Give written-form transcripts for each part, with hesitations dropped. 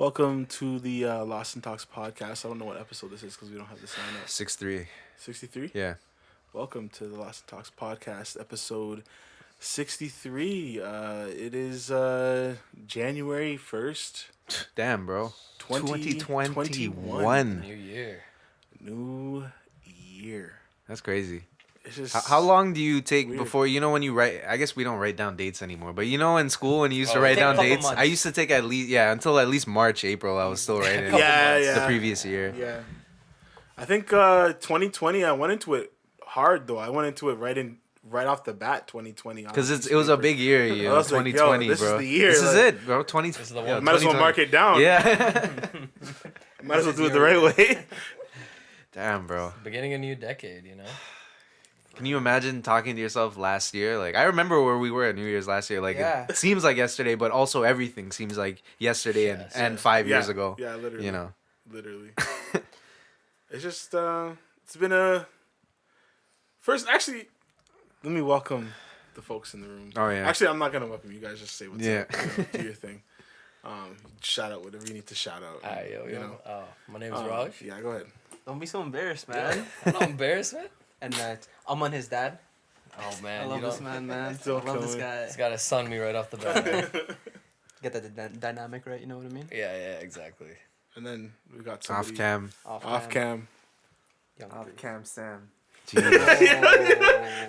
Welcome to the Lost and Talks podcast. I don't know what episode this is because we don't have the sign up. 6-3. 63? Yeah. Welcome to the Lost and Talks podcast, episode 63. It is January 1st. Damn, bro. 2021. New year. New year. That's crazy. It's just How long do you take weird. before, when you write, I guess we don't write down dates anymore, but in school when you used to write take a down couple dates, months. I used to take until at least March, April, I was still writing Yeah. the previous year. Yeah. I think 2020, I went into it hard, though. I went into it right off the bat, 2020. Because it was a big year, I was like, 2020, yo, this bro. is the year, This is like- it, bro. 20. This is the yeah, one. Might as well 2020. mark it down. Yeah. Might as well do it the right way. Damn, bro. Beginning a new decade, Can you imagine talking to yourself last year? Like, I remember where we were at New Year's last year. Like, Yeah. it seems like yesterday, but also everything seems like yesterday Yes. and 5 years ago. Yeah, literally. You know. Literally. It's just, it's been a... First, actually, let me welcome the folks in the room. Oh, yeah. Actually, I'm not going to welcome you guys. Just say what's Yeah. up. Do your thing. Shout out whatever you need to shout out. Alright, yo. You know? My name is Raj. Yeah, go ahead. Don't be so embarrassed, man. I'm not embarrassed, man. And I'm on his dad. Oh, man. I love this man, man. Still I love this coming. guy. He's got to sun me right off the bat. man. Get the dynamic right, you know what I mean? Yeah, exactly. And then we got somebody... Off cam. Off cam. Young Off dude. cam Sam.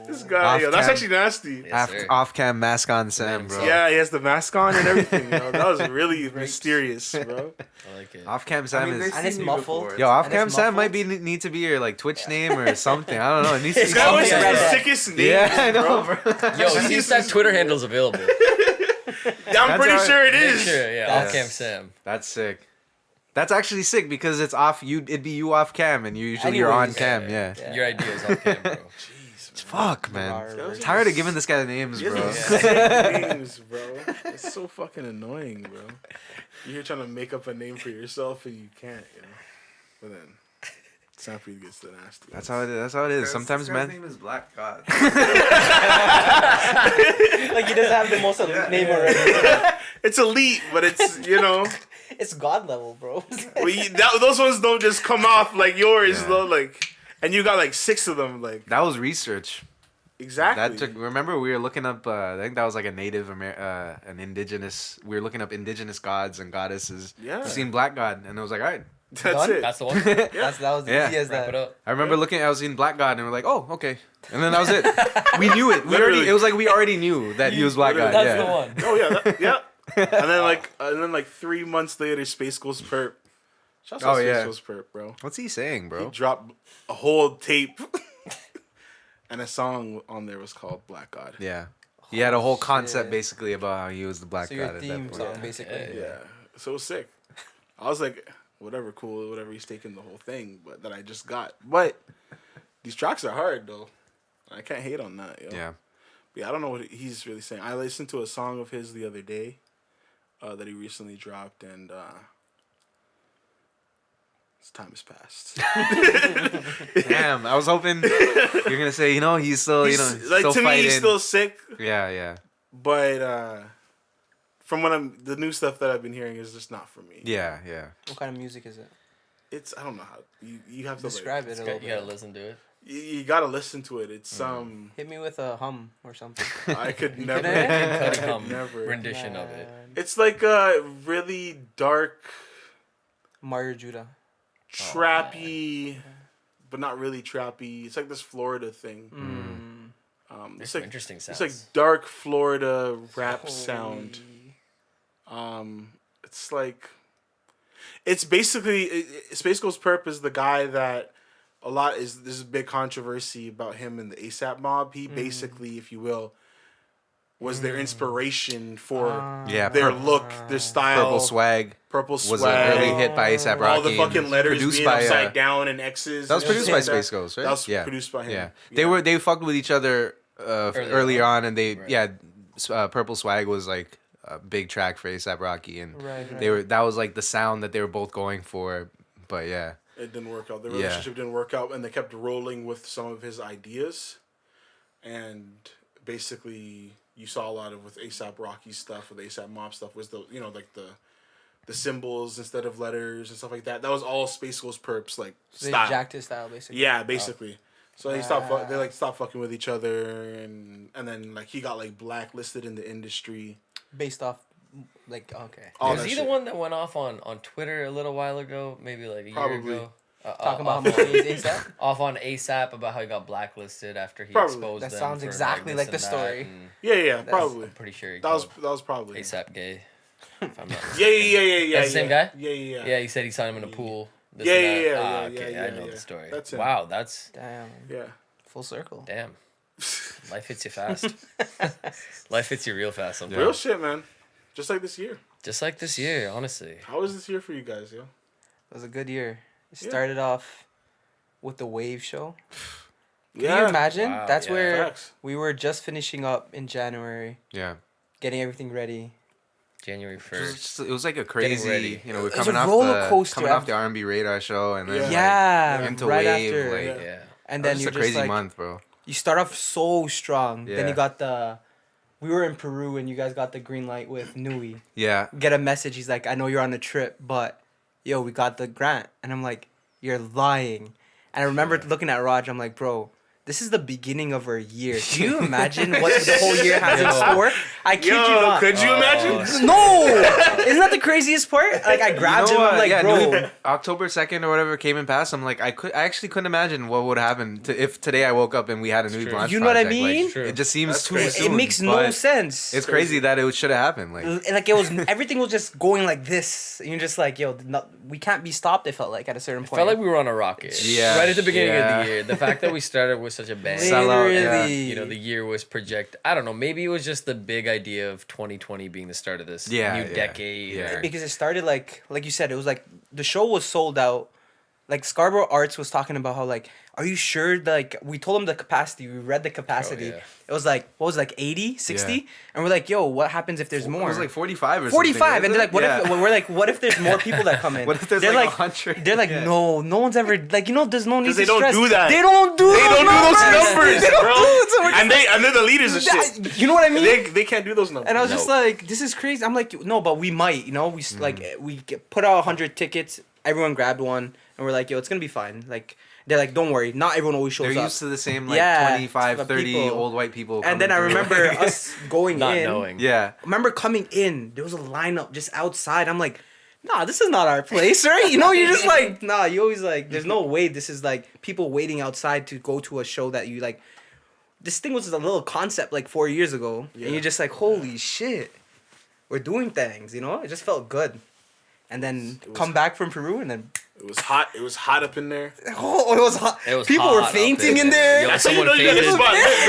This guy, Off yo, that's cam. actually nasty. Yes, sir. Off cam mask on Sam, bro. Yeah, he has the mask on and everything. That was really mysterious, bro. I like it. Off cam Sam is. And it's muffled. Yo, off And cam it's Sam might muffled. be need to be your like Twitch name or something. I don't know. It needs to This be guy always something. has the Red. sickest names, Yeah, I know, bro. bro. Yo, see if that Twitter handle's available. I'm That's pretty how- sure it Make is. sure, yeah. That's- Off cam Sam. That's sick. That's actually sick because it's off. It'd be you off cam, and you're on Anyways. cam. Yeah. Yeah. Your idea is off cam, bro. Jeez, Fuck, man. Rar- Tired of giving this guy names, He has bro. the sick names, bro. It's so fucking annoying, bro. You're here trying to make up a name for yourself and you can't, But then it's time for you to get to the nasty. That's how it is. That's how it is. Sometimes, His man. name is Black God. Like he doesn't have the most elite name already. It's elite, but it's It's God level, bro. those ones don't just come off like yours, Yeah. though. Like, and you got like 6 of them, like That was research. exactly. That took. Remember, we were looking up. I think that was like a an indigenous. We were looking up indigenous gods and goddesses. Yeah. We seen Black God, and it was like, all right. That's Done? it. That's the one. that was the Yeah. easy as Wrap that. it up. I remember looking. I was seeing Black God, and we're like, oh, okay. And then that was it. We knew it. We Literally. already. It was like we already knew that he was Black God. That's Yeah. the one. Oh yeah, yeah. And then 3 months later, Space Ghost Perp. Shout out Oh, Space yeah. Ghost Perp, bro. What's he saying, He bro? dropped a whole tape, and a song on there was called Black God. Yeah. He had a whole concept shit. basically about how he was the Black So God your at that theme point. song, Yeah. basically. Yeah, so it was sick. I was like, whatever, cool, whatever. He's taking the whole thing, but that I just got. But these tracks are hard though. I can't hate on that. Yo. Yeah. Yeah, I don't know what he's really saying. I listened to a song of his the other day that he recently dropped, and his time has passed. Damn. I was hoping you're gonna say, he's still, He's, like still to me, fighting. he's still sick. Yeah, yeah, But from the new stuff that I've been hearing is just not for me. yeah, yeah. What kind of music is it? It's I don't know how you have to Describe it a little You gotta bit. listen to it. You gotta listen to it. It's Hit me with a hum or something. I could You never. couldn't? I Cuddy could Hum never. rendition of it. Man. It's like a really dark, Mario Judah. trappy, but not really trappy. It's like this Florida thing. It's like Interesting sounds. it's like dark Florida rap Holy- sound. It's like it's basically Space Ghost Perp is the guy that there's a big controversy about him and the ASAP mob. He basically, if you will, was their inspiration for Yeah, their look, their style. Purple Swag Purple was Swag. an early hit by A$AP Rocky. all the fucking and letters produced being by, upside down and X's. That was and produced shit by like that. Space Ghost, right? That was Yeah. produced by him. Yeah. They fucked with each other early on, and they Right. Purple Swag was like a big track for A$AP Rocky, and Right. that was like the sound that they were both going for. But yeah, It didn't work out. The Yeah. relationship didn't work out, and they kept rolling with some of his ideas. And basically, you saw a lot of with ASAP Rocky stuff, with ASAP Mob stuff, was the the symbols instead of letters and stuff like that. That was all Space Ghost Perps like So they style. jacked his style basically. Yeah, basically. So they stopped. Wow. They like stopped fucking with each other, and then like he got like blacklisted in the industry. Based off, like okay. All Was that he shit. the one that went off on Twitter a little while ago? Maybe like a Probably. year ago. Talking about how off much on- he is ASAP. off on ASAP about how he got blacklisted after he Probably. exposed That them sounds for, exactly this like the and that, story. and Yeah, probably. I'm pretty sure he That was called probably. ASAP gay. If I'm not Yeah. That's the same guy? Yeah. Yeah, he said he saw him in a pool. This Yeah, and yeah, that. yeah, Ah, yeah, okay, yeah, I know yeah. the story. That's him. Wow, that's Damn. Yeah. Full circle. damn. Life hits you fast. Life hits you real fast sometimes. Real shit, man. Just like this year. Just like this year, honestly. How was this year for you guys, yo? It was a good year. It Yeah. started off with the Wave show. Can Yeah. you imagine? Wow, That's yeah. where Facts. we were just finishing up in January, Yeah. getting everything ready. January It was, 1st. it was like a ready. crazy, you know, we're It was coming a off roller the coaster coming off after- the R&B radar show, and then Yeah. like, Yeah, into right Wave, after. like, Yeah. Yeah. And that then was you're just a crazy just like, month, bro. you start off so strong. Then Yeah. you got we were in Peru and you guys got the green light with Nui. Yeah. Get a message. He's like, I know you're on a trip, but yo, we got the grant. And I'm like, you're lying. And I remember looking at Raj. I'm like, bro, this is the beginning of our year. Can you imagine what the whole year has in store? I kid you not. Could you imagine? No! Isn't that the craziest part? Like, I grabbed him. I'm like, yeah, bro. October 2nd or whatever came and passed. I'm like, I actually couldn't imagine what would happen if today I woke up and we had a new true. launch You know what I project. Like, mean? True. it just seems That's too crazy. soon. It makes no but sense. It's crazy that it should have happened. Like, It was everything was just going like this. And you're just like, yo, we can't be stopped. It felt like at a certain point. Felt like we were on a rocket. Yeah. Right at the beginning of Yeah. the year. The fact that we started with such a bang. Sellout, yeah. You know, the year was I don't know, maybe it was just the big idea of 2020 being the start of this new decade. Yeah. or- because it started like you said, it was like the show was sold out. Like Scarborough Arts was talking about how like, are you sure? Like we told them the capacity. We read the capacity. yeah. It was like what was it, like 80, 60? Yeah. And we're like, yo, what happens if there's it more? was like 45 or 45, something. and they're like, what Yeah. if we're like, what if there's more people that come in? What if there's they're like 100? They're like, Yeah. no one's ever like, you know, there's no need to they don't stress. do that. They don't do They don't do those numbers, They don't bro. do it, so we're just And they're the leaders of shit. like, you know what I mean? They can't do those numbers. And I was just No. like, this is crazy. I'm like, no, but we might, you know, put out 100 tickets. Everyone grabbed one, and we're like, yo, it's gonna be fine. Like, they're like, don't worry, not everyone always shows They're up. used to the same like Yeah, 25, the 30 people. old white people. And then I coming through. remember us going not in. knowing. Yeah. I remember coming in. There was a lineup just outside. I'm like, nah, this is not our place, right? You know, you're just like, nah. You always like, there's no way this is like people waiting outside to go to a show that you like. This thing was a little concept like 4 years ago, Yeah. and you're just like, holy shit, we're doing things. You know, it just felt good. And then It was- come back from Peru, and then It was hot. It was hot up in there. oh, it was hot. It was People hot were up fainting in in there. there. Yo, That's how you someone know you got a fainted. spot. Let's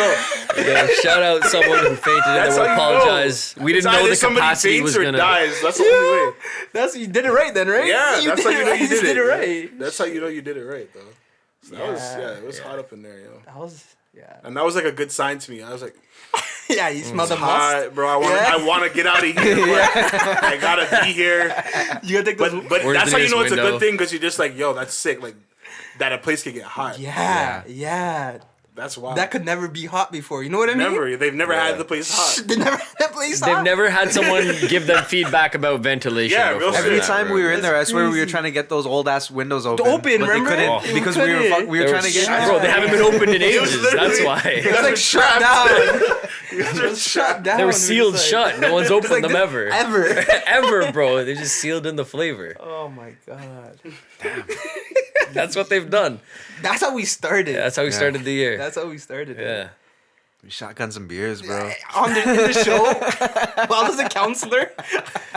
go. Yeah, shout out someone who fainted and That's then how we you know. apologize. We It's didn't know either the somebody capacity faints was or gonna. dies. That's the only way. That's you did it right then, right? Yeah, that's how you know you did it. did it right. That's how you know you did it right, though. So that was Yeah. it was hot up in there, yo. That was yeah. And that was like a good sign to me. I was like, Yeah, you smell the it's must. hot, bro. I want to get out of here. But I gotta be here. You gotta take those. But Where's that's the how you know nearest it's a window? good thing because you're just like, yo, that's sick. Like that a place could get hot. Yeah. That's wild. That could never be hot before. You know what I mean? never. They've never Yeah. had the place hot. They never had that place They've hot. never had someone give them feedback about ventilation. Yeah, before real Every shit. that time room. we were in there, I swear we were crazy. trying to get those old ass windows open. open, but remember? They couldn't Oh. because We we were couldn't. we were They trying to get. shut. Bro, they haven't been opened in It was ages. That's literally- why. You It guys was are like shut down. You guys are Shut down. They It were was sealed like- shut. No one's opened like them this- ever. Ever. Ever, bro. They just sealed in the flavor. Oh my god. That's what they've done. That's how we started. That's how we started the year. That's how we started. Yeah. We shotgun some beers, bro. In the show, while I was a counselor,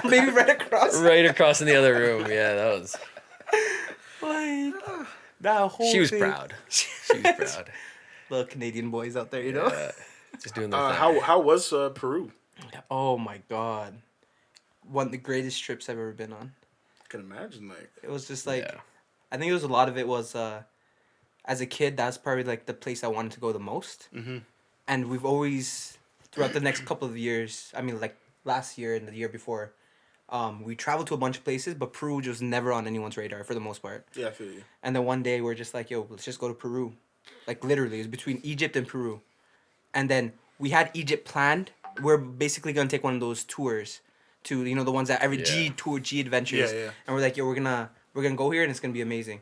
maybe right across. Right across in the other room. Yeah, that was. Like that whole. She was thing. proud. She was proud. Little Canadian boys out there, you know. Yeah. Just doing their thing. how was Peru? Oh my god, one of the greatest trips I've ever been on. I can imagine like It was just like, Yeah. I think it was a lot of it was, as a kid, that's probably like the place I wanted to go the most. Mhm. And we've always, throughout the next couple of years, I mean like last year and the year before, we traveled to a bunch of places, but Peru was never on anyone's radar for the most part. yeah, I feel you. And then one day we're just like, yo, let's just go to Peru. Like literally, it's between Egypt and Peru. And then we had Egypt planned. We're basically gonna take one of those tours to the ones that every G Adventures. Yeah, yeah. And we're like, yo, we're gonna go here and it's gonna be amazing.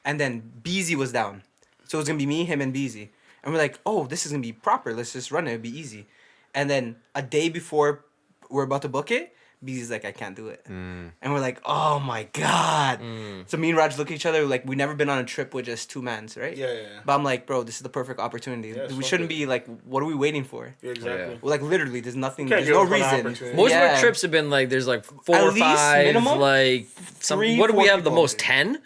And then Beezy was down, so it was gonna be me, him, and Beezy. And we're like, oh, this is gonna be proper. Let's just run it. It'll be easy. And then a day before we're about to book it, Beezy's like, I can't do it. And we're like, oh my God. So me and Raj look at each other like, we've never been on a trip with just two mans, right? Yeah. But I'm like, bro, this is the perfect opportunity. Yeah, we shouldn't be like, what are we waiting for? Yeah, exactly. Yeah. Well, like literally, there's nothing, Can't there's give no up on reason. opportunity. Most of Yeah. our trips have been like there's like 4 At or least 5, minimum, like some. 3, What do we 4 have the people. most? 10.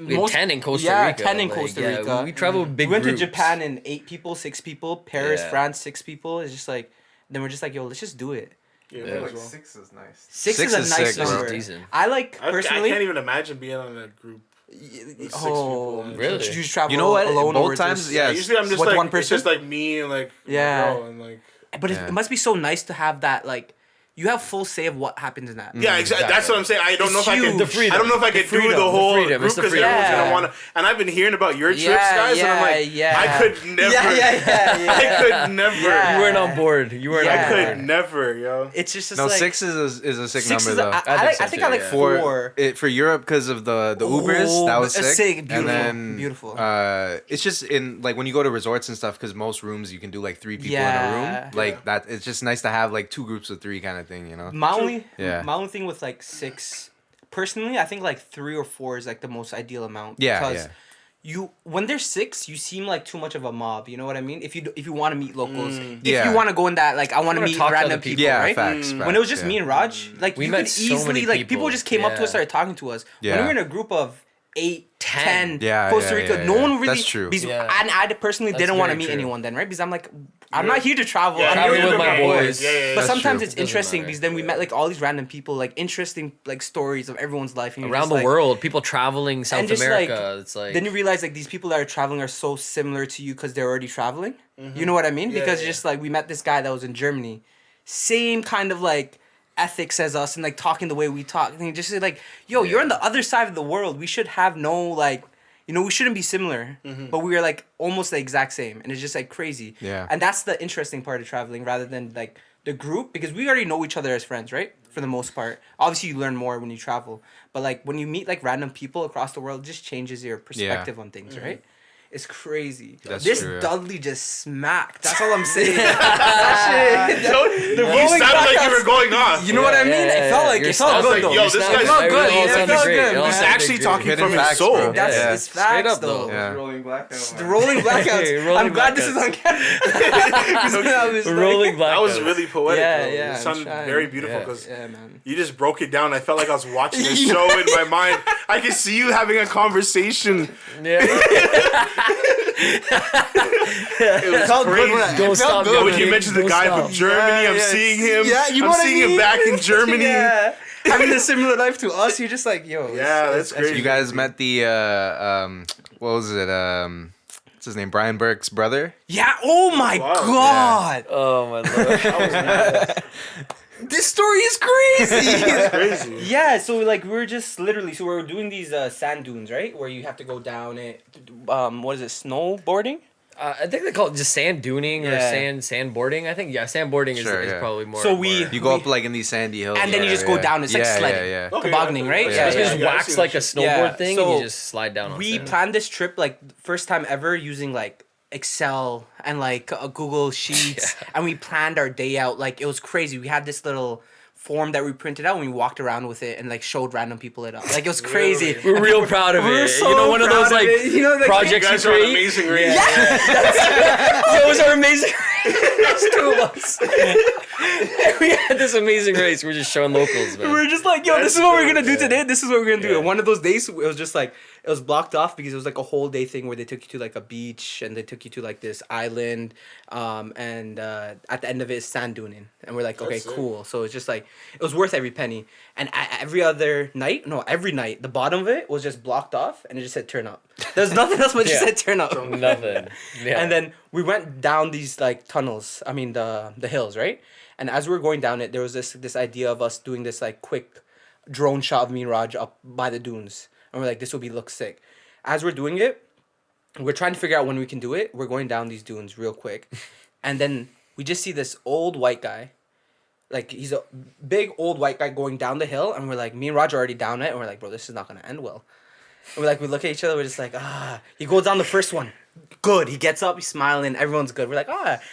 We had 10 in Costa Rica. Yeah, 10 in like, Costa yeah, Rica. we travel with big We went groups. to Japan in 8 people, 6 people. Paris, Yeah. France, 6 people. It's just like, then we're just like, yo, let's just do it. Yeah, I might feel as like well. 6 is nice. 6 Six is a is nice sick, bro. number. Decent. I like I personally. can't even imagine being on a group. With 6 Oh, people. Really? Did you just travel You know what? alone or Both times, just- yeah. Usually I'm just With like one it's person? just like me and like my Yeah. girl and like But Yeah. it must be so nice to have that, like, you have full say of what happens in that. yeah, exactly. That's what I'm saying. I don't It's know if I can. huge. The freedom. I don't know if I could do freedom. the whole The freedom. group It's the because freedom. everyone's Yeah. gonna want to. And I've been hearing about your trips, Yeah, guys, and I'm like, yeah. I could never. Yeah. I could never. Yeah. You weren't on board. You weren't Yeah. I on could board. never, yo. It's just No, like 6 is a sick 6 number is though. I think I like yeah. 4. For Europe because of the Ubers, that was Oh, sick. beautiful, And then beautiful. it's just in like when you go to resorts and stuff because most rooms you can do like 3 people in a Yeah. room. Like Yeah. that, it's just nice to have like 2 groups of 3 kind of thing, you know. My only thing with like 6, personally, I think like 3 or 4 is like the most ideal amount. Yeah, Because yeah. when there's 6, you seem like too much of a mob. You know what I mean? If you want to meet locals, if Yeah. you want to go in that, like I want to wanna meet talk to random other people, Yeah, right? facts. When it was just me and Raj, like We you met could so easily many like people people. just came up to Yeah. us, started talking to us. When Yeah. we were in a group of 8, 10, Yeah, Costa yeah, Rica, yeah, no yeah. one really. That's true. Because, Yeah. and I personally That's didn't want to very meet true. anyone then, right? Because I'm like, I'm not here to travel. Yeah, I'm traveling here with my boys. Yeah, But That's sometimes true. it's Doesn't interesting matter. because then we met like all these random people, like interesting like stories of everyone's life and you're Around just the like- world, people traveling South just, America. It's like Then you realize like these people that are traveling are so similar to you because they're already traveling. You know what I mean? Yeah, Because yeah. just like we met this guy that was in Germany, same kind of like ethics as us and like talking the way we talk. And you just say like, yo, you're on the other side of the world. We should have no like. We shouldn't be similar, but we are like almost the exact same, and it's just like crazy. Yeah. And that's the interesting part of traveling, rather than like the group, because we already know each other as friends, right? For the most part. Obviously, you learn more when you travel, but like when you meet like random people across the world, it just changes your perspective on things, right? It's crazy. That's this true, yeah. Dudley just smacked. That's all I'm saying. that shit. You rolling sounded like you blackouts. were going off. You know what I mean? It felt like You're it felt sounding good like, though. yo, this guy's- it felt good. all It sounded felt great. good. It all He's sounded actually great. talking Hidden from his facts, soul. bro. That's Yeah. it's Straight facts up, though. though. Yeah. Rolling blackouts. Hey, rolling I'm glad this is blackouts. on camera. Rolling That was blackouts. really poetic. Yeah, bro. yeah, It I'm sounded trying. very beautiful Yeah. because Yeah, man. you just broke it down. I felt like I was watching a show in my mind. I could see you having a conversation. Yeah. It was felt good crazy. when I- Don't it felt stop, good yo, when you kid. mentioned the Don't guy stop. from Germany, I'm Yeah, seeing him. Yeah, you know I'm what I seeing him mean? back in Germany. Yeah. Having a similar life to us, you're just like, yo. Yeah, that's crazy. You guys met the what was it? What's his name? Brian Burke's brother. Yeah. Oh my Wow, god. Oh my lord. That was mad. This story is crazy. That's crazy. Yeah, so like we're just literally so we're doing these sand dunes, right? Where you have to go down it. What is it? Snowboarding? I think they call it just sand duning or Yeah. sandboarding. I think sandboarding Sure, is yeah. probably more. So more- we- You go up like in these sandy hills, And then you just go down. It's like yeah, sledding. Yeah, yeah. Okay, Tobogganing, right? Yeah, You yeah, just yeah, I wax see like a that snowboard Yeah, thing so and you just slide down on We sand. planned this trip like first time ever using like Excel and like Google Sheets, and we planned our day out. Like it was crazy. We had this little form that we printed out and we walked around with it and like showed random people it up. Like it was crazy. We're real proud of We're it. so you know, one of proud those of like it. You know, like, You projects guys you are on create. Amazing Race. It was our amazing race. There's two of us. We had this amazing race. We're just showing locals, man. We're just like, yo, this That's is what we're good, gonna do yeah. today. This is what we're gonna do. Yeah. And one of those days, it was just like, it was blocked off because it was like a whole day thing where they took you to like a beach and they took you to like this island, and at the end of it is sand duning. And we're like, okay, That's sick. cool. So it's just like, it was worth every penny. And every night, the bottom of it was just blocked off and it just said turn up. There's nothing else but it just Yeah. said turn up. Nothing. Yeah. And then we went down these like tunnels. I mean the hills, right? And as we were going down it, there was this idea of us doing this like quick drone shot of me and Raj up by the dunes. And we're like, this will look sick. As we're doing it, we're trying to figure out when we can do it. We're going down these dunes real quick. And then we just see this old white guy like he's a big old white guy going down the hill, and we're like, me and Roger are already down it, and we're like, bro, this is not gonna end well. And we look at each other, we're just like, he goes down the first one. Good. He gets up, he's smiling, everyone's good. We're like,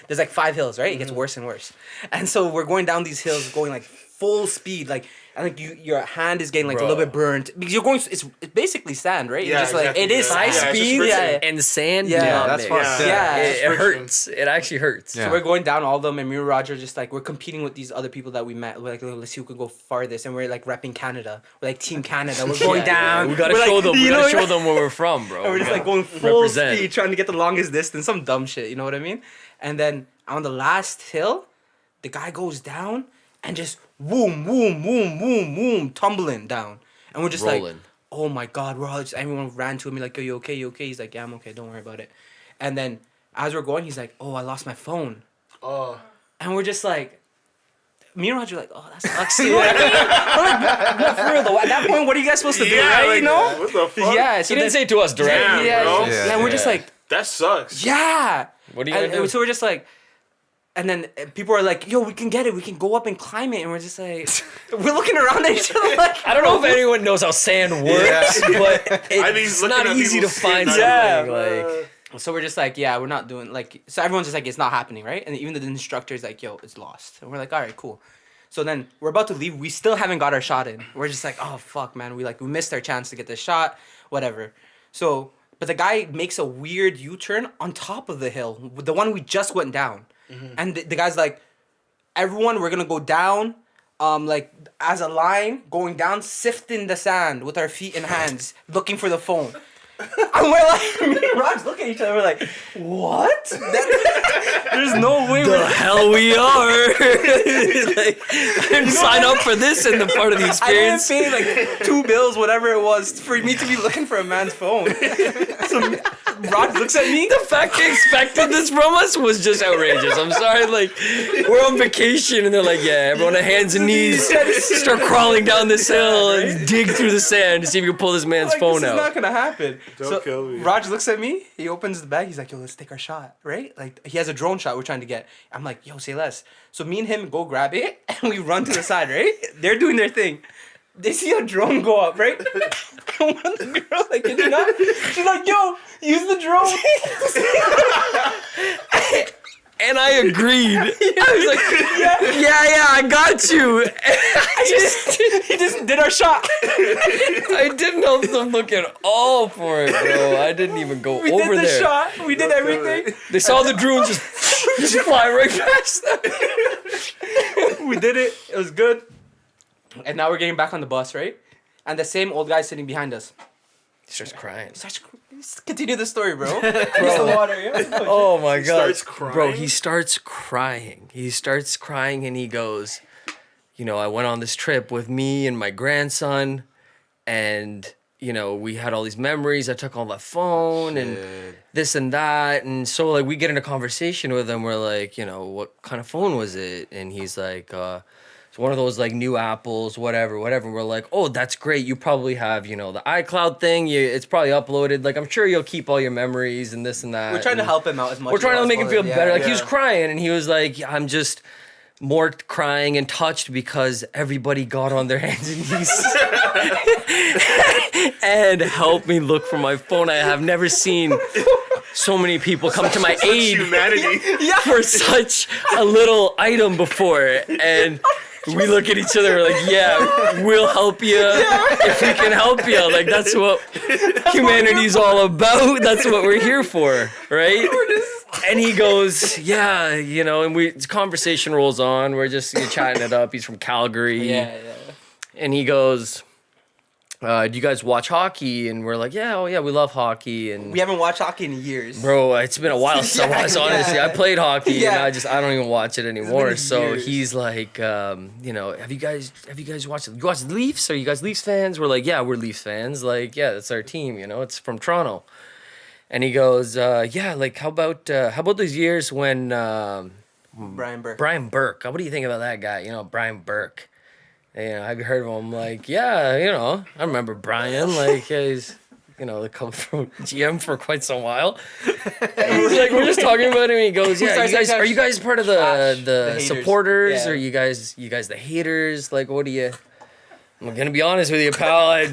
there's like 5 hills, right? It gets worse and worse. And so we're going down these hills, going like full speed, like, and like your hand is getting like a little bit burnt because you're going. It's basically sand, right? Yeah, It's just like exactly. it is Yeah, High it's just speed friction. and sand. Yeah, Yeah, that's man. fucked. Yeah. It hurts. It actually hurts. Yeah. So we're going down all of them, and me and Roger just like we're competing with these other people that we met. We're like, let's see who can go farthest, and we're like repping Canada. We're like Team Canada. We're going down. We gotta We're show like, them. We you know, gotta show them where we're from, bro. And we're just We like gotta going full represent. speed, trying to get the longest distance, some dumb shit. You know what I mean? And then on the last hill, the guy goes down and just boom, boom, boom, boom, boom, tumbling down. And we're just like, Rolling. oh my god, we're all just, everyone ran to him like, yo, you okay, you okay? He's like, yeah, I'm okay, don't worry about it. And then as we're going, he's like, oh, I lost my phone. Oh. And we're just like, me and Roger are like, oh, that sucks. You know what I mean? We're like, no, for real though. At that point, what are you guys supposed to do, right? like, You know? what the fuck? Yeah. He So didn't say it to us directly. Damn, bro. yeah, and we're just Yeah. like, That sucks. yeah. What are you gonna do? So we're just like, and then people are like, yo, we can get it. We can go up and climb it. And we're just like, we're looking around at each other like, I don't know if anyone knows how sand works, but it's looking not at easy to people's find skin, something yeah. like. So we're just like, yeah, we're not doing like. So everyone's just like, it's not happening, right? And even the instructor's like, yo, it's lost. And we're like, all right, cool. So then we're about to leave. We still haven't got our shot in. We're just like, oh fuck, man. We missed our chance to get this shot. Whatever. So, but the guy makes a weird U-turn on top of the hill, the one we just went down. And the guy's like, everyone, we're gonna go down, like as a line, going down, sifting the sand with our feet and hands, looking for the phone. And we're like, me and Raj look at each other, we're like, what? There's no way The hell we are! Like, I didn't sign up for this in the part of the I didn't experience. pay like $2 whatever it was, for me to be looking for a man's phone. So Raj looks at me. The fact they expected this from us was just outrageous. I'm sorry, like, we're on vacation and they're like, yeah, everyone on hands and knees, start crawling down this hill and dig through the sand to see if you can pull this man's Like, phone this out. is not gonna happen. Don't kill me. Raj looks at me. He opens the bag. He's like, "Yo, let's take our shot, right?" Like he has a drone shot we're trying to get. I'm like, "Yo, say less." So me and him go grab it, and we run to the side, right? They're doing their thing. They see a drone go up, right? And one of the girls like, "Can you not?" She's like, "Yo, use the drone." And I agreed. I was like, yeah, I got you. He just did our shot. I didn't help them look at all for it, bro. I didn't even go We over did the there. shot. We did everything. They saw the drone just fly right past them. We did it. It was good. And now we're getting back on the bus, right? And the same old guy sitting behind us. He starts crying. Continue the story, bro. Use the water, yeah. Oh my god. starts crying? Bro, he starts crying. He starts crying and he goes, you know, I went on this trip with me and my grandson and, you know, we had all these memories. I took all the phone and this and that. And so, like, we get in a conversation with him. We're like, you know, what kind of phone was it? And he's like, it's one of those, like, new Apples, whatever. We're like, oh, that's great. You probably have, you know, the iCloud thing. It's probably uploaded. Like, I'm sure you'll keep all your memories and this and that. We're trying to And help him out as much we're trying as to make him feel possible. better. Yeah. Like, he was crying and he was like, I'm just more crying and touched because everybody got on their hands and knees and helped me look for my phone. I have never seen so many people come to my aid Humanity. for such a little item before. And we look at each other, we're like, yeah, we'll help you if we can help you. Like, that's what humanity's all about. That's what we're here for, right? And he goes, yeah, you know, and conversation rolls on. We're just chatting it up. He's from Calgary. Yeah. And he goes, do you guys watch hockey? And we're like, yeah, we love hockey. And We haven't watched hockey in years. bro, it's been a while since I watched, honestly. I played hockey Yeah. and I don't even watch it anymore. So years. he's like, you know, have you guys watched it? You watch the Leafs? Are you guys Leafs fans? We're like, yeah, we're Leafs fans. Like, yeah, that's our team, you know, it's from Toronto. And he goes, yeah, like how about those years when Brian Burke. Brian Burke, what do you think about that guy? You know, Brian Burke. You know, have you heard of him? I'm like, yeah, you know, I remember Brian. Like, he's the GM for quite some while. And he's like, we're just talking about it, and he goes, "Yeah, are you guys part of the haters. supporters, Yeah. or you guys the haters? Like, what do you?" I'm gonna be honest with you, pal. I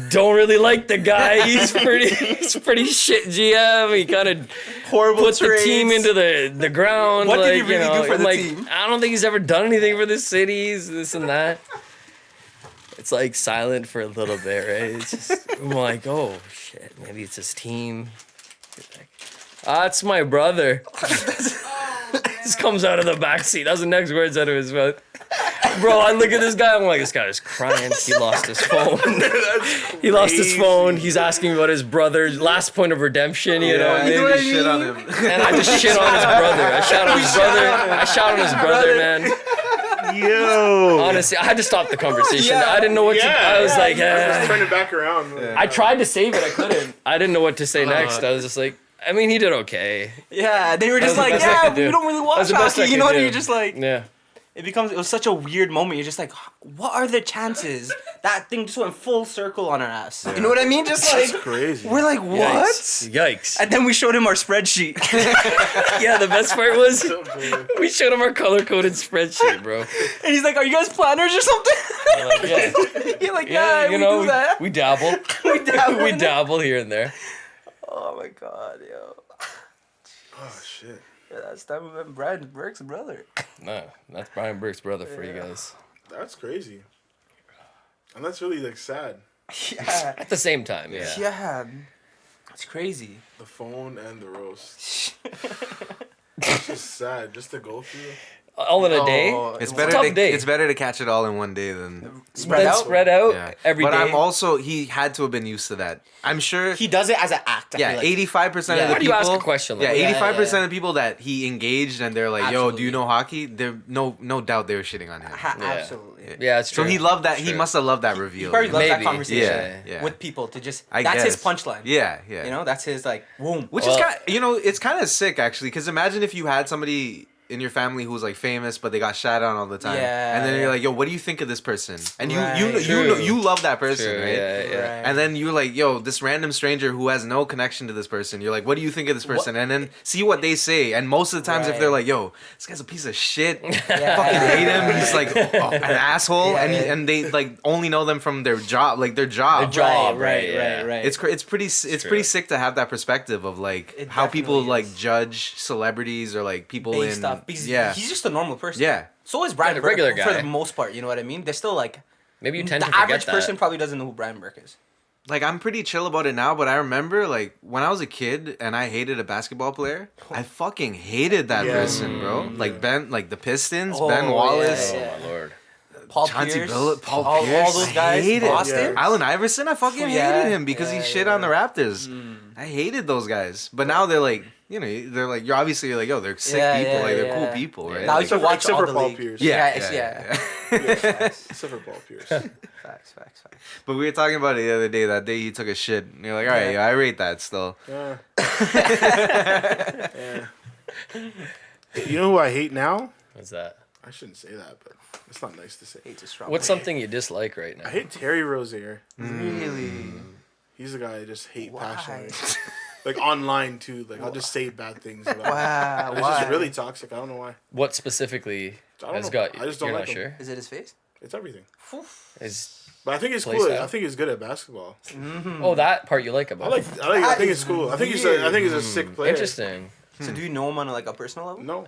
don't really like the guy. He's pretty shit GM. He kind of Horrible put the team into the ground. What like, did he really do for the team? I don't think he's ever done anything for the cities, this and that. It's like silent for a little bit, right? It's just, I'm like, oh shit, maybe it's his team. That's my brother. Just comes out of the back seat. That's the next words out of his mouth. Bro, I look at this guy. I'm like, this guy is crying. He lost his phone. He lost his phone. He's asking about his brother's last point of redemption. You know, maybe what I shit on mean? him. And I just shit on his brother. I shout on his brother. I shout on his brother, man. Yo. Honestly, I had to stop the conversation. I didn't know what to. I was like, Let's turn it back around. I tried to save it. I couldn't. I didn't know what to say next. I was just like, I mean, he did okay. Yeah, they were just That was like, the best I yeah, could do. we don't really That watch was the best I hockey, you could know, and do. you're just like, Yeah. it was such a weird moment. You're just like, what are the chances that thing just went full circle on our ass? You know what I mean? Just That's like, crazy. we're like, what? Yikes. And then we showed him our spreadsheet. Yeah, the best part was we showed him our color-coded spreadsheet, bro. And he's like, are you guys planners or something? I'm like, yeah. You're like, yeah, you we know, do that. we dabble. We dabble we in it. dabble here and there. Oh my god, yo. Oh shit. Yeah, that's time we met Brad Burke's brother. No, that's Brian Burke's brother for you guys. That's crazy. And that's really like sad. Yeah. At the same time, yeah. Yeah. It's crazy. The phone and the roast. It's just sad just to go through. All in a day. It's a better. tough day. It's better to catch it all in one day than. Spread Then out. spread out Yeah. every but day. I'm also he had to have been used to that. I'm sure. He does it as an act. I Yeah, feel like. 85% of Yeah. the Why do you people. ask a question like yeah, that? 85% of the people that he engaged and they're like, "Yo, do Absolutely. you know hockey?" They're no doubt they were shitting on him. Yeah. Absolutely. Yeah, it's So true. he loved that. He True. must have loved that reveal. He probably loved that Maybe. conversation Yeah, yeah. with people to just. I that's his guess. punchline. Yeah, yeah. You know, that's his like boom. Which Well- is kind, it's kind of sick actually. Because imagine if you had somebody in your family who was like famous, but they got shat on all the time. Yeah, And then yeah. you're like, "Yo, what do you think of this person?" And Right. you love that person, True, right? yeah, yeah. Right. And then you're like, "Yo, this random stranger who has no connection to this person." You're like, "What do you think of this person?" And then see what they say. And most of the times, if Right. they're like, "Yo, this guy's a piece of shit," Yeah. fucking hate him. He's like an asshole, Yeah, and yeah. and they like only know them from their job, like their job. Their job. Right. yeah. Right. It's pretty True. pretty sick to have that perspective of like It how people definitely like is. judge celebrities or like people Base in stuff because yeah he's just a normal person. yeah. So is Brian Yeah, the Burke regular for guy. the most part. You know what I mean? They're still like Maybe you tend the to forget average that. person probably doesn't know who Brian Burke is. Like I'm pretty chill about it now, but I remember like when I was a kid and I hated a basketball player, I fucking hated that Yeah. person, bro. Like Ben, like the Pistons, Oh, Ben Wallace, Oh yeah. my lord. Paul Chauncey Pierce, Billups, Paul all Pierce. those guys, I hated Boston. Yeah. Allen Iverson. I fucking Yeah. hated him because he Yeah, shit yeah. on the Raptors. I hated those guys. But now they're like, they're like, you're obviously like, yo, they're sick Yeah, people, yeah, like they're yeah. cool people, right? Now Like, you can watch except all for the Paul league. Pierce. Yeah, yeah. Except for Paul Pierce. Facts. But we were talking about it the other day. That day he took a shit. And you're like, all right, Yeah. I rate that still. Yeah. Yeah. You know who I hate now? What's that? I shouldn't say that, but it's not nice to say. Hate's a strong What's word. something you dislike right I now? hate Terry Rozier. Really? He's the guy I just hate Why? passionately. Like online too. Like I'll just say bad things about him. Wow. It's Why? just really toxic. I don't know why. What specifically I don't has know. got I just don't you're like not him. sure? Is it his face? It's everything. Is But I think he's Play cool. style? I think he's good at basketball. oh that part you like about I it. I think it's cool. I think he's a sick player. Interesting. So do you know him on like a personal level? No.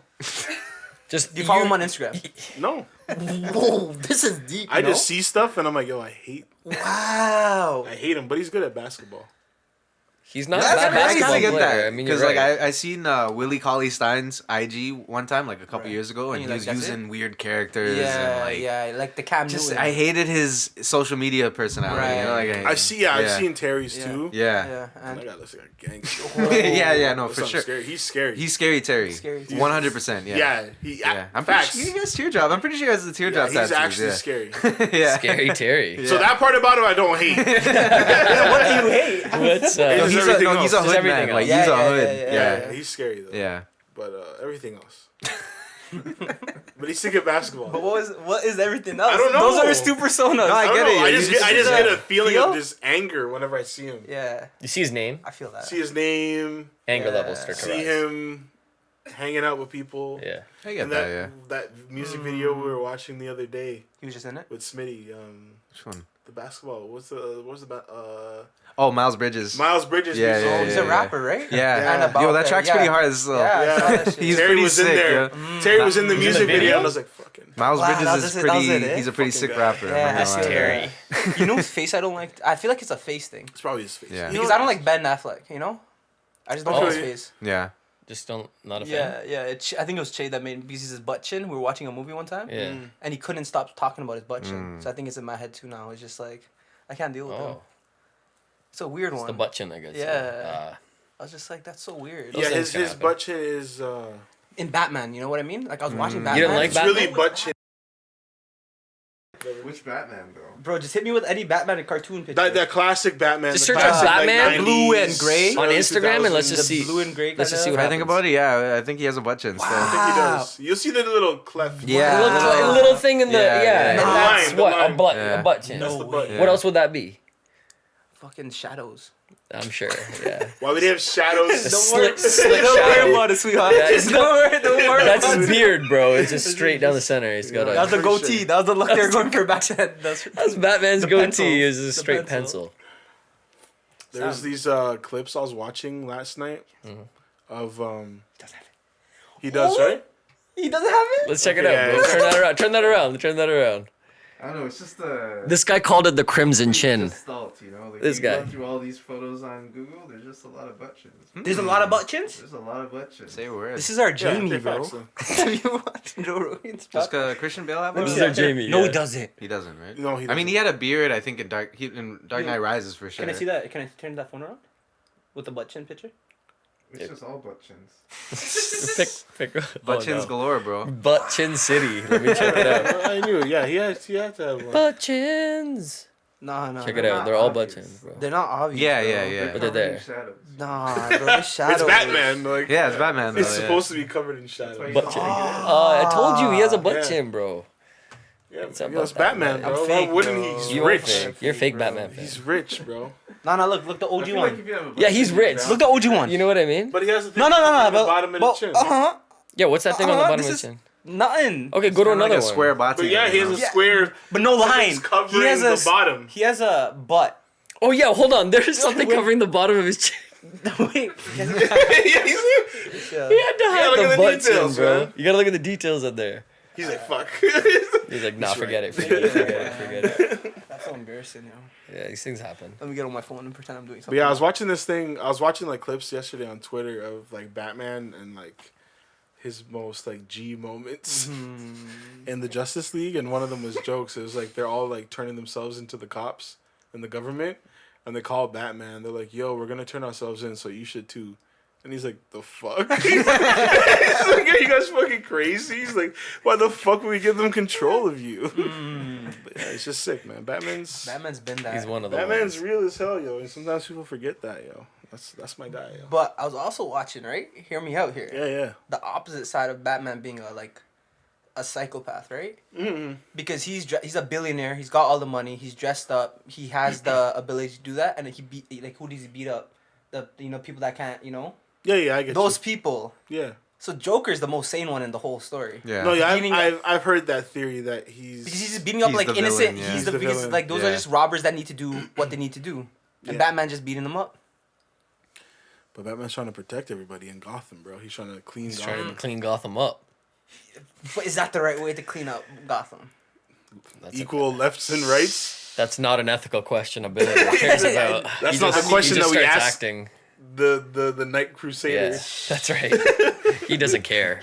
Just Do you follow him on Instagram? No. Whoa, this is deep. I just see stuff and I'm like, yo, I hate Wow. him, but he's good at basketball. He's not That's that crazy. basketball I get player. that I mean, you're because right. like I seen Willie Cauley Stein's IG one time like a couple Right. years ago, and And he you're was like, that's using weird characters Yeah, and like yeah, like the Cam just Newton. I hated his social media personality. You know, Right. like, I hate I him. see. Yeah, I've Yeah. seen Terry's Yeah. too. Yeah. Yeah, And and that guy looks like a gangster. yeah, no, That's for something sure. Scary. He's scary. He's scary Terry. Scary Terry. 100%. Yeah. yeah. Yeah. I'm pretty facts. sure he has teardrop. I'm pretty sure he has the Yeah, teardrop he's tattoos. actually yeah. scary. yeah. Scary Terry. So that part about him I don't hate. what do you hate? What's No, It's he's everything he's a else. hood Everything man. Like else. he's a Yeah, hood. yeah, Yeah. Yeah, he's scary though. Yeah. But everything else. But he's sick at basketball. But what is everything else? I don't know. Those are his two personas. No, I I get don't it. know. I You just just get a feeling feel? of just anger whenever I see him. Yeah, You see his name? I feel that. See his name, Anger Yeah. levels start to see rise. him hanging out with people. Yeah. I get And that, yeah. that music video we were watching the other day He was just in it. with Smitty, Which one? the basketball. What's the Oh, Miles Bridges. Miles Bridges? Yeah, music. yeah, Oh, he's a rapper, right? Yeah. And about Yo, that the- track's yeah. pretty hard. So. Yeah, I saw that shit. He's Terry pretty was sick, in there. yeah. Terry was in the He was in music the video, video? and I was like, "Fucking." Miles Wow, Bridges that is was it, that was pretty. it, eh? He's a pretty Fucking sick guy. rapper. I'm Yeah, not that's gonna lie. Terry. You know whose face I don't like? I feel like it's a face thing. It's probably his face. Yeah. You Because know I don't like Ben Affleck, you know? I just don't Oh, like his yeah. face. Yeah. Just don't, not a Yeah, fan. yeah. I think it was Che that made because his butt chin. We were watching a movie one time. Yeah. And he couldn't stop talking about his butt chin. So I think it's in my head too now. It's just like, I can't deal with him. Oh, It's a weird it's one. the butt chin, I guess. Yeah. I was just like, that's so weird. Those Yeah, things his can butt chin is. In Batman, you know what I mean? Like I was watching You Batman. didn't like It's Batman? really butt chin. Which Batman though? Bro, just hit me with any Batman and cartoon picture. That classic Batman. Just the search up classic, Batman, blue 90s, and gray. On early Instagram, and let's 2000s. just see. blue and gray. Let's just see kinda. what If I think happens. about it, yeah, I think he has a butt chin still. I think he does. You'll see the little cleft. Yeah. A little thing in the Yeah, yeah. yeah. And The that's line, the what line. a butt, Yeah. a butt chin. That's the butt. Yeah. What else would that be? Fucking shadows. I'm sure. Yeah. Why would they have shadows? Slick Don't worry shadow. about it, sweetheart. Yeah, Just don't worry That's about his it. beard, bro. It's just straight down the center. He's got That was a. the goatee. That was the look they were going for back then. That's Batman's the goatee. pencil. Is a The straight pencil. pencil. There's these clips I was watching last night of he does, right? He doesn't have it? Let's check it Okay, out, bro. yeah. Turn that around. Turn that around. Turn that around. I don't know. It's just a. This guy called it the Crimson Chin. Gestalt, you know. Like This you guy. Go through all these photos on Google. There's just a lot of butt chins. There's a lot of butt chins? There's a lot of butt chins. Say a word. This is our Yeah, Jamie, they're bro. facts, though. Have you watched Joe Rogan's Does podcast? Christian Bale have This one? is our Jamie. No, yeah. he doesn't. He doesn't, right? No, he I mean, he doesn't. had a beard. I think in Dark Knight Rises for sure. Can I see that? Can I turn that phone around? With the butt chin picture? It's just all butt chins. Pick. Butt Oh, chins no. galore, bro. Butt Chin City. Let me check it out. I knew. Yeah, he had to have one. Butt chins. No. Check it they're out. not They're all obvious. butt chins, bro. They're not obvious. Yeah, bro. yeah, yeah. But they're there. Shadows. Nah, bro, the shadows. It's Batman. Like Yeah, it's Batman. He's though, yeah. supposed to be covered in shadows. Butt chin. I told you he has a butt Yeah. chin, bro. Yeah, What's up yo, it's about Batman, Batman? bro. I'm Why fake, wouldn't bro. he? He's You are rich. fake. You're a fake Batman fan. He's rich, bro. No, look the I OG feel like one. if you have a butt Yeah, he's chin, rich. you're Look the OG one. You know what I mean? But he has the thing No. at the bottom of the chin. Yeah, what's that thing on the bottom of this the is chin? Nothing. Okay, go to kinda like another a one. square body. But yeah, he has a Yeah. square. But no line. Something's covering He has the bottom. He has a butt. Oh yeah, hold on. There's something covering the bottom of his chin. Wait. Yeah, he's- He had to hide look the at the butt chin, details, bro. man. You gotta look at the details in there. He's like, fuck. He's like, nah, He's forget right. it, forget it. That's so embarrassing, yo. Yeah, these things happen. Let me get on my phone and pretend I'm doing But something. yeah, I was watching this thing. I was watching like clips yesterday on Twitter of like Batman and like his most like G moments in the Justice League, and one of them was jokes. It was like they're all like turning themselves into the cops and the government, and they call Batman. They're like, "Yo, we're gonna turn ourselves in, so you should too." And he's like, "The fuck?" He's like, "Are you guys fucking crazy?" He's like, "Why the fuck would we give them control of you?" But yeah, it's just sick, man. Batman's been that. He's one of the Batman's ones. real as hell, yo. And sometimes people forget that, yo. That's my guy, yo. But I was also watching, right? Hear me out here. Yeah, yeah. The opposite side of Batman being a psychopath, right? Mm-hmm. Because he's a billionaire. He's got all the money. He's dressed up. He has the ability to do that. And he beat who does he beat up? The people that can't Yeah, yeah, I get those people. you. Yeah. So Joker's the most sane one in the whole story. Yeah. No, yeah, Beating I've heard that theory that Because he's just beating up He's like the innocent. villain, yeah. He's He's the because villain. like those are Yeah. just robbers that need to do what they need to do, and Yeah. Batman just beating them up. But Batman's trying to protect everybody in Gotham, bro. He's trying to clean He's Gotham. trying to clean Gotham up. But is that the right way to clean up Gotham? That's Equal lefts and rights. That's not an ethical question a Billy cares about. That's He not just- the question he just that we starts asked. acting. The Night Crusader. Yeah, that's right. He doesn't care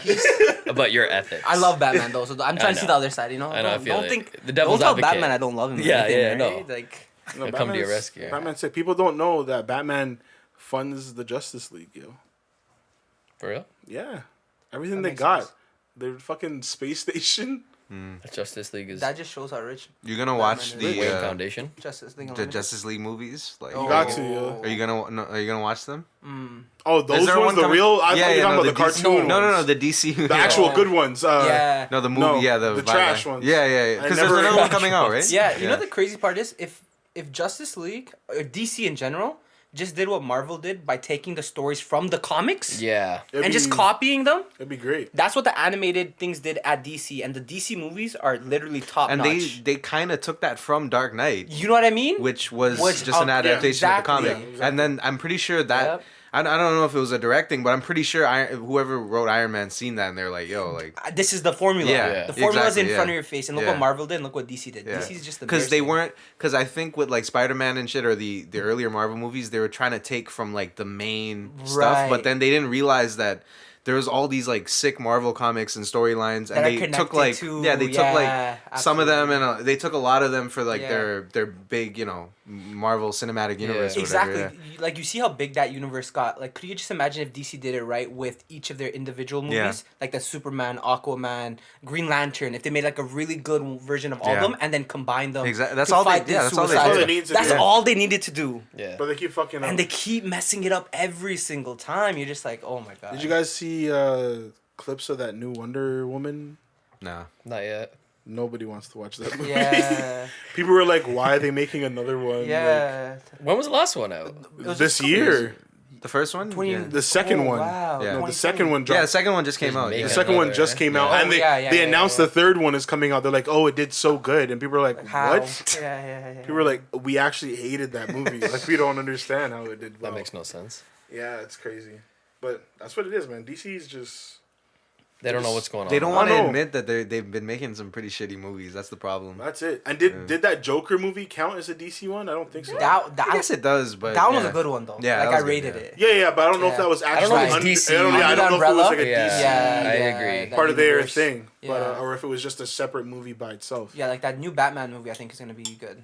about your ethics. I love Batman though, so I'm trying to see know. the other side. I know, I feel don't it. think The devil's don't tell advocate. Batman I don't love him. or Yeah, anything, yeah, right? no. Like No, He'll come to your Batman's- rescue. Batman said people don't know that Batman funds the Justice League, yo. For real? Yeah. Everything That they makes got. sense. Their fucking space station. Justice League is That just shows how rich You're gonna watch Batman the Wayne Foundation. Justice League. the Unlimited. Justice League movies? Like, You got to, yo. Are you gonna Are you gonna watch them? Oh, Is those there ones, one the coming- real. I thought you were talking about the DC cartoon. No, ones. the DC. The actual good ones. Yeah. No, the movie. No, yeah, the live trash action. ones. Yeah. I Because there's never another one watched coming out, right? Yeah, you know the crazy part is if Justice League or DC in general just did what Marvel did by taking the stories from the comics Yeah. and just copying them. It'd be great. That's what the animated things did at DC, and the DC movies are literally top And notch. they kind of took that from Dark Knight, You know what I mean? which was Which, just an adaptation exactly. of the comic. Yeah, exactly. And then I'm pretty sure that Yep. I don't know if it was a directing, but I'm pretty sure whoever wrote Iron Man seen that and they're like, yo, like. This is the formula. Yeah, The formula's exactly, in yeah. front of your face, and look Yeah. what Marvel did, and look what DC did. Yeah. DC's just the Because they embarrassing. weren't. Because I think with like Spider-Man and shit or the earlier Marvel movies, they were trying to take from like the main stuff, Right. but then they didn't realize that there was all these like sick Marvel comics and storylines, That and are they took connected like to- they took like some of them, absolutely. and they took a lot of them for like Yeah. their big Marvel Cinematic Universe. Or Exactly. Whatever, You- Like you see how big that universe got. Like, could you just imagine if DC did it right with each of their individual movies, Yeah. like the Superman, Aquaman, Green Lantern? If they made like a really good version of all Yeah. of them and then combine them, Exactly. That's to all they- fight yeah, the that's all they Suicide did. All they need to That's do. all they needed to do. Yeah. But they keep fucking up. And they keep messing it up every single time. You're just like, oh my god. Did you guys see clips of that new Wonder Woman? No. Not yet. Nobody wants to watch that movie. Yeah. People were like, "Why are they making another one?" Yeah. When was the last one out? Like, was this just year. The first one. 20 Yeah. The second one. Wow. Yeah. No, the second one dropped. Yeah, the second one just came Just out. make Yeah. The it second one another, just eh? came out, Yeah. and they Yeah, they announced yeah. the third one is coming out. They're like, "Oh, it did so good," and people are like, How? "What?" Yeah. People were like, "We actually hated that movie. Like, we don't understand how it did well." That makes no sense. Yeah, it's crazy, but that's what it is, man. DC's just They don't know what's going on. They don't I want to know. admit that they've been making some pretty shitty movies. That's the problem. that's it. And did that Joker movie count as a DC one? I don't think so. That I guess it does, but that one was yeah. a good one though. Yeah, like that I was good, rated yeah. it. Yeah, but I don't know if Yeah. that was I don't actually know if it's under, DC. I don't know if it was Umbrella? like a Yeah. DC I agree. that part of their universe. thing, but Yeah. or if it was just a separate movie by itself. Yeah, like that new Batman movie, I think is gonna be good.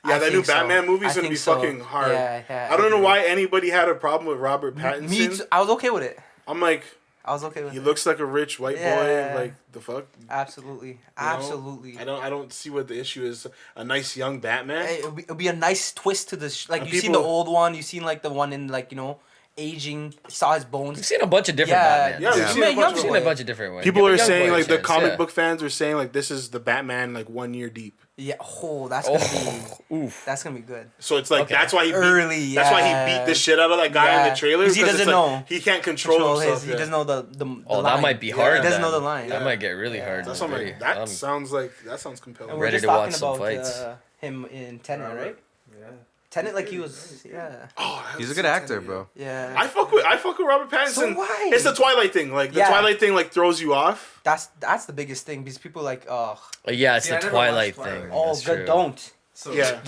Yeah, I that new think so. Batman movie is I gonna be think so. fucking hard. Yeah, I don't know agree. why anybody had a problem with Robert Pattinson. Me too. I was okay with it. I'm like, I was okay with he it. looks like a rich white Yeah. boy. Like the fuck. Absolutely. You know? Absolutely. I don't see what the issue is. A nice young Batman. Hey, it'll be a nice twist to this. Like And you've seen the people- old one, you've seen like the one in like aging, saw his We've bones. seen a bunch of different Yeah. Batmans. Yeah, we've Yeah. seen a bunch We've of seen them. a bunch of different ones. People Give a are young saying boy a like the chance, comic yeah. book fans are saying like this is the Batman like 1 year deep. Yeah. Oh, that's gonna Oof. that's gonna be good. So it's like Okay. that's why he beat, Early, that's why yeah. he beat the shit out of that guy in Yeah. the trailer 'Cause he it's doesn't like, know. he can't control himself. He yeah. doesn't know the Oh, line. that might be Yeah. hard. He doesn't know then. the line. That Yeah. might get really hard. That's what I'm already. like. That sounds compelling. And we're Ready just to talking watch some about fights. Him in Tenet, right? Yeah. Tenet, like he was, yeah, Oh, I He's a haven't good seen actor, Tenet yet. bro. yeah. I fuck with Robert Pattinson. So why? It's the Twilight thing. Like the Yeah. Twilight thing like throws you off. That's the biggest thing because people are like, oh, Yeah, it's See, I the never Twilight watched thing. Twilight. oh, That's good, true. don't. So Yeah.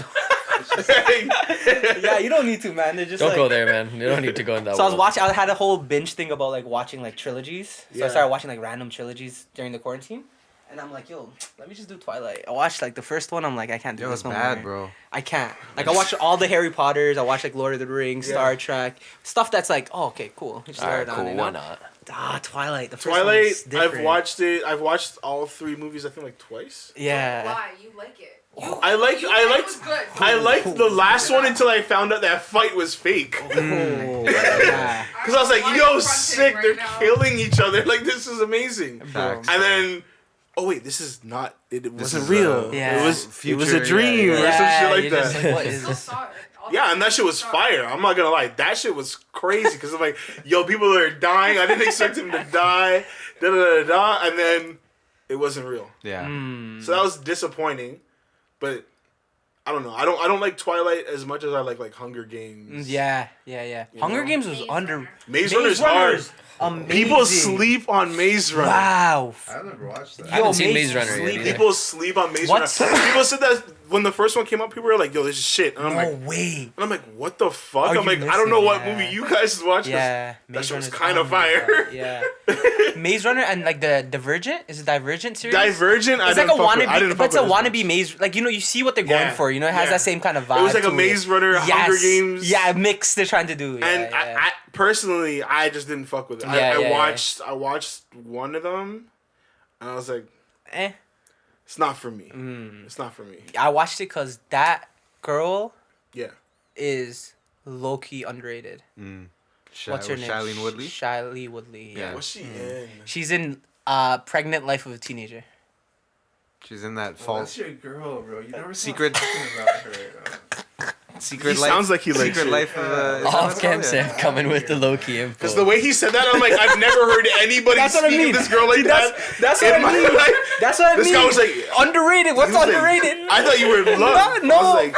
Yeah, you don't need to, man. They're just Don't like, go there, man. You don't need to go in that. So I was world. watching. I had a whole binge thing about like watching like trilogies. So I Yeah. started watching like random trilogies during the quarantine, and I'm like, yo, let me just do Twilight. I watched like the first one. I'm like, I can't do Yo, this it's no bad, more. bro. I can't. Like I watched all the Harry Potters. I watched like Lord of the Rings, Yeah. Star Trek, stuff that's like, oh, okay, cool. Just All right, start on, cool. you know? Why not? Twilight. The first one Twilight. is different. I've watched it. I've watched all 3 movies. I think like twice. Yeah. Why you like it? You, I liked. you I said it liked. was good. I liked the last one until I found out that fight was fake. Oh, yeah. Because I was like, Why yo, you sick, fronting they're right now? killing each other. Like, this is amazing. Facts. And then, oh, wait, this is not, it wasn't is, real. Yeah. It was Future, a dream yeah, or yeah. some shit like you're that. just like, what I is still this? saw it. All Yeah, the and that shit was saw it. fire. I'm not gonna lie. That shit was crazy because I'm like, yo, people are dying. I didn't expect him to die. Da da da da. And then it wasn't real. Yeah. Mm. So that was disappointing. But I don't know. I don't like Twilight as much as I like Hunger Games. Yeah. You Hunger know? Games was Maze under. Runner. Maze Runner's hard. Amazing. People sleep on Maze Runner. Wow. I've never watched that. I haven't seen Maze Runner yet sleep- either. People sleep on Maze What? Runner. People said that when the first one came out, people were like, yo, this is shit. And I'm No like, way. and I'm like, what the fuck? Are I'm you like, I don't know what missing? movie Yeah. you guys watch. 'cause Yeah. that shit was Runner's kind of on fire. there. Yeah. Maze Runner and like the Divergent. Is it Divergent series? Divergent, I It's like didn't a fuck with. I wannabe, didn't but it's a fuck with it as wannabe much. maze. Like you see what they're Yeah, going for. You know, it has yeah. that same kind of vibe. It was like a to Maze Runner, Hunger Games. Yeah, mix they're trying to do. Yeah, And yeah. I personally, I just didn't fuck with it. Yeah, I yeah, watched one of them, and I was like, eh. It's not for me. It's not for me. I watched it because that girl Yeah. is low key underrated. What's her name? Shailene Woodley. Shailene Woodley. Yeah. Yeah. What's she in? She's in Pregnant Life of a Teenager. She's in that Well, false that's your girl, bro. You never Secret- talking about her. secret He life. sounds like he likes secret it. life of is that Off what it's cam called? Sam coming with the low key info. Because the way he said that, I'm like, I've never heard anybody That's what I speak mean. of this girl like that. That's in what I my mean. life. That's what I This mean. guy was like, Underrated. What's he was like, underrated? I thought you were in love. No. I was like,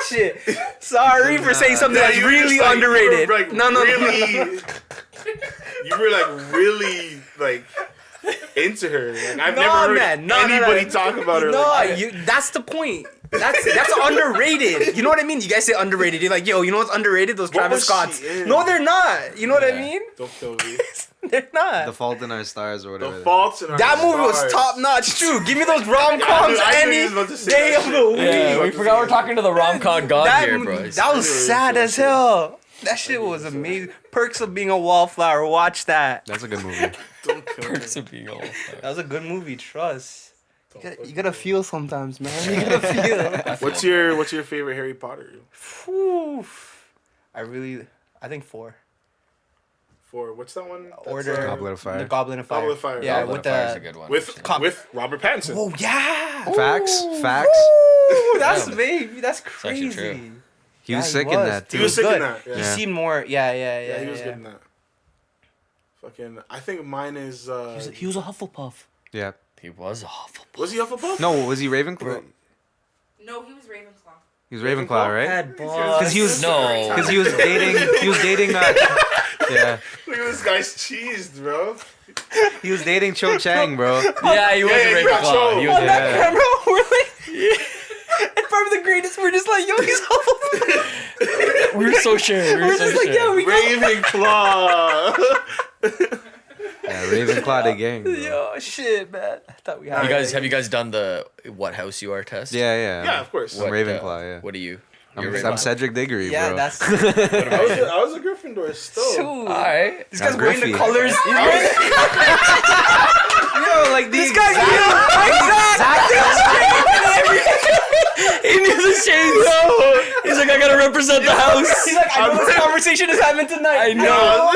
Shit. Sorry for saying something yeah, that's you were really just like, underrated. You were like No. really, you were like really like into her. Like, I've never heard anybody talk about her. No, like, that's the point. That's underrated. You know what I mean? You guys say underrated. You're like, yo, you know what's underrated? Those What Travis was Scotts. she in? No, they're not. You know what I mean? Don't kill me. They're not. The Fault in Our Stars or whatever. The Faults in Our That movie was Stars. top notch too. Give me those rom coms I knew he any was about to say day that of shit. the week. Yeah, we forgot we're talking to the rom-com god That, here, bro. that was sad as hell. That shit was amazing. Perks of Being a Wallflower. Watch that. That's a good movie. Don't kill me. Perks of being all That was a good movie. Trust. You gotta feel sometimes, man. You gotta feel. What's your favorite Harry Potter? Whew. I think 4. For what's that one? That's, Order. Goblet of Fire. The Goblet of Fire. Goblet of Fire. Yeah, Goblet with the. a good one. with Robert Pattinson. Oh yeah. Facts. Facts. Ooh, that's Yeah. baby. That's actually crazy. true. He was Yeah, sick he in was. that He too. was sick in good. that. Yeah. He Yeah. seemed more. Yeah. Yeah, he was good in that. Fucking, I think mine is. He was a Hufflepuff. Yeah. He was a Hufflepuff. Was he Hufflepuff? No, was he Ravenclaw? No, he was Ravenclaw. He was Ravenclaw, right? Had Because he was No. Because he was dating. He was dating. Yeah. Look at this guy's cheesed, bro. He was dating Cho Chang, bro. Yeah, he was Yeah, a you got Ravenclaw. Cho. He was on a that Yeah. camera. We're like, it's probably the greatest. We're just like, yo, he's Hufflepuff. We were so sure. We're just like, yeah, we got. Ravenclaw. Yeah, Ravenclaw the gang. Bro. Yo, shit, man. I thought we had. Have you guys done the what house you are test? Yeah. Yeah, of course. I'm Ravenclaw, yeah. What are you? I'm, You're I'm Ravenclaw. Cedric Diggory, Yeah, bro. that's. I was a Gryffindor still. Shoot. All right. This guy's I'm wearing the Griffey. colors. He's wearing. Yo, like This guy, He knew the shades. He's like, I gotta represent the house. He's like, I know this conversation is happening tonight. I know.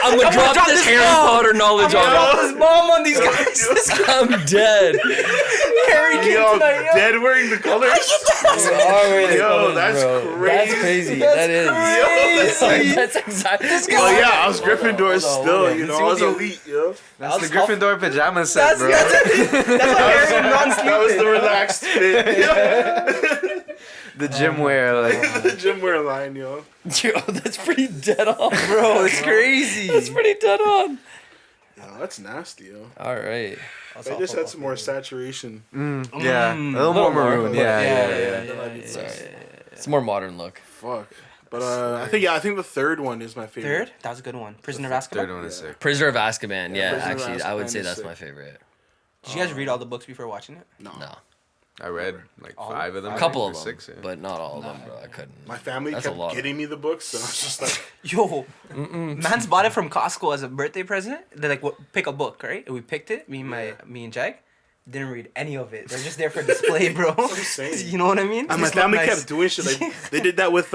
I'm gonna drop drop this this Harry bomb. Potter knowledge on Drop him. his mom on these guys. I'm dead. Harry came Yo, tonight. Yo. dead wearing the colors. Yo, that's That's crazy. crazy. That's That is. crazy. That's exactly. Oh yeah, I was Gryffindor still. on. You know, See I what was you- elite. Yo, That's the Gryffindor pajama set, That's bro. that's why Harry and Ron that was the relaxed fit. The gym wear, like. The gym wear line, yo. Yo, that's pretty dead on, bro. It's crazy. That's pretty dead on. Yo, that's nasty, yo. All right. If I just had some more saturation. Yeah, a little more maroon. Yeah. It's a more modern look. Fuck. But I think the third one is my favorite. Third? That was a good one. Prisoner of Azkaban. Third one is sick. Prisoner of Azkaban. Yeah, Prisoner of actually, I would Azkaban say is that's sick. my favorite. Did you guys read all the books before watching it? No. No, I read like 5 of them. a I couple think, of or them, 6. Yeah. but not all of them, bro. I couldn't. My family That's a kept lot. getting me the books, so I was just like, Yo, man's bought it from Costco as a birthday present. They're like, what, pick a book, right? And we picked it. Me and Jag didn't read any of it. They're just there for display, bro. insane. You know what I mean? and my Just look family nice. kept doing shit. Like they did that with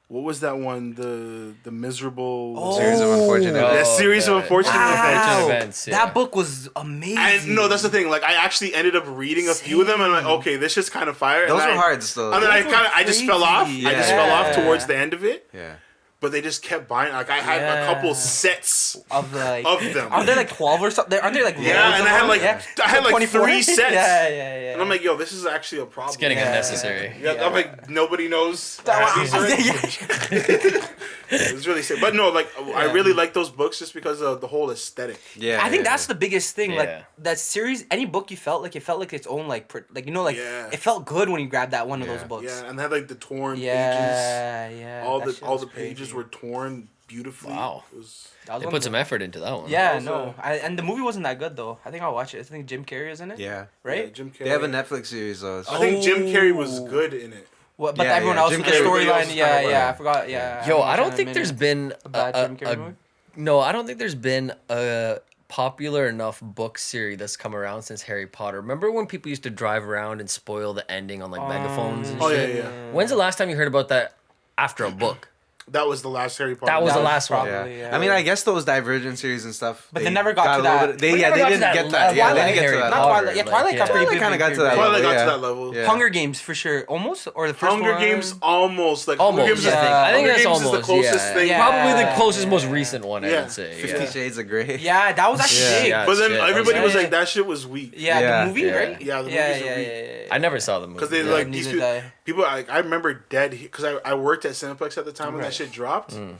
what was that one? The miserable Series of unfortunate Oh, that events. series of that- unfortunate events. Unfortunate Wow. events, yeah. That book was amazing. And no, that's the thing. Like I actually ended up reading a few of them, and I'm like, okay, this is kind of fire. Those and were I- hard still. And then I Those kind of, were I just fell off. crazy. I just fell off Yeah. towards the end of it. Yeah. But they just kept buying. Like I had a couple sets. of the Of them. Are there like 12 or something? Aren't there like Yeah, loads and of I had them? like Yeah. I had like 24? 3 sets. Yeah. And I'm like, yo, this is actually a problem. It's getting Yeah. unnecessary. Yeah, I'm like, nobody knows. That these are- was- It's really sick. But no, like I really like those books just because of the whole aesthetic. Yeah. I think that's the biggest thing. Yeah. Like that series, any book you felt like its own like Yeah. it felt good when you grabbed that one of those Yeah. books. Yeah, and they had like the torn pages. Yeah. All that the shit all was the pages crazy. were torn beautifully. Wow. It was, That was They one put of some the- effort into that one. Yeah, That was no, and the movie wasn't that good though. I think I'll watch it. I think Jim Carrey is in it. Yeah. Right. yeah, Jim Carrey. They have a Netflix series though. I think Jim Carrey was Oh. good in it. What, but Yeah, everyone yeah, else Jim in the Carrey. Everybody else storyline, is yeah, kinda yeah, like- I forgot, yeah. Yo, I haven't don't seen think in a there's minute. been a bad Jim Carrey movie. no, I don't think there's been a popular enough book series that's come around since Harry Potter. Remember when people used to drive around and spoil the ending on like megaphones and Oh, shit? yeah, yeah. When's the last time you heard about that after a book? That was the last Harry Potter. That was That the was last one. probably- Yeah. Yeah. I mean, I guess those Divergent series and stuff. But they never got to a little that. bit- They, We yeah, never they got to didn't that get that. level. Yeah, they Twilight didn't get Harry to that. Not Potter, Twilight. Yeah, like, Twilight got yeah. pretty Twilight big. kinda got to that Twilight level, got yeah. to that level. Yeah. Hunger Games for sure, almost or the first Hunger one. Games almost like Almost, Hunger Games. yeah. Is, I think Hunger that's Games almost, is the closest yeah. thing. Yeah. Probably the closest, most recent one, I Yeah. would say. 50 Yeah. Shades of Grey. Yeah, that was actually Yeah. big. Yeah. But then shit, everybody was yeah. like, that shit was weak. Yeah, Yeah. the movie, Yeah. right? Yeah, the yeah, movies yeah, are weak. yeah. I never saw the movie. Because they Yeah, like these neither did I. people. I remember dead because I worked at Cineplex at the time when that Right. shit dropped, and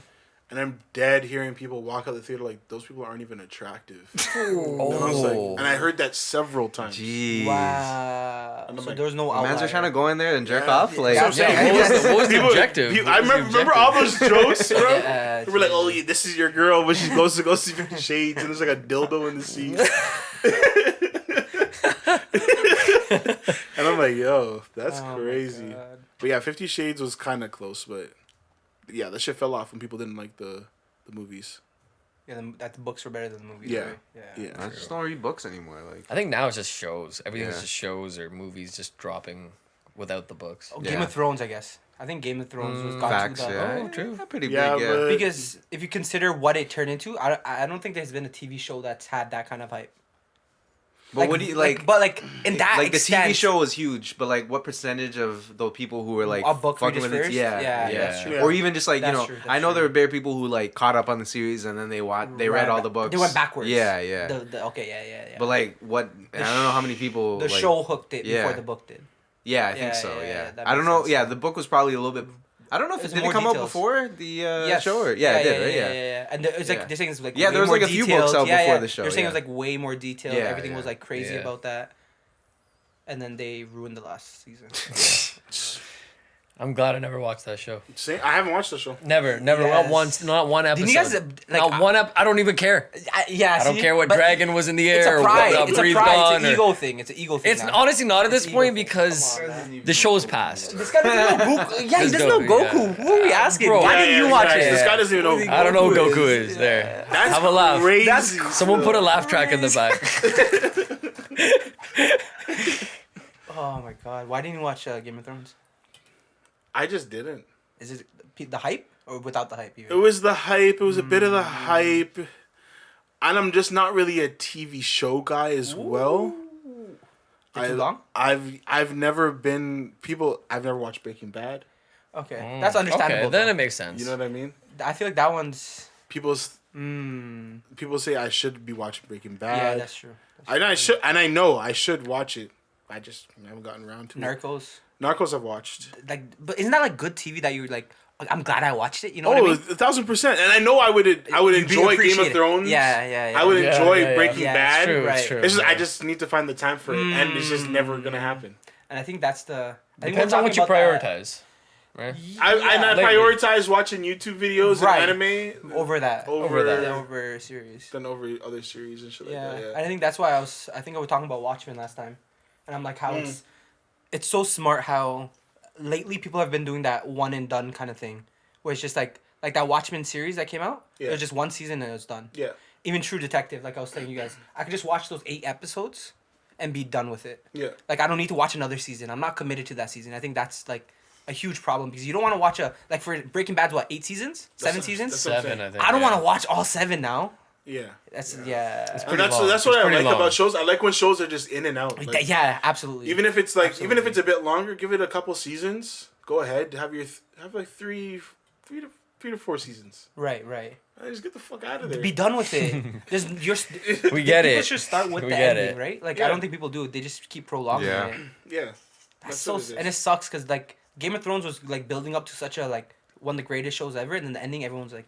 I'm dead hearing people walk out the theater like those people aren't even attractive. And I was like, and I heard that several times. Jeez. Wow. And I'm So like, there was no Mans outlier. are trying to go in there and jerk Yeah. off. Like, That's what I'm saying. Yeah, what was the People- objective? people- What I was the remember all those jokes, bro. Yeah, We were like, oh, yeah, this is your girl, but she goes to go see 50 Shades, and there's like a dildo in the seat. And I'm like, yo, that's Oh my crazy. God. But yeah, 50 Shades was kind of close, but yeah, that shit fell off when people didn't like the movies. Yeah, that the books were better than the movies. Yeah. Right? Yeah. Yeah. I just don't read books anymore. Like, I think now it's just shows. Everything's Yeah. just shows or movies just dropping without the books. Oh, Game Yeah. of Thrones, I guess. I think Game of Thrones was got facts, to the, yeah. Oh, true. Yeah, pretty Yeah, big, yeah. but- Because if you consider what it turned into, I don't think there's been a TV show that's had that kind of hype. But what do you like? But like in that like extent, the TV show was huge, but like what percentage of the people who were like Are book fucking readers with it? first? Yeah, Yeah, yeah, that's true. Yeah. Or even just like That's you know, true, that's I know true. there were bare people who like caught up on the series and then they read Right, all the books. They went backwards. Yeah, yeah. Okay, yeah. But like what? I don't know how many people. the like, show hooked it yeah. before the book did. Yeah, I Yeah, think so. yeah, Yeah, that I don't makes know. sense. Yeah, the book was probably a little bit. I don't know if There's did it more come out details. before the Yes. show or yeah, it did right yeah. And it's like Yeah. they're saying it's like Yeah, way there was, more like, a few detailed. books out Yeah, before yeah. the show, They're saying it was yeah. like way more detailed. Yeah, Everything yeah. was like crazy Yeah. about that. And then they ruined the last season. I'm glad I never watched that show. I haven't watched the show. Never, not Yes. once, not one episode. Didn't you guys, like, not one I don't even care. Yeah, I don't see? care what But dragon was in the It's air a or what pride. got It's a breathed pride. on. It's an or- ego thing. It's an ego thing. It's now. honestly not at this It's point ego thing. because Come on, man. the show's passed. This guy doesn't know Goku. Yeah, he This doesn't know Goku, Goku. yeah. Who are we asking? Bro, Why yeah, didn't you watch facts. it? This guy doesn't even know. I don't know who Goku Goku is. is there. That's Have a laugh. crazy. Someone put a laugh track in the back. Oh my god! Why didn't you watch Game of Thrones? I just didn't. Is it the hype or without the hype? It Even? was the hype. It was a bit of the hype, and I'm just not really a TV show guy as well. Is it too long? I've never been people. I've never watched Breaking Bad. Okay, that's understandable. Okay, then though. it makes sense. You know what I mean? I feel like that one's. People say I should be watching Breaking Bad. Yeah, that's true. And I should, and I know I should watch it. I just haven't gotten around to it. Narcos. Narcos I've watched. Like, but isn't that like good TV that you're like? I'm glad I watched it. You know Oh, what I mean? 1,000%. And I know I would You'd enjoy Game appreciate of it. Thrones. Yeah. I would Yeah, enjoy yeah, yeah. Breaking Yeah, Bad. it's true, It's right. true. It's just, I just need to find the time for it, and it's just never gonna happen. And I think that's the. I think Depends we're on what you talking about prioritize. Right? I lately. prioritize watching YouTube videos Right. and anime over that. over that. Over series. than over other series and shit Yeah. like that. And I think that's why I think I was talking about Watchmen last time, and I'm like how it's so smart how lately people have been doing that one and done kind of thing, where it's just like that Watchmen series that came out. It Yeah. was just one season and it was done. Yeah. Even True Detective, like I was telling you guys, I could just watch those 8 episodes and be done with it. Yeah. Like I don't need to watch another season. I'm not committed to that season. I think that's like a huge problem because you don't want to watch like for Breaking Bad's what 8 seasons, 7 seasons. that's what I'm 7, saying. I think. I don't yeah. want to watch all 7 now. Yeah. That's It's yeah. and that's long. that's what It's I pretty like long. about shows. I like when shows are just in and out. Like, Yeah, absolutely. even if it's like even if Absolutely. it's a bit longer, give it a couple seasons. Go ahead, have like three to 4 seasons. right. Just get the fuck out of there. Be done with it. We get People it. should start with We the get ending, it. right? Like Yeah. I don't think people do. They just keep prolonging Yeah. it. Yeah. That's what it is. and it sucks because like Game of Thrones was like building up to such a like one of the greatest shows ever, and then the ending, everyone's like,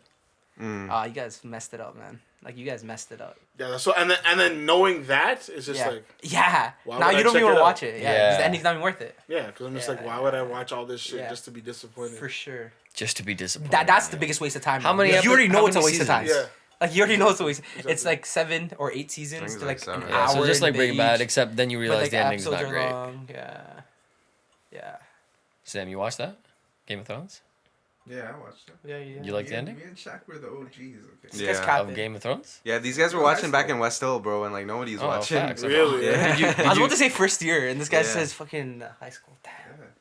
"Ah, you guys messed it up, man. Like you guys messed it up." Yeah, that's so, and then knowing that is just yeah. like Yeah. Why Now would I you don't check even want it to out? watch it. Yeah. 'Cause Yeah. The ending's not even worth it. yeah, because I'm just Yeah, like, why would I watch all this shit Yeah. just to be disappointed? For sure. Just to be disappointed. That's the biggest waste of time. How now. many Because you already epi- know how it's a many waste of time. seasons? Yeah. Like you already know it's a waste. It's Exactly. like 7 or 8 seasons think to it's like like 7, an yeah. hour. So just like and Breaking each. Bad, except then you But, realize like, the ending's episodes not are great. long. Yeah. Yeah. Sam, you watched that? Game of Thrones? Yeah, I watched it. Yeah, yeah. You like the Me and- ending Me and Shaq were the OGs. Okay. This guy's Yeah. capping. of Game of Thrones? Yeah, these guys were High watching back school. in West Hill, bro, and like nobody's Oh, watching. facts. Really? Yeah. I was about to say first year, and this guy Yeah. says fucking high school. Damn,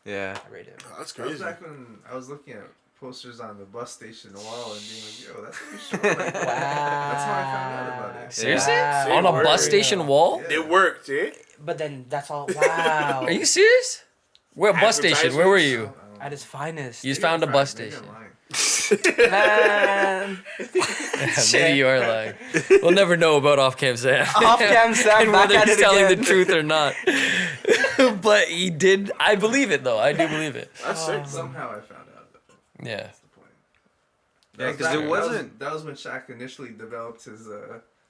Yeah. I rate it. Oh, that's That was crazy. back when I was looking at posters on the bus station wall and being like, yo, that's what we show. Like, Wow. That's how I found out about it. Seriously? Wow. On a Word. bus station wall? Yeah. It worked, eh? But then that's all. Wow. Are you serious? Where bus station? Where were you? At his finest? You found a bus station. Man. Maybe you are lying. We'll never know about off-cam Sam. Off-cam Sam, and back whether at he's it telling again. the truth or not. But he did. I believe it though. I do believe it. That's sick. Somehow I found out. Yeah. That's the point. Yeah, That was 'cause back- it wasn't- That was when Shaq initially developed his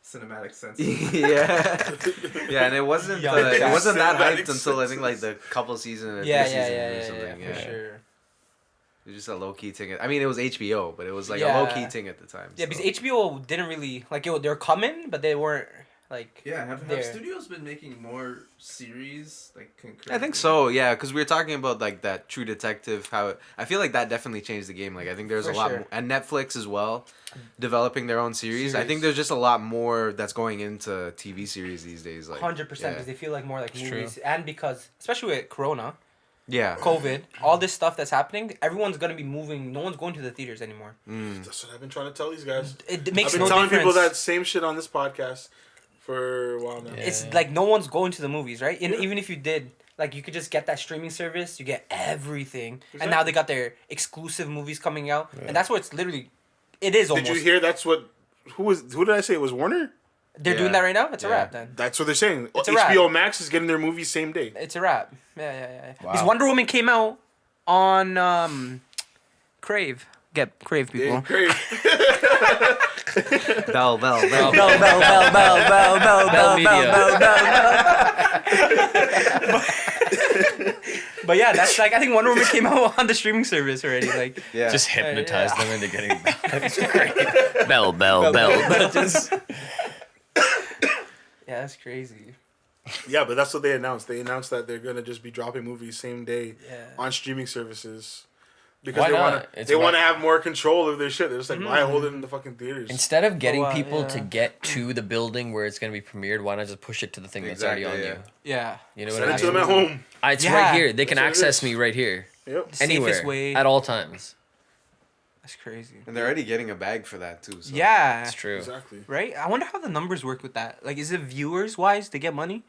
cinematic sense. yeah. Yeah, and it wasn't Young it Shaq. wasn't that Cinematic hyped until I think like senses. the couple seasons or Yeah, three yeah, seasons yeah, or yeah, something. yeah, for sure. It was just a low key thing. I mean, it was HBO, but it was like Yeah. a low key thing at the time. Yeah, so. because HBO didn't really like it. They're coming, but they weren't like. Yeah, have There. studios been making more series like concurrently? I think so, yeah, because we were talking about like that True Detective. I feel like that definitely changed the game. Like I think there's For a lot sure. more, and Netflix as well, developing their own series. I think there's just a lot more that's going into TV series these days. Like 100% because yeah. they feel like more like It's true. movies, and because especially with Corona, Yeah. COVID, all this stuff that's happening, everyone's gonna be moving. No one's going to the theaters anymore. Mm. That's what I've been trying to tell these guys. It makes I've been no telling difference. people that same shit on this podcast for a while now. Yeah. It's like no one's going to the movies, right? And even if you did, like you could just get that streaming service, you get everything, and now they got their exclusive movies coming out, and that's what it's literally. It is almost. Did you hear? That's what. Who did I say it was? Warner. They're doing Yeah. that right now. It's a Yeah. wrap then. That's what they're saying. It's a wrap. HBO Max is getting their movies same day. It's a wrap. Yeah. Wow. Because Wonder Woman came out on Crave. Get Crave, people. Yeah, great. Bell. Bell But yeah, that's like I think Wonder Woman came out on the streaming service already. Like Yeah. Just hypnotize Yeah. them into getting bell. Just, yeah, that's crazy. Yeah, but that's what they announced. They announced that they're gonna just be dropping movies same day Yeah. on streaming services because Why they not? want to. It's They why- want to have more control of their shit. They're just like, why hold it in the fucking theaters? instead of getting wow, people yeah. to get to the building where it's going to be premiered, why not just push it to the thing that's already on Exactly, you? Yeah. You know what Send I it to them mean? at home. It's Yeah. right here. They can That's what it access is. me right here. Yep. The Anywhere. safest way. At all times. That's crazy. And they're already getting a bag for that too. So. Yeah. It's true. Exactly. Right? I wonder how the numbers work with that. Like, is it viewers wise they get money?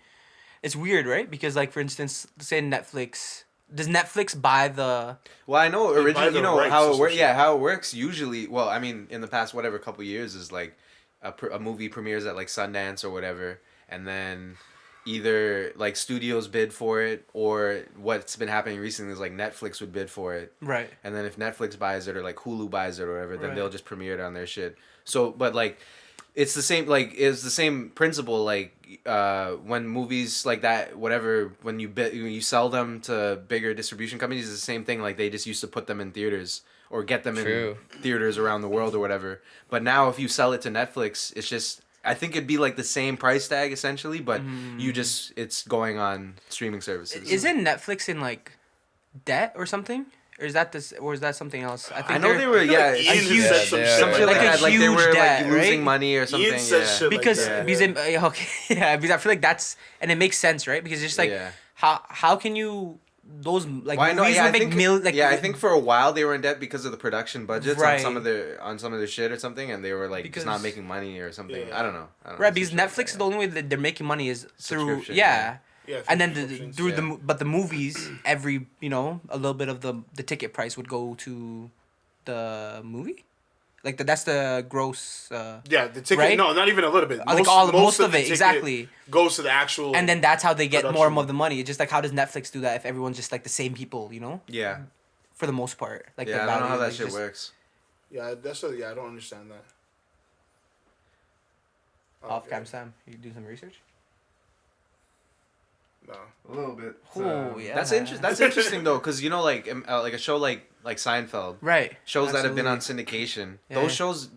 It's weird, right? Because, like, for instance, say Netflix. Does Netflix buy the? Well, I know They buy originally, the you know rights how or it some works. shit. Yeah, how it works usually. Well, I mean, in the past, whatever couple years is like, a movie premieres at like Sundance or whatever, and then either like studios bid for it, or what's been happening recently is like Netflix would bid for it, Right. and then if Netflix buys it or like Hulu buys it or whatever, then Right. they'll just premiere it on their shit. So, but like, it's the same. Like, it's the same principle. Like, when movies like that, whatever, when you sell them to bigger distribution companies, it's the same thing. Like, they just used to put them in theaters or get them True. in theaters around the world or whatever. But now, if you sell it to Netflix, it's just. I think it'd be like the same price tag essentially, but it's going on streaming services. Isn't Netflix in like debt or something? Or is that this? Or is that something else? I know they're- they were, yeah, Ian a huge, said some Yeah, shit something like like a that. Like they huge were debt, like losing right? money or something. Ian said yeah. shit because like that. because okay yeah because I feel like that's and it makes sense, right? Because it's just like Yeah. how can you those like Well, I know, movies yeah, would I make think, I think for a while they were in debt because of the production budgets Right. on some of their shit or something, and they were like Because- just not making money or something. Yeah. I don't know. right because Netflix is the only way that they're making money is through Subscription, yeah. Yeah, And then subscriptions. through yeah. but the movies every a little bit of the ticket price would go to the movie, like that's the gross. Yeah, the ticket. Right? No, not even a little bit. Like most of the it, ticket exactly. goes to the actual. And then that's how they get more Production. of the money. It's just like how does Netflix do that if everyone's just like the same people, Yeah, for the most part. Like yeah. the I don't know how value, that like, shit just- works. Yeah, that's what. Yeah, I don't understand that. Off Okay. cam Sam, you do some research. No. A little bit. Oh yeah, That's That's interesting though, because like a show like Seinfeld, right. shows that have been on Absolutely. syndication. Yeah.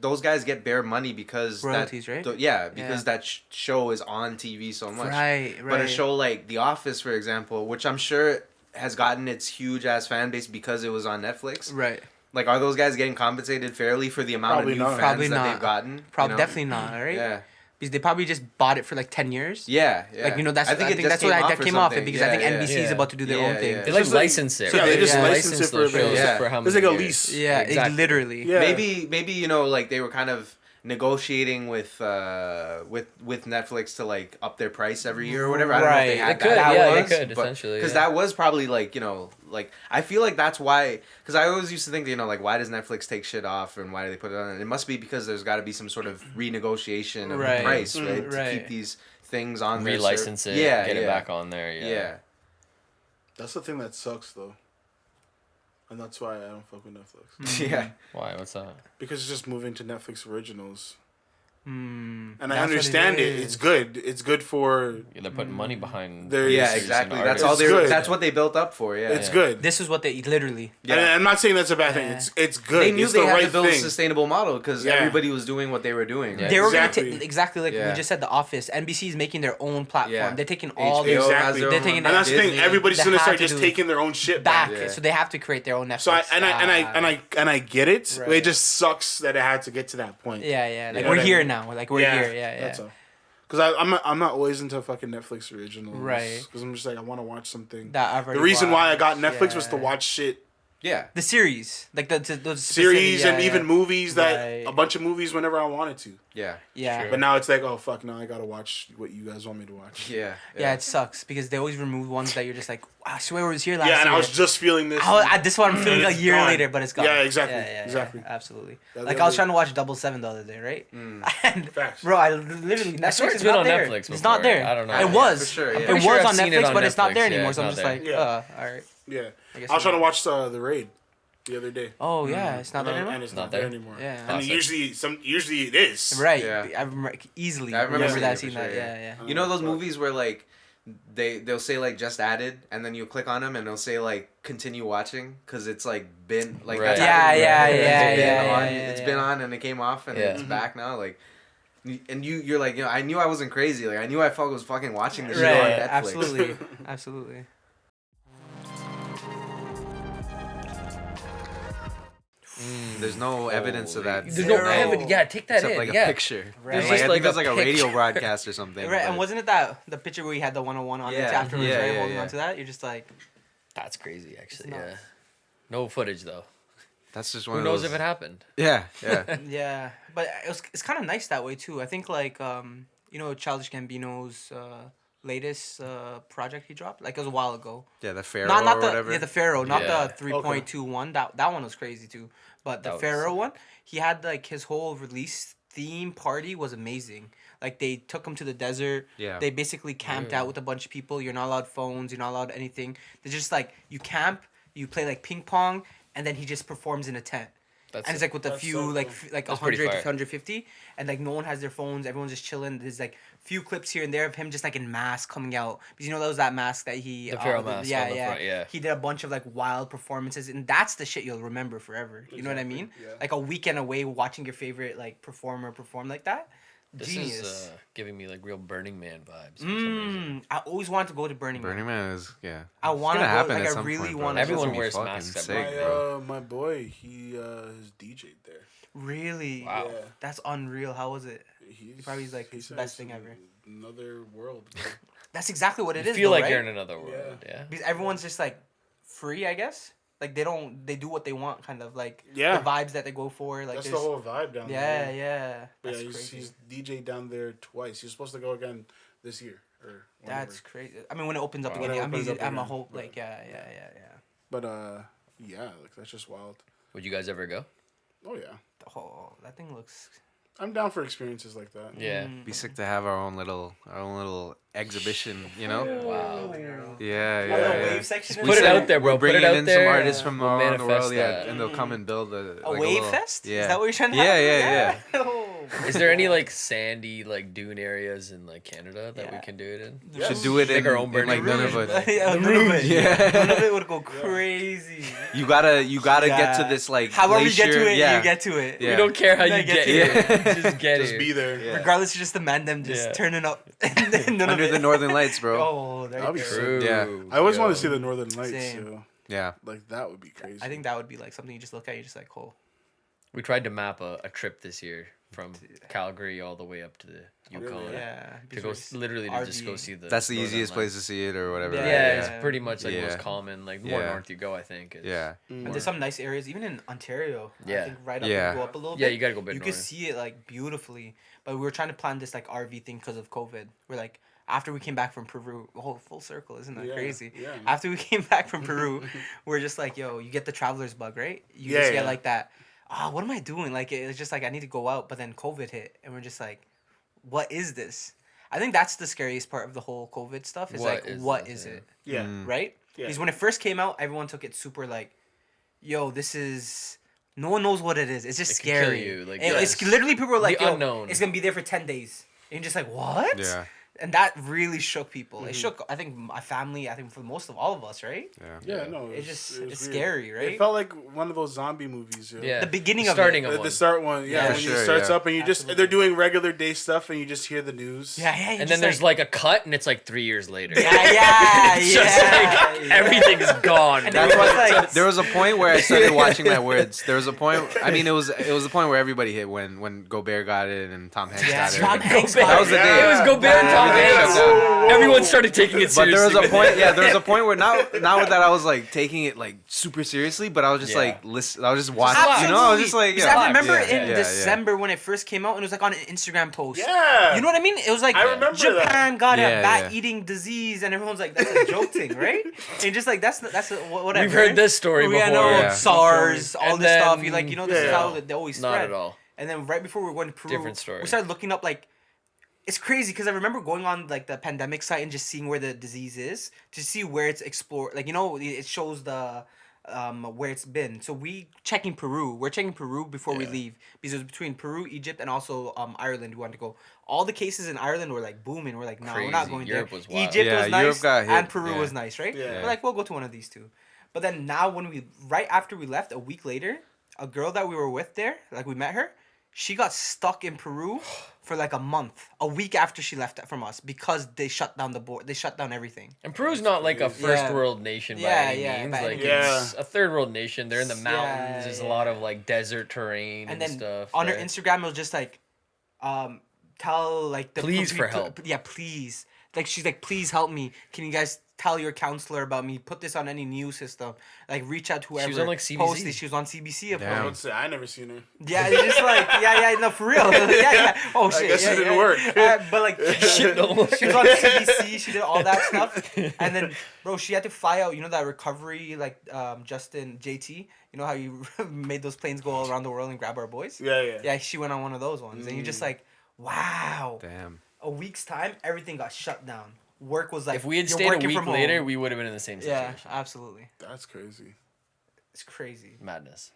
those guys get bare money because Royalties, right? because that show is on TV so much. Right, right. But a show like The Office, for example, which I'm sure has gotten its huge ass fan base because it was on Netflix. right. Like, are those guys getting compensated fairly for the amount Probably of new not. fans Probably that not. they've gotten? Probably you know? definitely not, right? Yeah. Because they probably just bought it for like 10 years. Yeah, yeah. Like, you know, that's I think it just that's what that or came off it something. because I think Yeah, NBC is yeah. about to do their Yeah, own thing. yeah. They like just like- license it. Yeah, right? they just Yeah. license it for those shows Yeah. for how It's many like a years. lease. Yeah, Exactly. literally. Yeah. Maybe you know, like they were kind of negotiating with Netflix to like up their price every year or whatever. I don't know if they Right. had They could, that. yeah, they was, could, but- essentially, Because yeah. that was probably like, you know, like I feel like that's why. Because I always used to think, you know, like why does Netflix take shit off and why do they put it on? And it must be because there's got to be some sort of renegotiation of Right. the price, right, to Right. keep these things on their Relicense it. Yeah, Get yeah. it back on there. Yeah. Yeah. That's the thing that sucks though, and that's why I don't fuck with Netflix. Yeah. Why? What's that? Because it's just moving to Netflix originals, and That's I what understand it. is. It's good. It's good for. Yeah, they're putting money behind. There- Yeah, producers and exactly. That's artists. all It's they. good. That's what they built up for. Yeah. It's yeah. good. This is what they literally. Yeah. And I'm not saying that's a bad thing. Yeah. It's good. They knew it's they the had right to build thing. a sustainable model because Yeah. everybody was doing what they were doing. Yeah. They were Exactly. gonna take exactly like Yeah. we just said. The Office, NBC is making their own platform. Yeah. They're taking all HBO their has Exactly. their They're own taking one. And that's the thing. Disney. Everybody's They gonna have start to just do taking their own shit back, back. Yeah. so they have to create their own Netflix. So I get it. Right. It just sucks that it had to get to that point. Yeah, yeah. Like You know we're what I here mean? now. Like we're here. Yeah, yeah. That's all. Because I'm not always into fucking Netflix originals. Right. Because I'm just like I want to watch something. That I've The already reason why I watched, got Netflix was to yeah. watch shit Yeah. The series, like those series specific- and yeah, even yeah. movies that Right. a bunch of movies whenever I wanted to. Yeah. Yeah. Sure. But now it's like, oh fuck, now I gotta watch what you guys want me to watch. Yeah. Yeah, it sucks because they always remove ones that you're just like, I swear it was here last Yeah, and year. I was just feeling this. This one I'm feeling And a it's year gone. later, but it's gone. Yeah, exactly, exactly. absolutely. Yeah, Like the I was other- trying to watch 007 the other day, right? And Facts. bro, I literally Netflix I swear it's is been not on there. Netflix It's before. not there. I don't know. It Yeah, was. for sure, yeah. It I'm was sure I've on seen it Netflix, on but it's not Netflix. there Yeah, anymore. it's So I'm not just there. like, Yeah. all right. Yeah. I guess I was I'm trying to not. watch the Raid the other day. Oh yeah, it's not there And anymore. it's Not not there? there anymore. Yeah. And Classic. usually it is. Right. Yeah. I remember easily I remember remember that seeing scene. it for That sure, yeah, yeah. You know those Fuck. movies where like they'll say like just added and then you click on them and they'll say like continue watching because it's like been like Right. that's Yeah, happened, yeah, right? It's yeah, been yeah, on, yeah, it's yeah. been on and it came off and Yeah. it's back now like and you're like, you know, I knew I wasn't crazy, like I knew I was fucking watching this shit on Right. Netflix. Absolutely. Absolutely. There's no evidence of that There's no Zero. evidence. Yeah, take that except in. like yeah. a picture. Right. Like, It's I just think like that's a like a radio picture. broadcast or something. Right, and but- wasn't it that the picture where you had the 101 on it Yeah, afterwards, yeah, right? yeah, Holding yeah. on to that, you're just like, That's crazy, actually. nuts. Yeah. No footage though. That's just one Who of knows those. if it happened? Yeah, yeah. yeah. But it's kind of nice that way too. I think like you know, Childish Gambino's latest project he dropped, like it was a while ago. Yeah, the Pharaoh Not or the whatever. the Pharaoh, not Yeah. the 3.21. That one was crazy too. But the That was- Pharaoh one, he had like his whole release theme party was amazing. Like they took him to the desert. Yeah. They basically camped out with a bunch of people. You're not allowed phones. You're not allowed anything. They're just like you camp, you play like ping pong, and then he just performs in a tent. That's And it's like with a That's few so like cool. like That's pretty 100 to fire. 150, and like no one has their phones. Everyone's just chilling. There's like few clips here and there of him just like in mask coming out because you know that was that mask that he The Pharaoh mask yeah on the yeah front, yeah. he did a bunch of like wild performances and that's the shit you'll remember forever. You know what I Exactly, mean? yeah. Like a weekend away watching your favorite like performer perform like that. This Genius. is giving me like real Burning Man vibes. For some reason. I always wanted to go to Burning Man. Burning Man is I It's wanna gonna go, happen like, at I some really point, bro. wanna It's Everyone gonna be wears fucking masks at sick, My bro. my boy, he has DJ'd there. Really? Wow. Yeah. That's unreal. How was it? He's probably like, he it's the says best thing ever. Another world. Bro. That's exactly what it You is. feel though, like right? you're in another world. Yeah. Because everyone's just like free, I guess. Like they do what they want, kind of like Yeah. the vibes that they go for. Like That's the there's- whole vibe down yeah, there. yeah. But That's yeah, crazy. he's DJ down there twice. He's supposed to go again this year or whenever. That's crazy. I mean, when it opens up Wow. again, When it I'm opens up a again, hope. but- Like yeah. But yeah, like that's just wild. Would you guys ever go? Oh yeah, Oh, that thing looks. I'm down for experiences like that. Yeah. Be sick to have our own little exhibition, you know? Wow. Yeah, Oh, yeah. the yeah. wave section. Put it out there, bro. We're Put it bringing out in there. some artists from We'll all over the world, manifest yeah, that. and they'll come and build A wave fest? Yeah. Is that what you're trying to Yeah, have? yeah, Oh. Is there any like sandy like dune areas in like Canada that we Yeah. can do it in? Yeah. Should do it Make in, our own in Burning like Man. Nunavut. Yeah, Nunavut. Yeah. Nunavut would go crazy. You gotta get to Yeah. this like However you get to glacier- it, yeah. you get to it. Yeah. We don't care how Yeah, you get get to here. it. Just get Just here. be there. Yeah. Regardless, you just demand them just Yeah. turning up in Nunavut. Under the northern lights, bro. Oh, there That'd you be go. sick. Yeah. I always want Yo. to see the Northern Lights. Same. So. Yeah. Like that would be crazy. I think that would be like something you just look at, you're just like, oh. We tried to map a trip this year from Calgary all the way up to the Yukon. really? Yeah. To go literally to just go see the. That's the Northern easiest Lights. place to see it or whatever. Yeah, right? it's pretty much like Yeah. most common. Like the more Yeah. north you go, I think. Is Yeah. And there's some nice areas, even in Ontario. Yeah. I think right up, Yeah. you go up a little Yeah, bit. you gotta go a bit You north. could see it like beautifully, but we were trying to plan this like RV thing because of COVID. We're like, after we came back from Peru, oh, full circle, isn't that Yeah, crazy? yeah. After we came back from Peru, we're just like, yo, you get the traveler's bug, right? You Yeah, just get yeah. like that. Ah, what am I doing? Like it's just like I need to go out, but then COVID hit, and we're just like, what is this? I think that's the scariest part of the whole COVID stuff. Is what is it? Yeah. Mm. Right? Yeah. Because when it first came out, everyone took it super like, yo, this is. No one knows what it is. It's just It can kill scary. you, like, And it's yes. literally people are like, The yo, unknown. it's gonna be there for 10 days. And you're just like, what? Yeah. And that really shook people. It shook, I think, my family. I think for most of all of us, right? Yeah. Yeah, no. It's just it was it's weird. scary, right? It felt like one of those zombie movies. Yo. Yeah. The beginning The of starting it. of The one. start one, Yeah, when for it sure, starts yeah. up and you just Absolutely. they're doing regular day stuff and you just hear the news. Yeah, yeah. And then there's like a cut, and it's like 3 years later. yeah, yeah, It's just like everything is gone. And That's it was what, like- there was a point where I started watching that where there was a point. I mean, it was the point where everybody hit when Gobert got it and Tom Hanks Yeah, got it. Tom Hanks got That was the it. day. It was Gobert and Tom Everything Hanks. shut down. Everyone started taking it But seriously. there was a point, there was a point where not with that I was like taking it like super seriously, but I was just Yeah. like listen, I was just watching, you know, I was just like, Because yeah, I remember yeah, in yeah, December when it first came out, and it was like on an Instagram post. Yeah. You know what I mean? It was like I remember Japan got Yeah, a bat-eating disease, and everyone's like, "That's a joke thing, right?" And just like that's whatever. We've heard this story Yeah, before. no, Yeah. SARS, all And this stuff. then- You like, this is Yeah. how they always Not spread. at all. And then right before we were going to Peru, Different story. we started looking up like. It's crazy because I remember going on like the pandemic site and just seeing where the disease is to see where it's explored. Like it shows the where it's been. So we're checking Peru before we Yeah. leave because it was between Peru, Egypt, and also Ireland. We wanted to go. All the cases in Ireland were like booming. We're like, no, we're not Crazy. going Europe there. was wild. Egypt Yeah, was nice, Europe got hit, and Peru yeah. was nice, right? Yeah. We're like, we'll go to one of these two. But then now right after we left, a week later, a girl that we were with there, like we met her, she got stuck in Peru for like a month, a week after she left from us because they shut down the board. They shut down everything. And Peru's not like a first Yeah. world nation Yeah, by any yeah, means. by Like any it's a third world nation. They're in the Yeah, mountains. There's a yeah. lot of like desert terrain and, And then stuff. on her right? Instagram, it was just like, tell like the Please for help. Yeah, please. Like she's like, please help me. Can you guys tell your counselor about me? Put this on any news system. Like reach out to whoever. was on, like, CBC. posted. She was on CBC. Damn. I was Apparently. about to say I never seen her. Yeah, it's just like yeah, no, for real. yeah. Oh shit. guess yeah, it didn't yeah. work. But like Shit, no. she was on CBC. She did all that stuff, and then bro, she had to fly out. You know that recovery like Justin JT. You know how you made those planes go all around the world and grab our boys. Yeah. Yeah, she went on one of those ones, and you're just like, wow. Damn. A week's time, everything got shut down. Work was like If we had you're stayed a working week from later, home. we would have been in the same situation. Yeah, absolutely. That's crazy. It's crazy. Madness.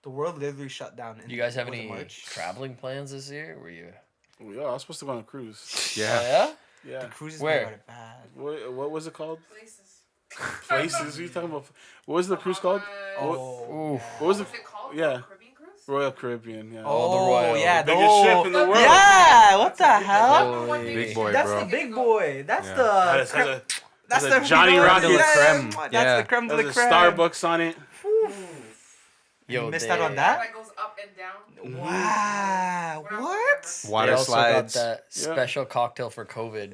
The world literally shut down. Do you guys have was it any March? traveling plans this year? Were you? Well, yeah, I was supposed to go on a cruise. Yeah. Oh, yeah? Yeah. The cruises Where? got it bad. What was it called? Places. Places. What are you talking about? What was the cruise called? Oh. Oof. What was the? What's it called? Yeah. Caribbean cruise? Royal Caribbean. Yeah. Oh, the Royal. yeah, Biggest the ship in the world. Yeah, what the hell? Holy- Big boy, That's bro. the big boy. That's Yeah. That's, the. has a, That's has a the Johnny yeah, Rocket yeah, creme. That's Yeah. the creme de has la a creme. Starbucks on it. You missed out on they- that? That goes up and down. Wow. What? They Water also slides. got that special cocktail for COVID.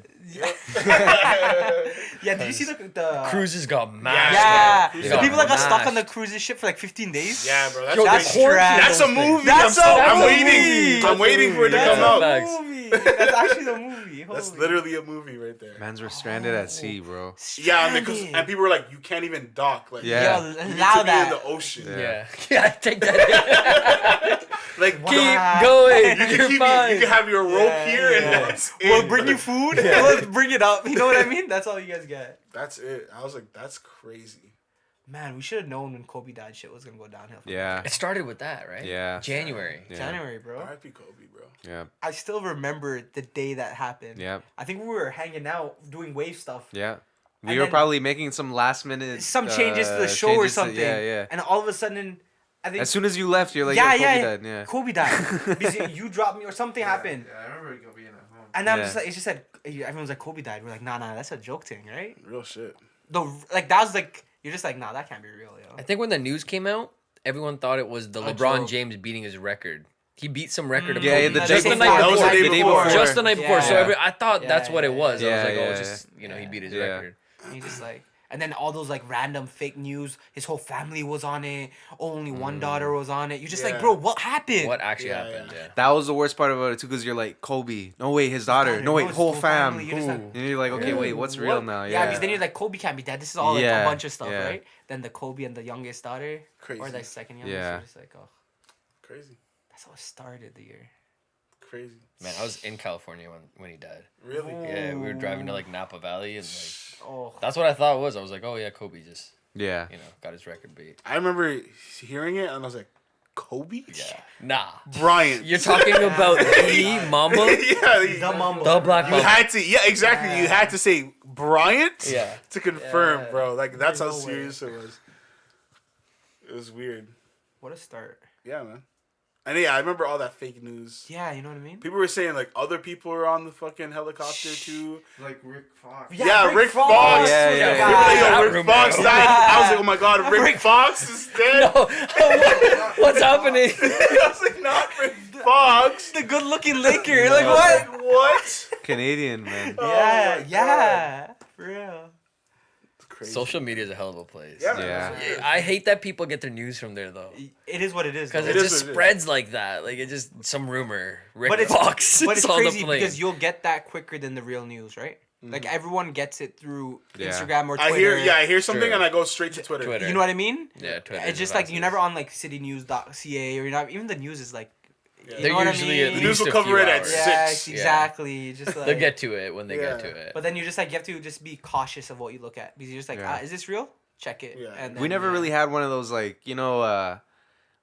Yeah, did you see the Cruises got Yeah, mashed. Cruises the got people that got stuck on the mashed. cruise ship for like 15 days. Yeah, bro. That's, Yo, That's the quarantine trash. that's a those things. movie. That's I'm a waiting. movie. I'm waiting for it to That's come a out. fact. movie. That's actually the movie. That's Holy. literally a movie right there. Mans were stranded at sea, bro. Yeah, and, Stranded. and people were like, you can't even dock. Like, Yeah. Yo, you need allow to that. be in the ocean. Yeah. Yeah, take that. Like, Wow. Keep going. You can, You're keep, fine. you can have your rope Yeah, here, and yeah. that's it. We'll bring you food. We'll bring it up. You know what I mean? That's all you guys get. That's it. I was like, that's crazy. Man, we should have known when Kobe died, shit was gonna go downhill. Yeah. It started with that, right? Yeah. January. Yeah. January, bro. R.I.P. Kobe, bro. Yeah. I still remember the day that happened. Yeah. I think we were hanging out doing wave stuff. Yeah. We And were then- probably making some last minute Some changes to the show or changes to- something. yeah. And all of a sudden, I think As soon as you left, you're like, yeah, Kobe yeah, died. Yeah. Kobe died. Because you dropped me or something happened. Yeah, I remember being at home. And I'm Yeah. just like, it's just like everyone's like Kobe died. We're like, nah, that's a joke thing, right? Real shit. The like that was like You're just like, nah, that can't be real, yo. I think when the news came out, everyone thought it was the A LeBron joke. James beating his record. He beat some record of Yeah, Kobe. the No, day just the before. night That was before. the day before. Just the night before. So Yeah. I thought that's what it was. I Yeah, was like, oh, yeah. it's just he beat his Yeah. record. And you just like, and then all those like random fake news. His whole family was on it. Only one daughter was on it. You're just like, Yeah. bro, what happened? What actually Yeah, happened? yeah. Yeah. That was the worst part about it too, because you're like Kobe. No wait, his daughter. No wait, his whole fam. family. You're just like, And you're like, okay, wait, what's real now? Yeah, because then you're like, Kobe can't be dead. This is all like Yeah, a bunch of stuff, yeah. right? Then the Kobe and the youngest daughter, Crazy. or the second youngest, Yeah. you're just like, oh, Crazy. that's how it started the year. Crazy. Man, I was in California when he died. Really? Yeah, we were driving to like Napa Valley and like Oh, that's what I thought it was. I was like, oh yeah, Kobe just Yeah. got his record beat. I remember hearing it and I was like, Kobe? Yeah. Nah. Bryant. You're talking about the Mamba? Yeah. the mumble. The Black You Mamba. had to, yeah, exactly. You had to say Bryant Yeah. to confirm, Yeah. bro. Like, that's how There's no way. serious it was. It was weird. What a start. Yeah, man. And yeah, I remember all that fake news. Yeah, you know what I mean? People were saying, like, other people were on the fucking helicopter, too. Like Rick Fox. Yeah, Rick Fox. Oh, yeah, was yeah, the yeah. People were like, guy. yo, That Rick Fox rumor. died. I was like, oh my god, Rick Fox is dead. What's happening? I was like, not Rick Fox. The good-looking Laker. Like, what? Like, what? Canadian man. Oh Yeah, my yeah. For real. It's crazy. Social media is a hell of a place. Yeah, man. Yeah. That's- I hate that people get their news from there though. It is what it is. Because though. it, It is just what it is. spreads like that. Like it just some rumor. Rick But it's Fox. but it's on the crazy plane. because you'll get that quicker than the real news, right? Like everyone gets it through Yeah. Instagram or Twitter. I hear something True. and I go straight to Twitter. Twitter. You know what I mean? Yeah, Twitter. It's just like you're never on like citynews.ca or you're not even the news is like Yeah. you They're know what I usually mean? at The news least will a cover few it at hours. Yes, 6. exactly. Just like They'll get to it when they get Yeah. to it. But then you're just like you have to just be cautious of what you look at because you're just like, Yeah. is this real? Check it. Yeah. And We then, never yeah. really had one of those like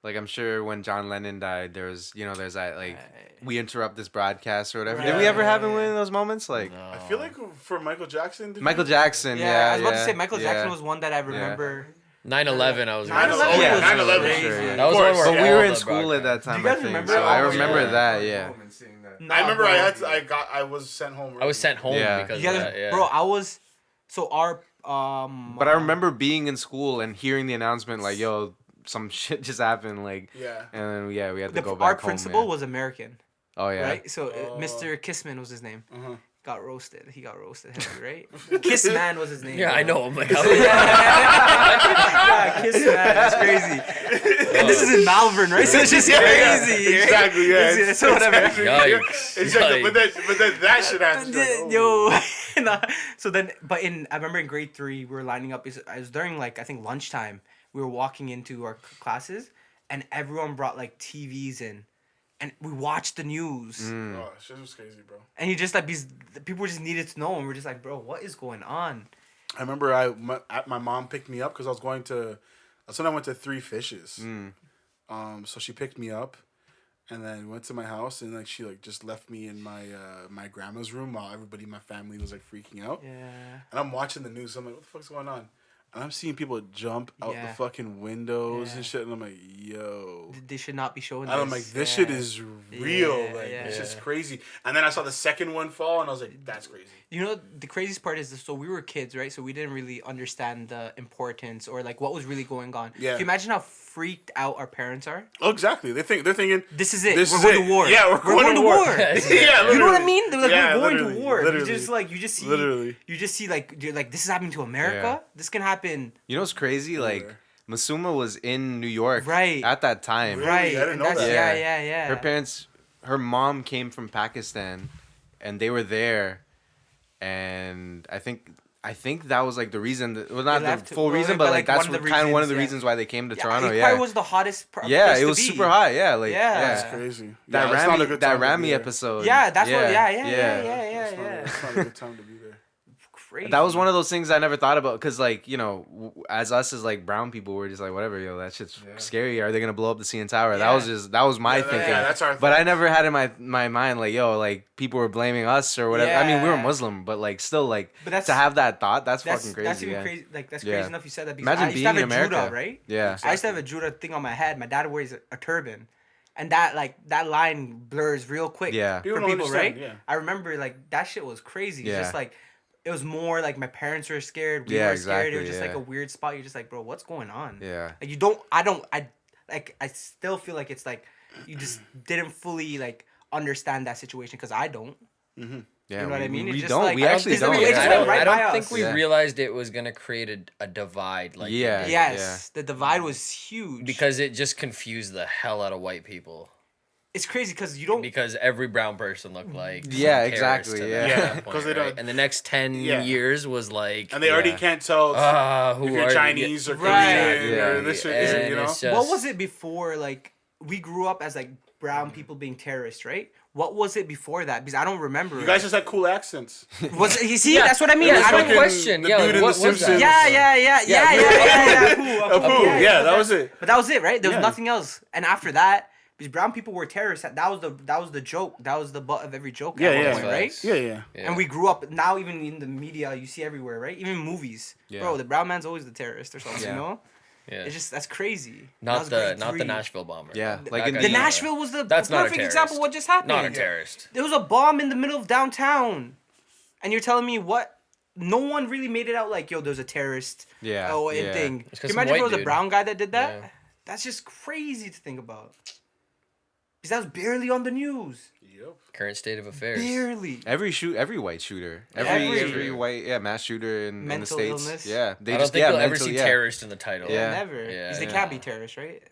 like I'm sure when John Lennon died, there was there's that like Right. we interrupt this broadcast or whatever. Did Right. we ever have Yeah. one of those moments? Like No. I feel like for Michael Jackson. did Michael you? Jackson. Yeah, Yeah, I was about to yeah, say Michael yeah. Jackson was one that I remember. 9/11. I was. 9/11. Yeah, Yeah, 9/11. crazy. Sure, yeah. That was Of one course. where But we all were in the school at that broadcasts- time. Do you guys I think. remember? So I Oh, remember yeah. that. Yeah. And seeing that. Nah, I remember bro. I was sent home. I was sent home Yeah. because You of guys, that. Yeah. bro, I was so our But I remember being in school and hearing the announcement like, "Yo, some shit just happened." Like, Yeah. and then we had to the, go our back home. principal man. was American, Oh yeah. right? So Oh. Mr. Kissman was his name. Uh-huh. Got roasted. He got roasted heavy, right? Kissman was his name. Yeah, bro. I know. I'm like, Yeah, Kissman. That's crazy. And this is in Malvern, right? So it's just Yeah, yeah. crazy. right? Exactly. Yeah. It's- so whatever. Yikes. Exactly. But Yikes. then that shit happens. Like, oh. Yo, nah. So then, but I remember in grade 3 we were lining up. It was during like I think lunchtime. We were walking into our classes, and everyone brought like TVs in, and we watched the news. Mm. Oh, shit was crazy, bro. And you just like these the people just needed to know, and we're just like, bro, what is going on? I remember my mom picked me up because I was going to. That's when I went to Three Fishes. Mm. So she picked me up, and then went to my house, and like she like just left me in my my grandma's room while everybody in my family was like freaking out. Yeah. And I'm watching the news. I'm like, what the fuck's going on? And I'm seeing people jump out Yeah. the fucking windows Yeah. and shit. And I'm like, yo. They should not be showing. And I'm like, this shit is real. Yeah, like, yeah. it's just crazy. And then I saw the second one fall, and I was like, that's crazy. You know, the craziest part is this. So we were kids, right? So we didn't really understand the importance or like what was really going on. Yeah. Can you imagine how freaked out our parents are? Oh, exactly. They're thinking, This is it. This we're is going it. to war. Yeah, we're going to war. Yeah, yeah, You know what I literally. mean? They're like, Yeah, we're going literally, to war. literally. You just see, Literally. you just see like, you're like, this is happening to America. Yeah. This can happen. You know what's crazy? Like Everywhere. Masuma was in New York Right. at that time. Really? Right. I didn't and know that's, that. Yeah. Her parents, her mom came from Pakistan, and they were there, and I think that was like the reason. Well, not They left the full well, reason, but, but like, like that's one of the kind of one of the reasons, reasons why they came to Yeah, Toronto. it Yeah, probably was the hottest yeah, place it to was be. super hot. Yeah, like Yeah. That's yeah. crazy. That Yeah, it's not a Rami, good that time to be Rami there. episode. Yeah, that's what. Yeah. It's not, it's not a good time to be there. Crazy. That was one of those things I never thought about because, like, you know, as us as like brown people, we're just like, whatever, yo, that shit's Yeah. scary. Are they gonna blow up the CN Tower? Yeah. That was my Yeah, thinking. yeah, that's our But I thought. never had in my mind like, yo, like people were blaming us or whatever. I mean, we were Yeah. Muslim, but like still, like But that's- to have that thought, that's fucking crazy. That's even yeah. crazy. Like that's Yeah. crazy enough you said that. Because Imagine I used being to have in a America, Judah, right? Yeah. I used to have a Judah thing on my head. My dad wears a turban, and that line blurs real quick. Yeah. For People don't people, right? understand, yeah. I remember like that shit was crazy. It's Yeah. just like it was more like my parents were scared. We Yeah, were scared. It exactly, was just like yeah. a weird spot. You're just like, bro, what's going on? Yeah. Like I still feel like it's like you just didn't fully like understand that situation because I don't. Yeah, You know what I mean? It's We just don't. like- We I don't actually think- don't. it just yeah. went right I don't by think us. we Yeah. realized it was gonna create a divide. Like it Yeah. did. Yes, the divide was huge. Because it just confused the hell out of white people. it's crazy because you don't. Because every brown person looked like some Yeah, terrorist exactly, to yeah. that Yeah, point, 'cause they right? don't- And the next 10 Yeah. years was like And they already Yeah. can't tell who if you're are Chinese or Right. Korean Yeah. or this or and this, you know? it's just, What was it before? Like we grew up as like brown people being terrorists, right? What was it before that? Because I don't remember. You guys just had cool accents. was it, you see? Yeah. That's what I mean. Yeah, I I don't. don't fucking- question. the Yeah, dude like, in what The was that? Simpsons. Yeah. Apu, yeah, that was it. But that was it, right? There was Yeah. nothing else. And after that, because brown people were terrorists, that was the joke. That was the butt of every joke. Yeah, at one yeah. point, right? Yeah, yeah. Yeah. And we grew up now, even in the media, you see everywhere, right? Even movies, Yeah. bro. The brown man's always the terrorist or something, Yeah. you know? Yeah. It's just that's crazy. That Not was the grade not the three. Nashville bomber. Yeah, That like in guy's The Yeah. not a- Nashville was the That's not a perfect example terrorist. of what just happened. Not a terrorist. There was a bomb in the middle of downtown, and you're telling me what? No one really made it out like, yo, there's a terrorist. Yeah, Oh, yeah. thing. It's 'cause Can you some imagine if it white was a dude. brown guy that did that? Yeah. That's just crazy to think about. Because that was barely on the news. Yep. Current state of affairs. Barely. Every white shooter, Every- every white mass shooter in the Mental states. illness. Yeah, they I don't just think yeah, you'll ever mental- see yeah. terrorist in the title. Yeah. Never. Yeah, Because they yeah. can't be terrorists, right?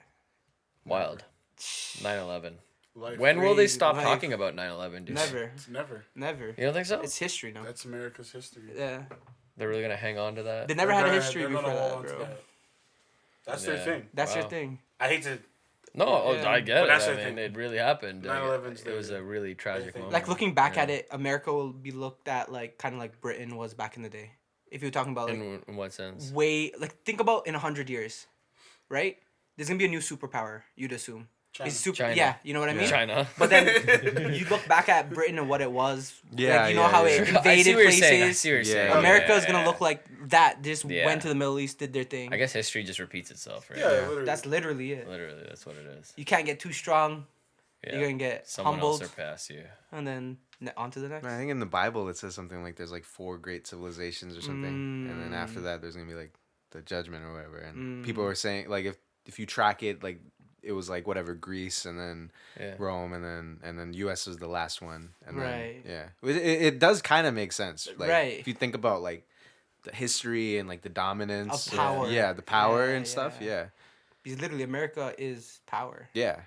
Wild. 9/11. Life When will they crazy. stop Life. talking about 9/11, dude? Never. It's never. Never. You don't think so? It's history now. That's America's history. Yeah. They're really gonna hang on to that? They never had a They're history gonna before hold that, on to bro. that. That's Yeah. their thing. That's Wow. your thing. I hate to. No, Yeah. I get But it. that's I the mean, thing. it really happened. 9/11's It was the- a really tragic thing. moment. Like looking back Yeah. at it, America will be looked at like kind of like Britain was back in the day. If you're talking about like In what sense? way like think about in 100 years, right? There's gonna be a new superpower. You'd assume. China. It's super. China. Yeah, you know what I mean. China. But then you look back at Britain and what it was. Yeah, like, you know yeah, how yeah. it I see invaded what you're saying. I places. see what you're Yeah, saying. yeah. America is Yeah, gonna yeah. look like that. Just Yeah. went to the Middle East, did their thing. I guess history just repeats itself, right? Yeah, literally. That's literally it. Literally, that's what it is. You can't get too strong. Yeah. You're gonna get Someone humbled, will surpass you. and then on to the next. I think in the Bible it says something like there's like 4 great civilizations or something, and then after that there's gonna be like the judgment or whatever. And people were saying like if you track it, like it was like whatever Greece and then Yeah. Rome and then U.S. was the last one. And Right. Then, yeah, it does kind of make sense. Like, Right. If you think about like the history and like the dominance Of power. Yeah, the power Yeah, and stuff. yeah. Yeah. Because literally, America is power. Yeah.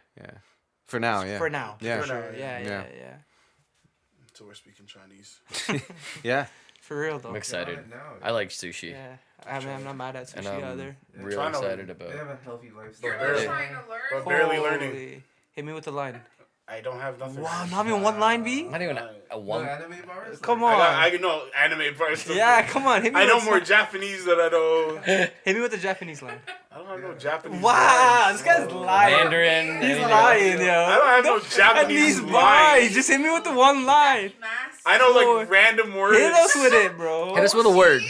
For now, yeah. For now. Yeah. For sure. For now, Yeah, yeah, yeah. yeah. So we're speaking Chinese. Yeah. For real though. I'm excited. Now, I like sushi. Yeah. I'm not mad at And sushi I'm either. real Trying to- excited They about have a healthy lifestyle. You're barely- trying to learn. But barely Holy. learning. Hit me with the line. I don't have nothing. Wow, not even one line, B? not even a The one. anime bars? Come I on. got, I know anime parts. Yeah, come on. Hit me I know with more some- Japanese than I know. Hit me with the Japanese line. I don't have no Japanese. Wow, lines. this guy's lying. Mandarin. He's and- lying, yo. I don't have no And Japanese these lines. lines. Just hit me with the one line. Mask. I know Oh, like random words. Hit us with it, bro. Hit us with a word.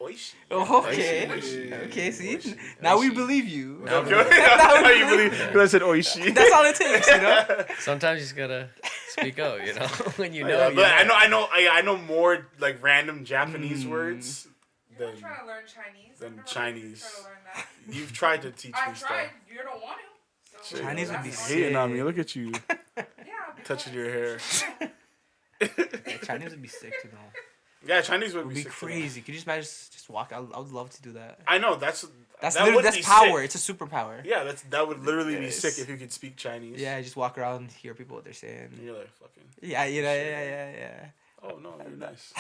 Oishi. Okay. Oishi. Okay, see? Now we believe you. Okay. Now you believe? Because I said oishi. That's all it takes, you know? Sometimes you just gotta speak out, you know, when you know. Yeah, you but know. I know more like random Japanese words You're than trying to learn Chinese. than I've never Chinese. tried to learn that. you've tried to teach I me stuff. tried. You don't want to. So Chinese would be that's sick. Hating on me. Look at you Yeah. touching your hair. Yeah, Chinese would be sick to know. Yeah, Chinese would It would be be sick to know. crazy. Could you just imagine just walk? I would love to do that. I know that's That's that literally would that's be power. sick. It's a superpower. Yeah, that would literally be Yes. sick if you could speak Chinese. Yeah, just walk around, hear people what they're saying. And you're like fucking. Yeah, yeah. Oh no, you're nice.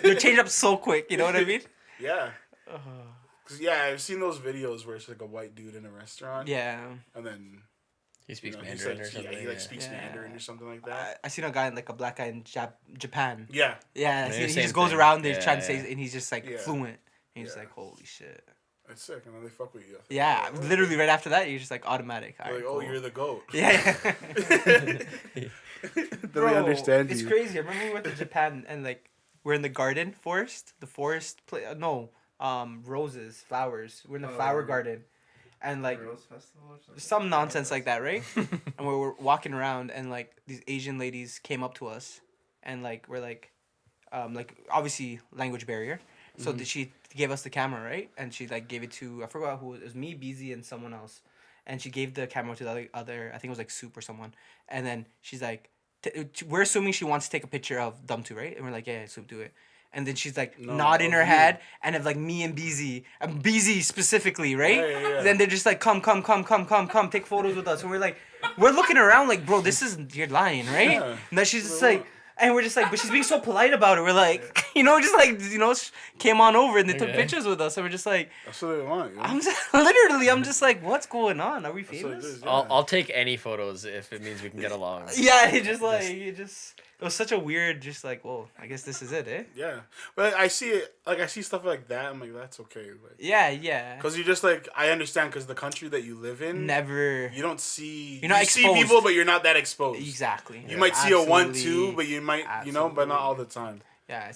They change up so quick. You know what I mean? Yeah. Cause yeah, I've seen those videos where it's like a white dude in a restaurant. Yeah. And then He speaks you know, he's Mandarin like, or something. Yeah, he like yeah. speaks Yeah. Mandarin or something like I that. seen a guy like a black guy in Japan. Yeah. Yeah, Yeah, he same just goes thing. around there Yeah, trying to yeah. say, and he's just like Yeah. fluent. And he's just Yeah. like, holy shit. It's sick, and then they fuck with you. Yeah, Like, literally right after that, you're just like automatic. They're Alright, like, oh, cool. you're the goat. Yeah. Then they understand it's you. crazy. I remember we went to Japan and like we're in the garden forest, roses, flowers. We're in the Oh, flower yeah. garden, and like Rose Festival or something? some nonsense like that, right? And we were walking around and like these Asian ladies came up to us, and like we're like, like obviously language barrier. So she gave us the camera, right? And she like gave it to, I forgot who it was, me, BZ, and someone else. And she gave the camera to the other, I think it was like Soup or someone. And then she's like, we're assuming she wants to take a picture of them two, right? And we're like, yeah, Soup, do it. And then she's like nodding her head, and of like me and BZ, BZ specifically, right? Yeah. Then they're just like, come, take photos with us. And we're like, we're looking around like, bro, this is, you're lying, right? Yeah. And then she's just like, and we're just like, but she's being so polite about it. We're like, just like, came on over and they took Okay. pictures with us. And we're just like, That's what they want. You know? I'm just like, what's going on? Are we That's what it famous? is, yeah. I'll take any photos if it means we can get along. Yeah, it was such a weird, just like, whoa, I guess this is it, eh? Yeah, but I see it. Like I see stuff like that. I'm like, that's okay. Like, Yeah. because you just like I understand because the country that you live in, Never. you don't see. You're not you see exposed. people, but you're not that exposed. Exactly. You might see a 1-2, Absolutely. but you might, but not all the time. Yeah,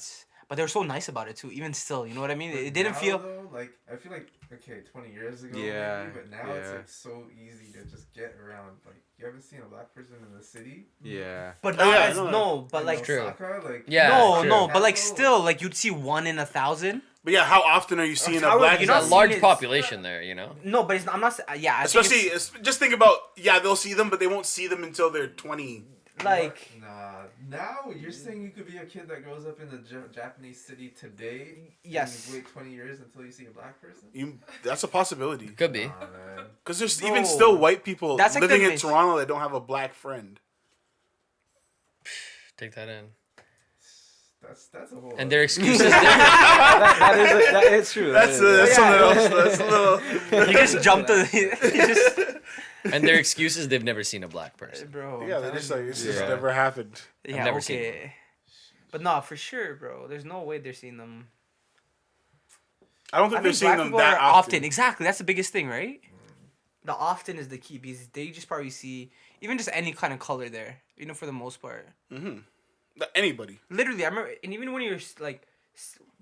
but they were so nice about it too. Even still, you know what I mean? It didn't Now, feel. though, like I feel like okay, 20 years ago, Yeah, maybe, but now it's yeah. like so easy to just get around. Like you haven't seen a black person in the city. Yeah. But Oh, not yeah, as no. no, but like True. Osaka, like Yeah. no, true. no, but like Castle. still, like you'd see 1 in 1,000. But yeah, how often are you seeing a How- black? you're There's not a large seeing it- population there, you know. No, but I'm not. Yeah, I think Especially, just think about they'll see them, but they won't see them until they're 20. like Nah, now you're saying you could be a kid that grows up in the Japanese city today. Yes. And you wait 20 years until you see a black person. That's a possibility. Could be. Nah, man. Because there's Bro. even still white people That's like living the in mis- Toronto that don't have a black friend. Take that in. That's a whole. And their excuses. that is true. That's something else. That's a little. you just jumped to. and their excuses, they've never seen a black person. Bro. Yeah, they're just like it's just Yeah. never happened. Yeah, never seen okay. But no, for sure, bro. There's no way they're seeing them. I don't think I they're think seeing black them people that are often. Exactly, that's the biggest thing, right? The often is the key because they just probably see even just any kind of color there, for the most part. Anybody. Literally, I remember, and even when you're like,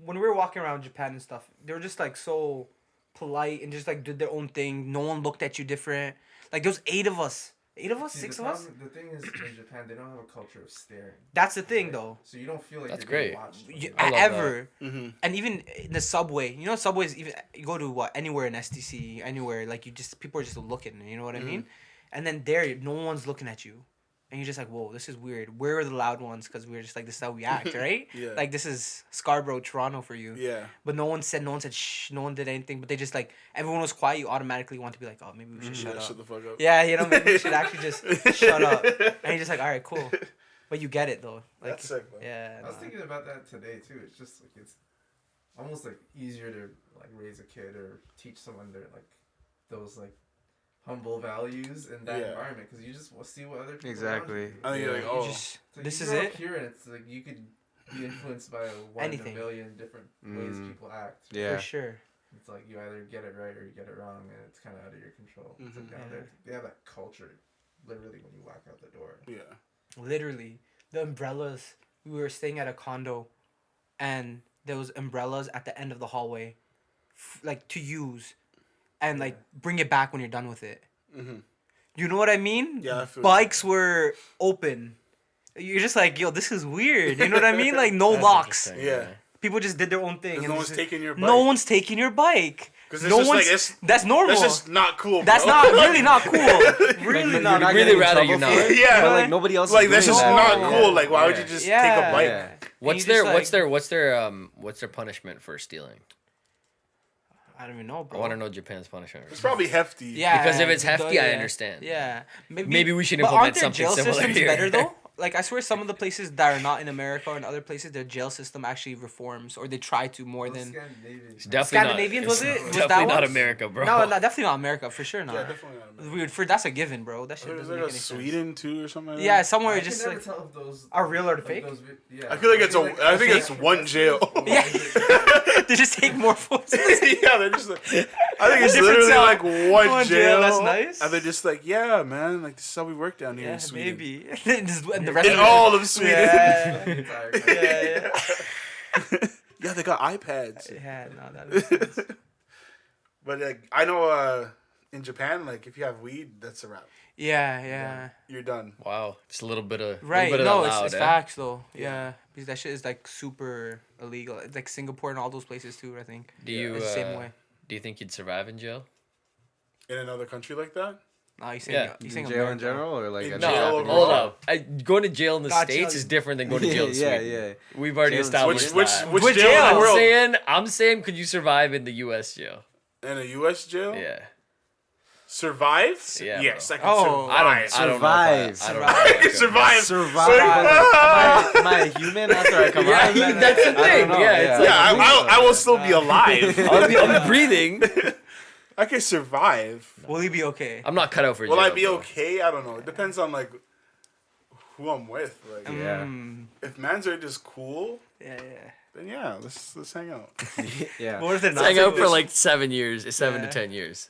when we were walking around Japan and stuff, they were just like so polite and just like did their own thing. No one looked at you different. Like there was 8 of us, See, 6 the of us. problem- The thing is, in Japan, they don't have a culture of staring. That's the thing, right? though. So you don't feel like That's you're getting great. watched. when You, you're I love ever Mm-hmm. and even in the subway, subways even you go to anywhere in STC, anywhere like people are just looking, you know what I mean? And then there, no one's looking at you, and you're just like, whoa, this is weird. Where are the loud ones? Because we're just like, this is how we act, right? Yeah. Like this is Scarborough, Toronto for you. Yeah. But no one said shh. No one did anything. But they just like everyone was quiet. You automatically want to be like, oh, maybe we should shut up. Shut the fuck up. Yeah, maybe we should actually just shut up. And you're just like, all right, cool. But you get it though. Like, That's sick, man. yeah. I was nah. thinking about that today too. It's just like it's almost like easier to like raise a kid or teach someone their like those like humble values in that Yeah. environment because you just see what other people Exactly. around you do. I think you're like, You oh, just So this you is grow it. up here and it's like you could be influenced by one Anything. in a million different ways people act. Yeah. For sure. It's like you either get it right or you get it wrong, and it's kind of out of your control. It's like down there, they have that culture, literally when you walk out the door. yeah. Literally, the umbrellas. We were staying at a condo, and there was umbrellas at the end of the hallway, like to use, and like bring it back when you're done with it. Mhm. You know what I mean? Yeah, I feel Bikes were open. You're just like, yo, this is weird. You know what I mean? Like no That's locks. interesting, Yeah. People just did their own thing. Because and no it's one's just- taking your bike. No one's taking your bike. 'Cause it's No just like, one's. it's- That's normal. That's just not cool. That's bro. not really not cool. Really Like, not. you'd I'd getting really in rather trouble you for not. it, Yeah. but like nobody else. Like is that's doing just that. not Yeah. cool. Like why would Yeah. you just Yeah. take a bike? Yeah. What's you just, what's their punishment for stealing? I don't even know, I bro. want to know Japan's punishment. It's probably hefty. Yeah. Because if it's hefty, I yeah. understand. Yeah. Maybe we should But aren't implement their something jail similar systems here. better though? Like I swear, some of the places that are not in America or in other places, their jail system actually reforms, or they try to more than. It's definitely Scandinavians, not, was it's it? Was definitely that not one? America, bro. No, definitely not America for sure. Not. Yeah, definitely not. Man. Weird. That's a given, bro. That shit There's doesn't like make a any Sweden too or something. Like sense. Yeah, that. somewhere I just can never like tell if those are real or like fake. yeah. I feel like it's I think it's one jail. Yeah. They just take more photos. Yeah, they're just like, I think it's Different literally cell. like one jail. That's nice. And they're just like, yeah, man, like this is how we work down here Yeah, in Sweden. maybe. and the rest In of all of Sweden. Yeah. Yeah. Yeah, they got iPads. Yeah, no, that makes sense. But like, I know in Japan, like if you have weed, that's a wrap. Yeah. You're done. Wow, just a little bit of Right. Little bit No, of that it's loud, eh? facts though. Yeah. Yeah. Because that shit is like super illegal. It's like Singapore and all those places too, I think. Do you It's the same way. do you think you'd survive in jail? In another country like that? No, you saying Yeah. you In saying jail in America. general or like In a jail No, overall. hold up. Going to jail in the Gotcha. States is different than going to jail in Yeah, Sweden. yeah. We've already Jail in established Which that. which Which jail in jail? the I'm world? saying, could you survive in the U.S. jail? In a U.S. jail? Yeah. Survive? Yeah, Yes, bro. I can Oh, survive. I don't know. Survive. If I don't know. I can survive. Survive. Am I a human after I come Yeah, out? of that? that's the I don't thing. know, Yeah, it's like- Yeah, I will still be alive. I'm breathing. I can survive. Will he be okay? I'm not cut out for jail. Will I be bro. okay? I don't know. It depends on like who I'm with. Like, Yeah. if mans are just cool, Yeah. then yeah, let's hang out. Yeah. But what if they're Let's not? hang out for this- like 7 years, 7 to Yeah. 10 years.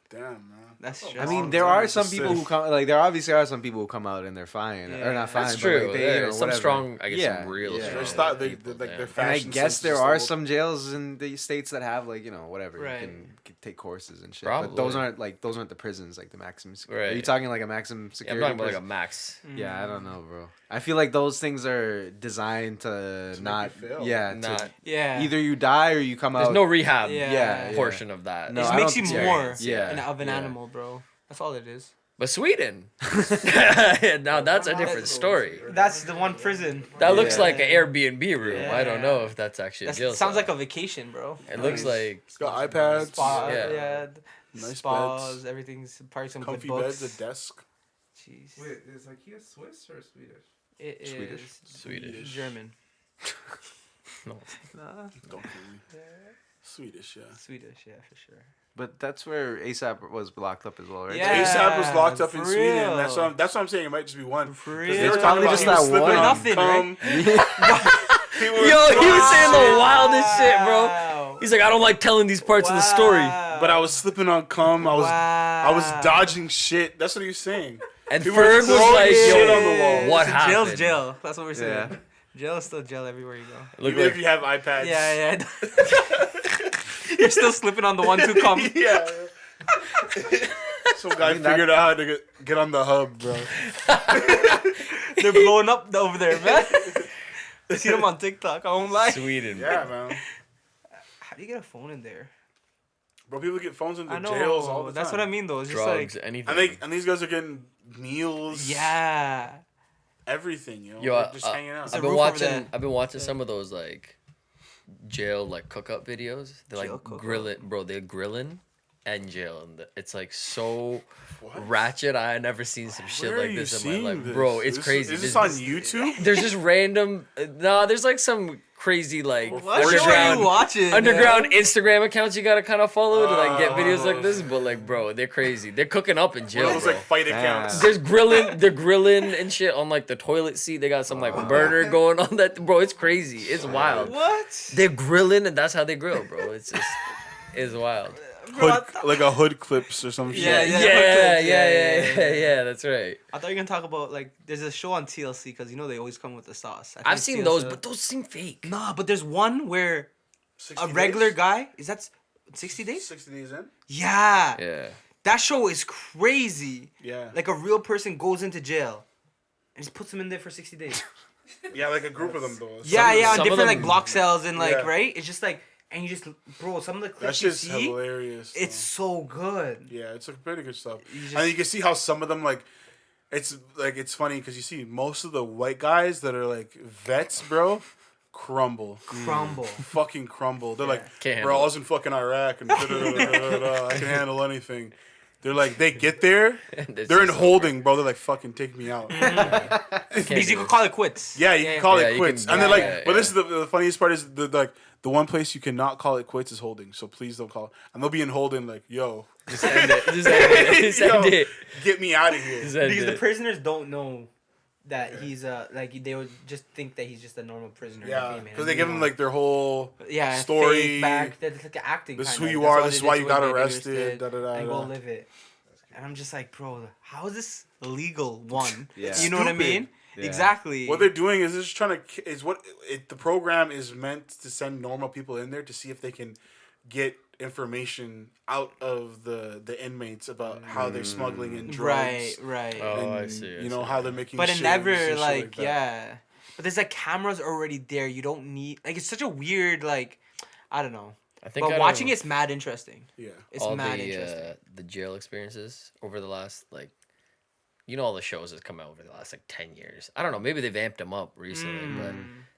Damn, man. That's Oh, true. I Long mean, there time are to some people sit. who come, like, there obviously are some people who come out and they're fine. Yeah. Or not fine, That's but, true. like, they, There's you know, some whatever. strong, I guess, Yeah, some real yeah. strong There's not they, people, like yeah. their And I fashion guess sense there is are so- some jails in the states that have, like, you know, whatever. Right. You can take courses and shit. Probably. But those aren't the prisons, like the maximum security. Are you Right. talking like a maximum Yeah, I'm security? talking about like a prison? max. Yeah, I don't know, bro. I feel like those things are designed to make not, you fail. yeah, Not. Yeah. either you die or you come There's out. no rehab Yeah. portion of that. No, it I just makes don't you think- more yeah. of an Yeah. animal, bro. That's all it is. But Sweden, now that's a different story. That's the one prison. That looks Yeah. like an Airbnb room. I don't Yeah. know if that's actually a That jail sounds cell. like a vacation, bro. It looks like It's got iPads, Spa, Yeah. yeah. Nice Spas, beds, everything's probably some comfy good books. beds, a desk. Jeez. Wait, is IKEA Swiss or Swedish? It is Swedish? Swedish. German. No. Nah, Don't kill me. Swedish, yeah. Swedish, yeah, for sure. But that's where ASAP was locked up as well, right? Yeah. ASAP was locked up in for Sweden. real. That's what I'm saying. It might just be one. For 'Cause they were real. talking about Just he was that slipping one. on Nothing, cum. He was Yo, he was saying the shit. wildest shit, bro. Wow. He's like, I don't like telling these parts of the story. Wow. But I was slipping on cum. I was Wow. dodging shit. That's what he was saying. And He Ferg was was throwing like, shit yo, on the wall. what So happened? Jail's jail. That's what we're saying. Yeah. Jail is still jail everywhere you go. Look Even like, if you have iPads. Yeah. You're still slipping on the 1-2 cum. Yeah. Some guy figured out how to get on the hub, bro. They're blowing up over there, man. I see them on TikTok. I won't lie. Sweden. Yeah, man. How do you get a phone in there? Bro, people get phones in I the know. jails all the time. That's what I mean, though. It's just Drugs, like, anything. And these guys are getting meals. yeah. Everything, you know. Yo, They're just hanging out. a I've been roof over watching. there. I've been watching some of those like jail like cook up videos. They're Jail like cook-up. grilling, bro. They're grilling and jail, and it's like so What? ratchet. I never seen some shit Where are like you this in my seeing life, this? bro. It's Is crazy. Is this There's on just- YouTube? There's just random. No, there's like some crazy like What show are underground you watching? underground man? Instagram accounts you gotta kind of follow to like get videos like this. But like, bro, they're crazy. They're cooking up in jail, One of those bro. like fight Damn. accounts. There's grilling, they're grilling and shit on like the toilet seat. They got some like burner going on that, bro. It's crazy. It's wild. What? They're grilling and that's how they grill, bro. It's just, it's wild. Bro, I Hood, thought- like a hood clips or some shit. Yeah, Yeah, that's right. I thought you were gonna talk about like there's a show on TLC because you know they always come with the sauce. I I've think seen those, TLC but those seem fake. nah, but there's one where 60 a regular days? guy is that 60 days? 60 days in? Yeah. Yeah. That show is crazy. Yeah. Like a real person goes into jail and just puts him in there for 60 days. Yeah, like a group of them though. Yeah, Some on of different them- like block cells and like Yeah. right. It's just like and you just bro, some of the That clips you shit's see, hilarious. it's so good. Yeah, it's like pretty good stuff. You just- And you can see how some of them it's funny because you see most of the white guys that are like vets, bro, crumble. Crumble. Fucking crumble. They're like, Can't bro, I handle was in fucking Iraq and I can handle anything. They're like, they get there, This they're in is so holding, bro. They're like, fucking take me out. Because you can call it quits. Yeah, you can call Yeah, it you quits. can- And then like, yeah, but yeah. this is the funniest part is the one place you cannot call it quits is holding. So please don't call it. And they'll be in holding like, yo, Just end it. Just end it. Just yo, end it. get me out of here. Just end Because the it. prisoners don't know that he's like they would just think that he's just a normal prisoner. Yeah, like, hey, man, because they you give know, them like their whole yeah story. fake back. That's like acting. This is kinda. who you That's are. all This they is did why to you him, got they arrested. understood, and go Da-da-da-da. live it. And I'm just like, bro, how is this illegal? One, Yeah. you know what I Stupid. mean? Yeah. Exactly. What they're doing is they're just trying to is what the program is meant to send normal people in there to see if they can get information out of the inmates about how they're smuggling in Right, drugs. right. Oh, I and, see. You know how they're making. But it shaves never and shit like that. yeah. But there's like cameras already there. You don't need like it's such a weird like I don't know. I think But watching it's mad interesting. Yeah. It's all mad interesting. the jail experiences over the last like, you know, all the shows that come out over the last like 10 years. I don't know. Maybe they've amped them up recently, but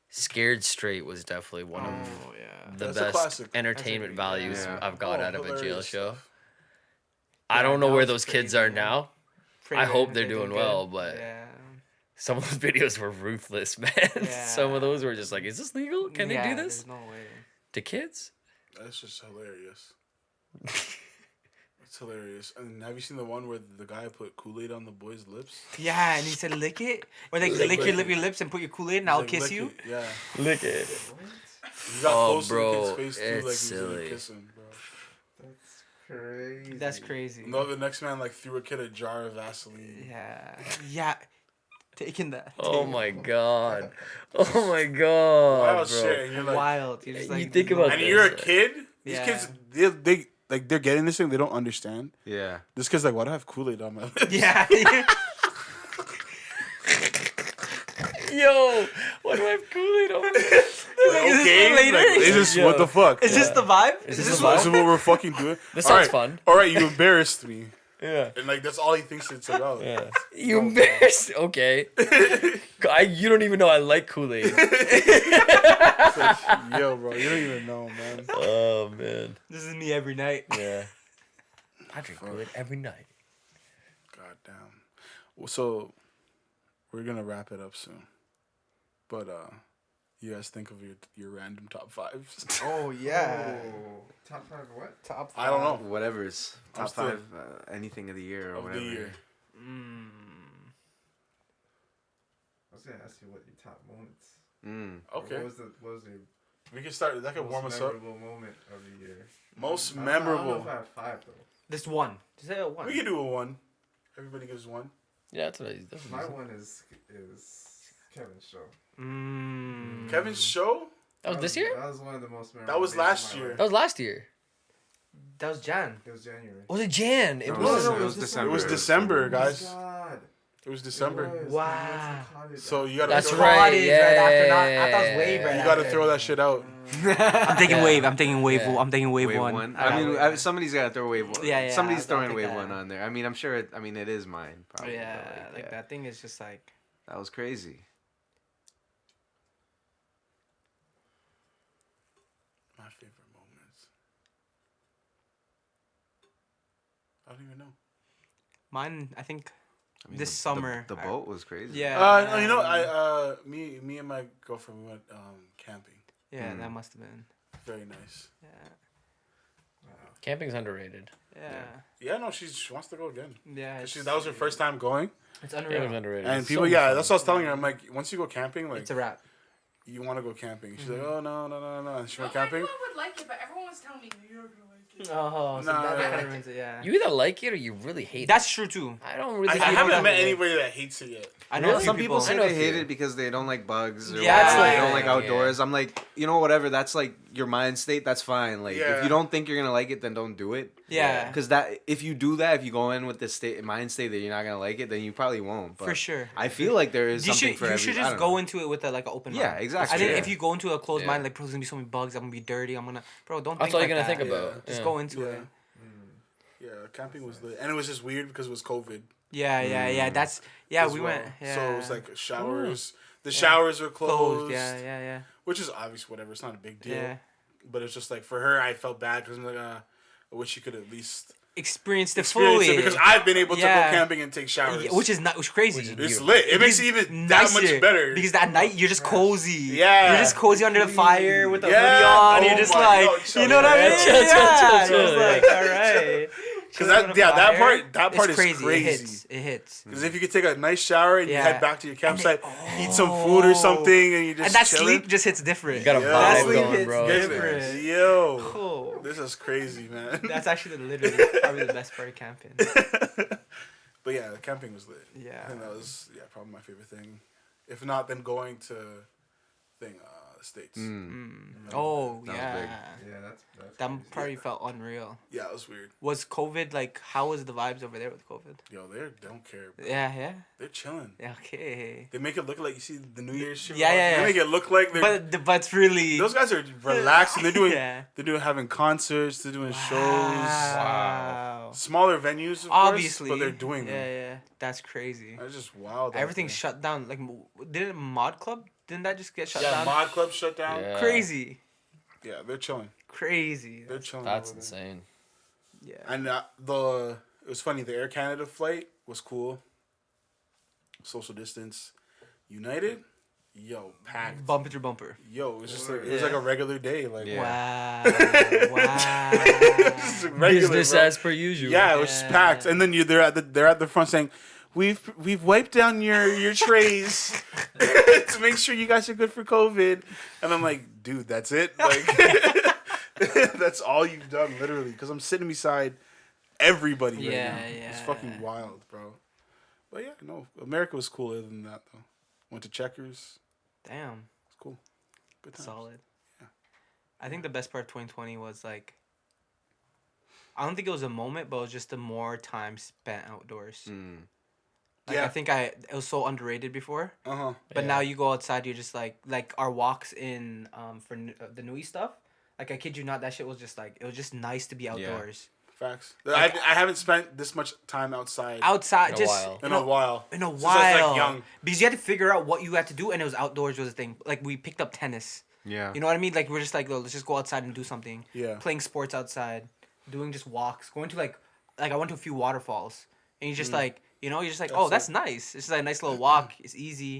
Scared Straight was definitely one of Oh yeah. the That's a best classic. entertainment values Yeah. I've got Oh, out of a jail hilarious show. stuff. I Yeah, don't know that where was those kids crazy, are yeah. now. Pretty I hope good. they're doing well, but yeah. some of those videos were ruthless, man. Some of those were just like, is this legal? Can they do this There's no way. to kids? That's just hilarious. It's hilarious. And have you seen the one where the guy put Kool-Aid on the boy's lips? Yeah, and he said lick it, or like Lick lick it. your lips and put your Kool-Aid, and He's I'll like, kiss "Lick you. it." Yeah. Lick it. He got Oh, close to the bro, kid's face too, it's like he was silly. gonna kiss him, bro. That's crazy. That's crazy. No, the next man like threw a kid a jar of Vaseline. Yeah. Taking that. Oh my god. Oh my god, Wild bro. shit. And you're like, Wild. You're just You like, think about and this, you're a like- kid. These Yeah. kids, they like they're getting this thing. They don't understand. Yeah. This kid's like, why do I have Kool-Aid on my lips? Yeah. Yo, why do I have Kool-Aid on? Like, Is this okay, later? like, is this what the fuck? Is this the vibe? Is Is this this, the what, vibe? this is what we're fucking doing? This All sounds right. fun. All right, you embarrassed me, Yeah. and like that's all he thinks it's about. Yeah. You embarrassed? Okay. You don't even know I like Kool-Aid. Yo, bro, you don't even know, man. Oh man. This is me every night. Yeah. I drink Kool-Aid every night. God damn. Well, so we're gonna wrap it up soon, but you guys think of your random top fives. Oh yeah. Oh, top 5 what? Top I don't know. Whatever's I'm top still- 5, anything of the year or Of the whatever. year. I was gonna ask you what your top moments. Okay, What was your we can start. That can warm most us up. memorable moment of the year? Most I don't know if memorable. I have 5 though. Just one. Just say one. We can do a one. Everybody gives one. Yeah, that's what I. That's what My I one is Kevin's show. Kevin's show. That was this year? That was one of the most memorable. That was days of last my year. life. That was last year. That was Jan. It was January. Was it Jan? It No, was. it was December. It was December, Oh my guys. God. It was December. It was. Wow. We went to college So you gotta. That's throw, right. Caught it Yeah. right after. Not, I thought it was wave right You after. gotta throw that shit out. I'm thinking Yeah. wave. I'm thinking wave. Yeah. I'm thinking wave, Wave one. one. got I mean, wave one. somebody's got to throw wave one. Yeah, yeah, Somebody's I'll throwing take wave that. one on there. I mean, I'm sure. I mean, it is mine. Probably. Yeah, but, like yeah. that thing is just like. That was crazy. My favorite moments. I don't even know. Mine, I think. I mean, This the summer, the I- boat was crazy. Yeah. You know, me and my girlfriend went camping. Yeah, that must have been. Very nice. Yeah. Camping's underrated. Yeah. Yeah, no, she wants to go again. Yeah. That was her first time going, It's Camping's unreal. underrated. and It's people, so yeah, fun. that's what I was telling her. I'm like, once you go camping, like, It's a wrap. you want to go camping. She's like, oh no. And she went I camping. knew I would like it, but everyone was telling me you're gonna like it. Oh, so Nah. that kind of ruins it. Yeah. You either like it or you really hate it. That's true too. I don't really. I hate haven't it. met anybody that hates it yet. I know Really? a few Some people say I know a they hate few. it because they don't like bugs or Yeah, whatever, they yeah, don't like yeah. outdoors. I'm like, you know, whatever. That's like your mind state. That's fine. Like, Yeah. if you don't think you're gonna like it, then don't do it. Yeah. Because that, if you do that, if you go in with this mind state that you're not gonna like it, then you probably won't. But For sure. I feel like there is You something should for you should every- I just don't go know. into it with like an open mind. Yeah, exactly. I think Yeah. if you go into a closed Yeah. mind, like, bro, there's gonna be so many bugs. I'm gonna be dirty. I'm gonna, bro, don't. That's think all like you're gonna that. think about. Just Yeah. go into Yeah. it. Yeah, camping was lit, and it was just weird because it was COVID. Yeah. That's as we well. went. Yeah. So it was like showers. The showers were closed. Yeah. Which is obvious, whatever. It's not a big deal. Yeah. But it's just like for her, I felt bad because I'm like, I wish she could at least Experienced it experience fully. it because I've been able to Yeah. go camping and take showers. Yeah, which is not, which is crazy. it's lit. It makes it even that much Nicer, better. because that night you're just cozy. Yeah. You're just cozy under the fire with the Yeah. hoodie on. Oh You're just my like, God, chill, you know what I yeah. mean? Chill, chill, Yeah. chill, Just chill, like, all right. Because Chilling on the that fire. part It's is crazy. It hits. It hits. Because if you could take a nice shower and you Yeah. head back to your campsite, eat some food or something, and you just And that chilling. sleep just hits different. You got a Yeah. vibe That sleep going, hits bro. different. Yo, Oh. this is crazy, man. That's actually literally probably the best part of camping. But yeah, camping was lit. Yeah. I think that was probably my favorite thing. If not, then going to the States. Oh That was yeah. big. Yeah, that's That crazy. probably felt unreal. Yeah, it was weird. Was COVID like? How was the vibes over there with COVID? Yo, they don't care. Bro. Yeah. They're chilling. Yeah. Okay. They make it look like you see the New Year's shit. Yeah. They make it look like they're. But it's really. Those guys are relaxed and they're doing. Yeah. They're doing having concerts. They're doing shows. Wow. Smaller venues, of Obviously. course, but they're doing them. Yeah. That's crazy. That's just wild. out Everything's there. shut down. Like, didn't Mod Club? Didn't that just get shut Yeah, down? Mod Club shut down. Yeah. Crazy. Yeah, they're chilling. Crazy. They're chilling. That's over there. insane. Yeah. And it was funny. The Air Canada flight was cool. Social distance. United, yo, packed. Bumper to bumper. Yo, it was just like it was like a regular day. Like Yeah. Wow. Just regular, Business bro. as per usual. Yeah, it was just packed. And then they're at the front saying, "We've wiped down your trays to make sure you guys are good for COVID." And I'm like, dude, that's it. Like, that's all you've done, literally. Because I'm sitting beside everybody. Right now. It's fucking wild, bro. But yeah, no, America was cool. Other than that, though, went to Checkers. Damn. It's cool. Good times. Solid. Yeah. I think the best part of 2020 was like, I don't think it was a moment, but it was just the more time spent outdoors. Like, Yeah. I think it was so underrated before, Uh-huh. but Yeah. now you go outside, you're just like our walks in for the Nui stuff. Like, I kid you not, that shit was just like, it was just nice to be outdoors. Facts. Like, I haven't spent this much time outside Outside, In a just while. in a while. In a Since I was, while, like, young. because you had to figure out what you had to do, and it was outdoors was a thing. Like, we picked up tennis. Yeah. You know what I mean? Like, we're just like, let's just go outside and do something. Yeah. Playing sports outside, doing just walks, going to like I went to a few waterfalls, and you're just like, you're just like, That's oh, that's it. nice. It's just like a nice little walk. It's easy,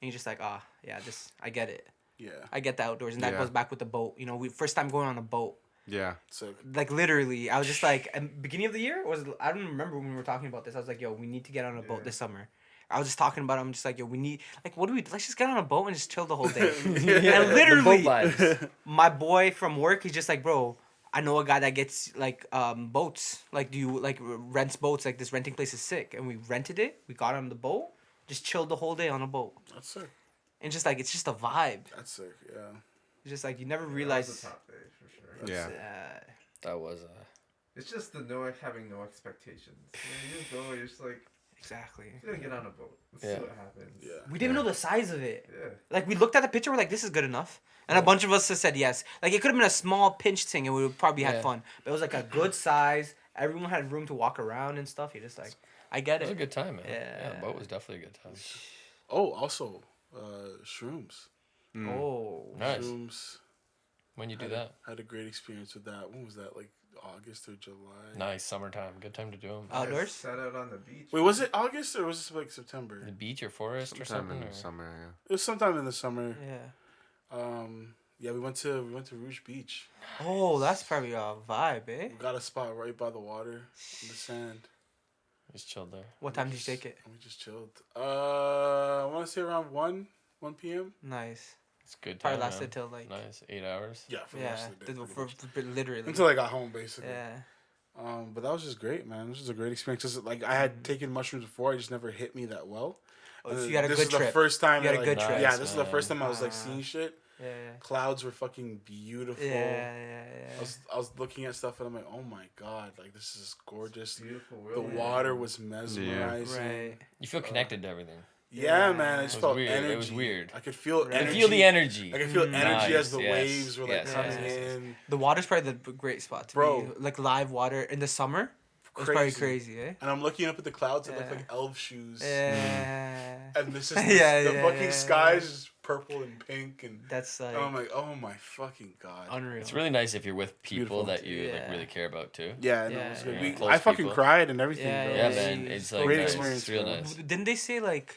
and you're just like, yeah, I get it. Yeah. I get the outdoors, and that Yeah. goes back with the boat. We first time going on a boat. Yeah. So Like, literally, I was just like, beginning of the year I don't remember when we were talking about this. I was like, yo, we need to get on a boat this summer. I was just talking about it. I'm just like, yo, we need, like, what do we, let's just get on a boat and just chill the whole day. And literally, The boat vibes. my boy from work, he's just like, bro, I know a guy that gets, like, boats. Like, do you, like, rents boats? Like, this renting place is sick. And we rented it. We got on the boat. Just chilled the whole day on a boat. that's sick. And just, like, it's just a vibe. That's sick. Yeah. It's just, like, you never That was realize. a top day for sure. Yeah. That was It's just having no expectations. You just go. You're just like, Exactly. you're gonna get on a boat. Let's Yeah. see what happens. Yeah. We didn't even know the size of it. Yeah. Like, we looked at the picture, we're like, this is good enough. And a bunch of us said yes. Like, it could have been a small pinch thing and we would probably had Yeah. fun. But it was like a good size. Everyone had room to walk around and stuff. You're just like, I get It was a it. good time, man. Yeah. The boat was definitely a good time. Oh, also, shrooms. Oh. Nice. Shrooms. When you do Had that. Had a great experience with that. When was that? Like August or July? Nice summertime. Good time to do them. You guys Outdoors? Sat out on the beach. Wait, was it August or was it like September? The beach or forest or Sometime something. in or- the summer. It was sometime in the summer. Yeah. Yeah, we went to Rouge Beach. Oh, that's probably a vibe, eh? We got a spot right by the water, in the sand. Just chilled there. What time did you take it? And we just chilled. I want to say around 1 p.m. Nice. It's a good time. Probably lasted man. till like, Nice. 8 hours. Yeah, for the yeah, rest of the day, pretty much. literally. Until I got home, basically. Yeah. But that was just great, man. It was just a great experience. 'Cause, like, I had taken mushrooms before, it just never hit me that well. Oh, so you had a this good is the trip. first time. You had that, a good like, trip. Yeah, Nice, this is the man. first time I was like seeing shit. Yeah. Clouds were fucking beautiful. Yeah. I was looking at stuff and I'm like, oh my god, like this is gorgeous. Beautiful. The world. water was mesmerizing. Right. You feel connected to everything. Yeah, Yeah. man. I It just was felt weird. energy. It was weird. I could feel Right. You energy. feel the energy. I could feel energy as the Nice, waves were like yes, coming yes, in. The water's probably the great spot to Bro. be. Like live water in the summer. It was probably crazy, eh? And I'm looking up at the clouds that look Yeah. like elf shoes. Yeah. And this is Yeah, the yeah, fucking yeah. skies is purple and pink and That's like and I'm like, oh my fucking god. unreal. It's really nice if you're with people beautiful. that you like Yeah. really care about too. Yeah, no, Yeah, it was good. yeah. We, Close I fucking people. cried and everything, Yeah, bro. Yeah, It was man. it's It's like great nice. experience, It's real bro. nice. Didn't they say like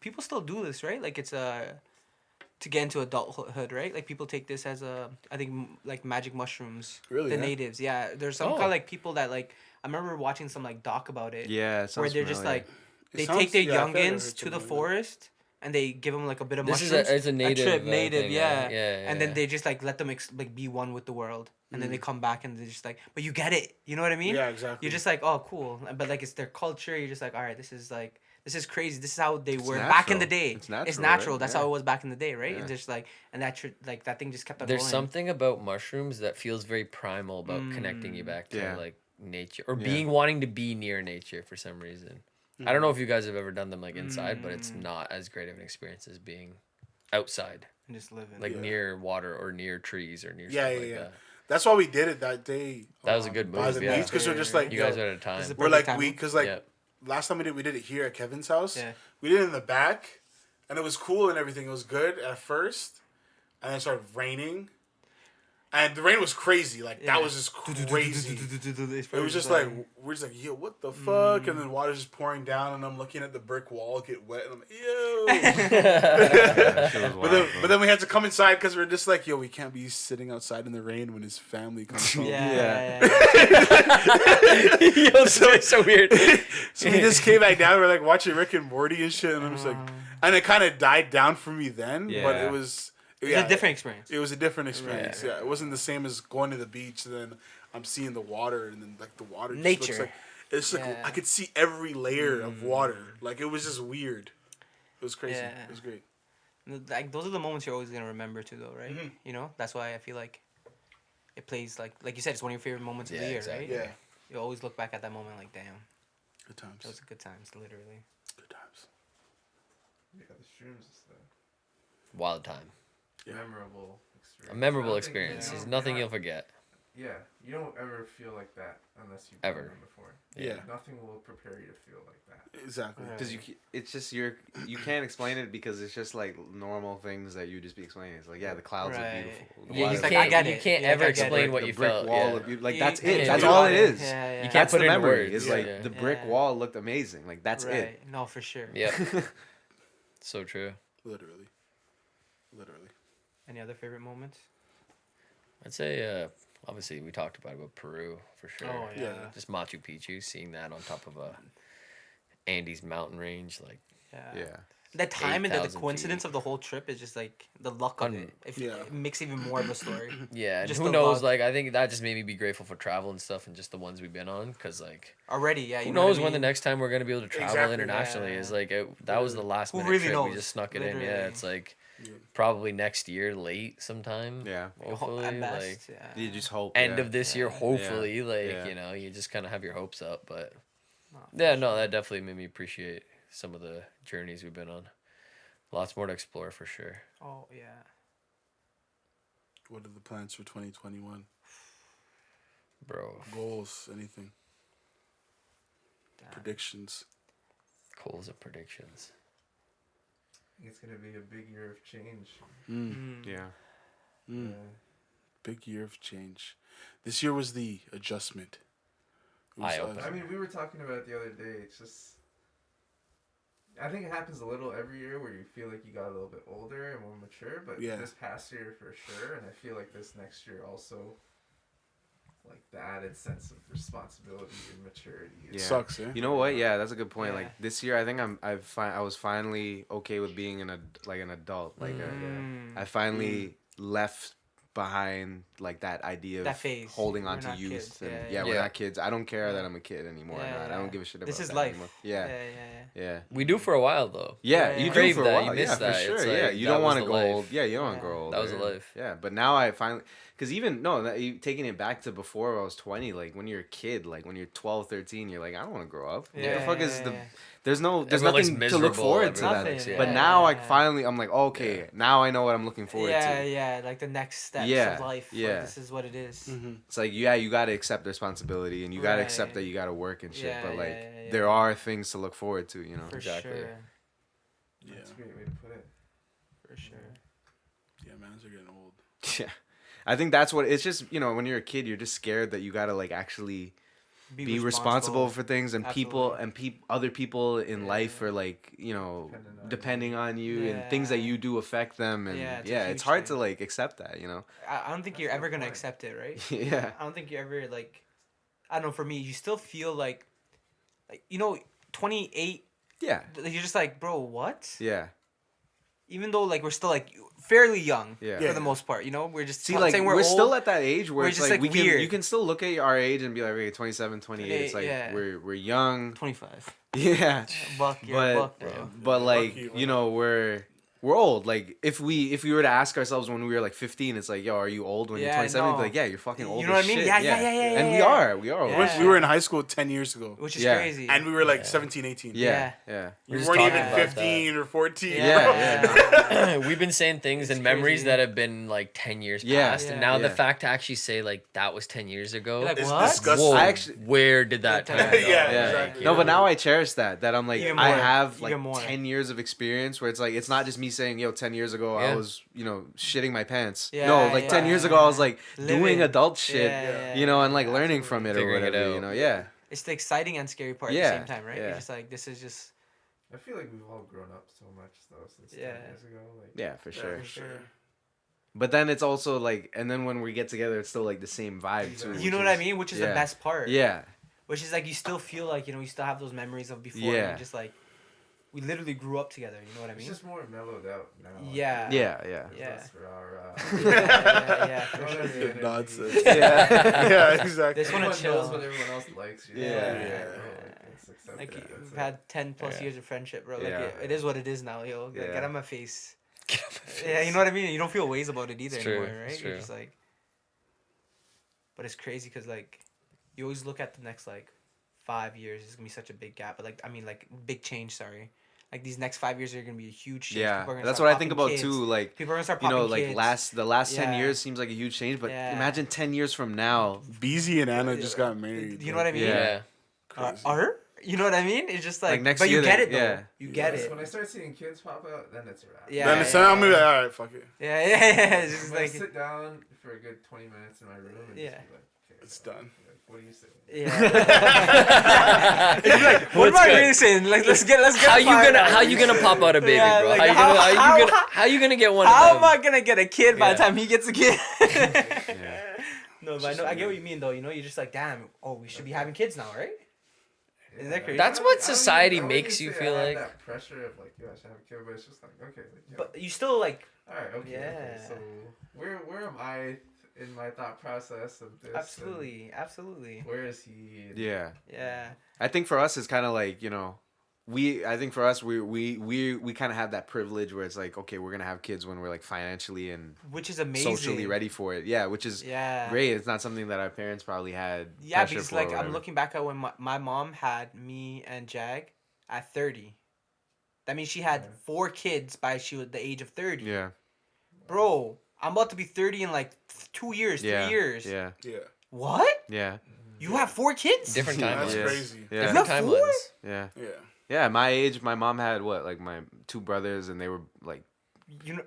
people still do this, right? Like it's to get into adulthood, right? Like people take this as I think like magic mushrooms. Really, The yeah? natives, yeah. There's some Oh. kind of like people that like I remember watching some like doc about it. Yeah. It Where sounds they're just familiar. like It they sounds- take their yeah, I feel like I heard youngins to something the like that. forest and they give them like a bit of This is mushrooms. it's a native. trip, native, thing, yeah. Yeah. And then they just like let them like be one with the world, and then they come back and they're just like, but you get it, you know what I mean? Yeah, exactly. You're just like, oh, cool, but like it's their culture. You're just like, all right, this is like This is crazy. This is how they It's were back in the natural. day. It's natural, It's natural. right? That's Yeah. how it was back in the day, right? Yeah. And just like, and like that thing just kept on There's going. something about mushrooms that feels very primal about connecting you back to Yeah. like nature or Yeah. wanting to be near nature for some reason. I don't know if you guys have ever done them like inside, but it's not as great of an experience as being outside, And just living. like near water or near trees or near Yeah, stuff yeah, like yeah. that. That's why we did it that day. That was a good by move, the yeah. beach because we're just like You yo, guys are at a time. This is we're perfect like timing. because like Yeah. last time we did it here at Kevin's house. Yeah. We did it in the back, and it was cool and everything. It was good at first, and then it started raining, and the rain was crazy. Like that was just crazy. It was just like we're just like yo, what the fuck? And then water's just pouring down, and I'm looking at the brick wall get wet, and I'm like, ew. That shit was wild, But then we had to come inside because we're just like yo, we can't be sitting outside in the rain when his family comes home. Yeah. Yo, so weird. So we just came back down. We're like watching Rick and Morty and shit, and I'm just like, and it kind of died down for me then, but Yeah. it was. It's a different experience. It was a different experience. Right. Yeah, it wasn't the same as going to the beach. And then I'm seeing the water, and then like the water just Nature. looks like it's like Yeah. I could see every layer of water. Like it was just weird. It was crazy. Yeah. It was great. Like those are the moments you're always gonna remember too, though, right? Mhm. You know, that's why I feel like it plays like you said, it's one of your favorite moments of the Yeah, year, exactly. right? Yeah, You always look back at that moment like, damn, good times. those are good times, literally. Good times. Yeah, the shrooms is the Wild time. Yeah. memorable experience. A memorable I don't think- experience. you There's don't- nothing you're you'll forget. Yeah, you don't ever feel like that unless you've Ever. done them before. Yeah, Nothing will prepare you to feel like that. exactly. Right. Because it's just you can't explain it because it's just like normal things that you just be explaining. It's like yeah, the clouds Right. are beautiful. The Yeah, water- you He's like, can't, I get you it. can't Yeah, ever I get it. explain what the you brick felt. wall yeah. of like You that's can't it. do That's it. all it is. Yeah, yeah. You can't That's put the it into memory. words. It's Yeah. like Yeah. the brick Yeah. wall looked amazing. Like that's right. it. No, for sure. Yep. So true. Literally. Any other favorite moments? I'd say, obviously, we talked about Peru for sure. Oh yeah. Yeah. Just Machu Picchu, seeing that on top of a Andes mountain range, like Yeah. The time and the 8,000 coincidence feet. of the whole trip is just like the luck of it. Yeah. It makes even more of a story. yeah. And Just who the knows? luck. Like I think that just made me be grateful for travel and stuff, and just the ones we've been on, because like Already, yeah. who You know what knows I when the mean? next time we're gonna be able to travel Exactly. internationally? Yeah. Is like that was the last Who minute really trip. We knows? just snuck it in. Literally. Yeah, it's like Yeah. probably next year, late sometime. Yeah. Hopefully, At like best, yeah. You just hope. end yeah. of this year, Yeah. hopefully. Like Yeah. you know, you just kind of have your hopes up, but. No, Yeah, no, that definitely made me appreciate some of the journeys we've been on. Lots more to explore for sure. Oh yeah. What are the plans for 2021? Bro, Goals? Anything? Damn. Predictions? goals and predictions. I think it's gonna be a big year of change. Mm. Yeah. Mm. Yeah. Big year of change. This year was the adjustment. It was, Eye-opener. I mean, we were talking about it the other day. It's just, I think it happens a little every year where you feel like you got a little bit older and more mature. But Yeah. this past year for sure, and I feel like this next year also, like the added sense of responsibility and maturity. It Yeah. sucks, eh? You know what? Yeah, that's a good point. Yeah. Like this year, I think I was finally okay with being an adult. Like Mm. I finally left behind like that idea of That phase. holding We're on to not youth. kids. And, Yeah, yeah, yeah. we're Yeah. not kids. I don't care Yeah. that I'm a kid anymore. Yeah, or not. I yeah. don't give a shit about This is that life. anymore. Yeah, Yeah. yeah. Yeah. We do for a while though. Yeah, Yeah, you yeah. do Crave for a that, while. you Yeah, miss for that. sure. It's Yeah, like, you that don't was want to the go life. old. Yeah, you don't want to Yeah. grow old. That was the life. Yeah, but now I finally, because even no, taking it back to before I was 20, like when you're a kid, like when you're 12, 13, you're like, I don't want to grow up. What the fuck is the? There's Everyone looks nothing to look miserable, forward to everyone that. looks- But yeah. now Yeah. I'm like, okay, now I know what I'm looking forward Yeah, to. yeah, like the next steps Yeah, of life. yeah. Like, this is what it is. Mm-hmm. It's like, yeah, you got to accept responsibility and you got to accept Right. that you got to work and shit. Yeah, but like, yeah, yeah, there yeah. are things to look forward to, you know? For Exactly. sure. Yeah. That's a great way to put it. For sure. Yeah, mans are getting old. Yeah. I think that's what it's just, when you're a kid, you're just scared that you got to like actually be responsible for things and people Absolutely. and other people in Yeah. life are like depending on you and things that Yeah. you do affect them and Yeah, yeah, it's a it's huge hard thing. to like accept that I don't think That's you're a ever good gonna point. accept it, right? yeah I don't think you're ever like, I don't know. For me, you still feel like 28. yeah You're just like, bro, what? yeah even though like we're still like fairly young Yeah. for the most part, you know, we're just See, like saying we're old. still at that age where We're it's just, like like, we can weird. you can still look at our age and be like, okay, 27, 28. It's like Yeah. we're young. 25. Yeah. Buck, you're a buck, bro. But like Lucky, you know we're old. Like if we were to ask ourselves when we were like 15, it's like, yo, are you old when you're Yeah, 27? We'd be no. like, yeah, you're fucking old. You know as what I mean? shit. Yeah, yeah, And we yeah. are old. Yeah. We were in high school 10 years ago. Which is Yeah. crazy. And we were like 17, 18. Yeah. We just weren't talking even about 15 or 14. Yeah. We've been saying things It's and memories crazy. that have been like 10 years Yeah. past, and Yeah. now the Yeah. fact to actually say like that was 10 years ago. You're like, It's what? disgusting. Whoa, I actually- where did that Yeah, time go? yeah, exactly. No, but now I cherish that I'm like Even I more. have like Even more. 10 years of experience where it's like it's not just me saying, yo, 10 years ago I Yeah. was, you know, shitting my pants. Yeah, No, like 10 years ago I was like Living. doing adult shit, Yeah, you know, and like yeah, learning absolutely. from it Figuring or it whatever, out. you know. Yeah. It's the exciting and scary part at Yeah, the same time, right? yeah. You're just like, this is just, I feel like we've all grown up so much though since 10 Yeah. years ago. Like, Yeah, for sure. for sure. But then it's also like and then when we get together it's still like the same vibe too. You know which what I is- mean? Which is yeah. the best part. Yeah. Which is like, you still feel like, you know, you still have those memories of before. Yeah. And you're just like, we literally grew up together. You know what I it's mean? just more mellowed out now. Yeah. Yeah, There's Yeah. less rah-rah. yeah, for None sure. of the energy. Nonsense. Yeah. Yeah, exactly. Just wanna Everyone chill. knows what everyone else likes. You know? Yeah. Like, it's accepted, Like, that's we've it. had 10 plus Yeah. years of friendship, bro. Like, Yeah. it is what it is now, yo. Like, Yeah. get out of my face. Yeah, you know what I mean? You don't feel ways about it either It's true, anymore, right? it's You're true. just like, but it's crazy because like, you always look at the next like 5 years. It's gonna be such a big gap, but like, I mean, like big change. Sorry, like these next 5 years are gonna be a huge change. Yeah. People are gonna That's start what I think popping about kids. too, like People are gonna start you popping know, like kids. the last 10 Yeah. years seems like a huge change, but Yeah. imagine 10 years from now. Beezy and Anna just got married. You know what I mean? Yeah. Crazy. Are you know what I mean? It's just like, Like, next but you year get they- it though. yeah. You get Yes, it. When I start seeing kids pop out, then it's a wrap. Yeah. Then it's I'm gonna be like, all right, fuck it. Yeah, yeah. It's just I'm gonna like, sit down for a good 20 minutes in my room and Yeah. just be like, okay, It's so, done. like, what are you saying? yeah. You're like, what What's am I good? really saying? Like, let's get. How you fired gonna out. how you gonna pop out a baby, Yeah, bro? like, How you gonna get one How of am them? I gonna get a kid by the Yeah. time he gets a kid? Yeah. No, but I get what you mean though. You know, you're just like, damn. Oh, we should be having kids now, right? Is that crazy? That's I what don't even- society I wouldn't makes even you say feel I have like. that pressure of like, yeah, I should have a kid, but it's just like, okay, like, yeah. But you still like, all right, okay, okay. Yeah. So where am I in my thought process of this? absolutely, absolutely. And where is he? And Yeah. Yeah. I think for us it's kind of like, you know, I think for us we kind of have that privilege where it's like, okay, we're going to have kids when we're like financially and Which is amazing. socially ready for it. Yeah, which is Yeah. great. It's not something that our parents probably had Yeah, pressure because for like or I'm whatever. looking back at when my mom had me and Jag at 30. That means she had Yeah. 4 kids by she was the age of 30. Yeah. Bro, I'm about to be 30 in like 2 years, Yeah. 3 years. Yeah. Yeah, What? Yeah. You have 4 kids? Different Yeah. that's timelines. Yeah. crazy. Yeah. Not Different four? timelines. Yeah. Yeah, Yeah, my age, my mom had what, like my 2 brothers and they were like You know,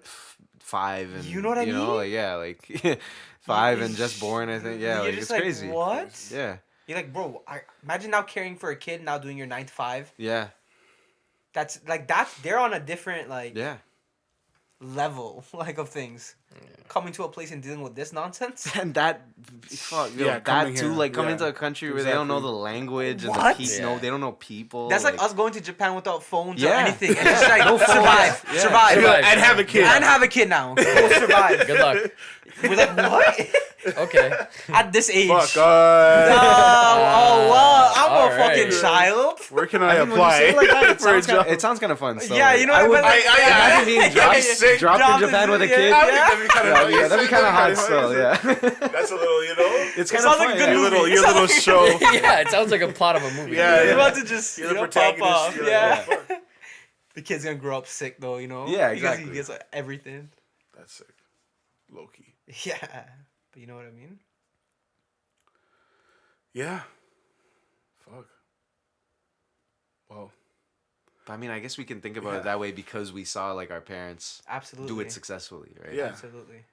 5 and You know what I mean? like yeah, like 5 and just born, I think. Yeah, you're like just it's crazy. What? Yeah. You're like, bro, imagine now caring for a kid, now doing your 9 to 5. Yeah. That's they're on a different like Yeah. level like of things. Coming to a place and dealing with this nonsense. And that, fuck, yo, Yeah, that coming too, here, like coming yeah, to a country where they don't know the exactly. language and What? the Yeah. they don't know people. That's like us going to Japan without phones or Yeah. anything. And just like No phones. survive. Yeah. Survive. Survive. and have a kid. And have a kid now. We'll survive. Good luck. We're like, what? Okay. At this age. Fuck. Oh wow, I'm All a fucking right. child. Where can I I mean, when you apply say it like that, it for a sounds kinda, job? it sounds kind of fun. So Yeah, you know I what would I mean? Like, imagine being dropped, sick. dropped Dropped in Japan in- with a yeah, kid. yeah. That'd be kind of Yeah, that'd be kind of hard still. Yeah, That's a little, you know. it's It kind of sounds like fun. a good yeah. movie. Your little show. Yeah, it sounds like a plot of a movie. Yeah, You're yeah. about to just You're you the know, pop protagonist. off. You're like, Yeah. oh, fuck. The kid's gonna grow up sick though, you know? Yeah, Because exactly. he gets everything. That's sick. Low key. Yeah. But you know what I mean? Yeah. Fuck. Well. But I mean, I guess we can think about Yeah. it that way because we saw like our parents Absolutely. do it successfully, right? Yeah. Absolutely.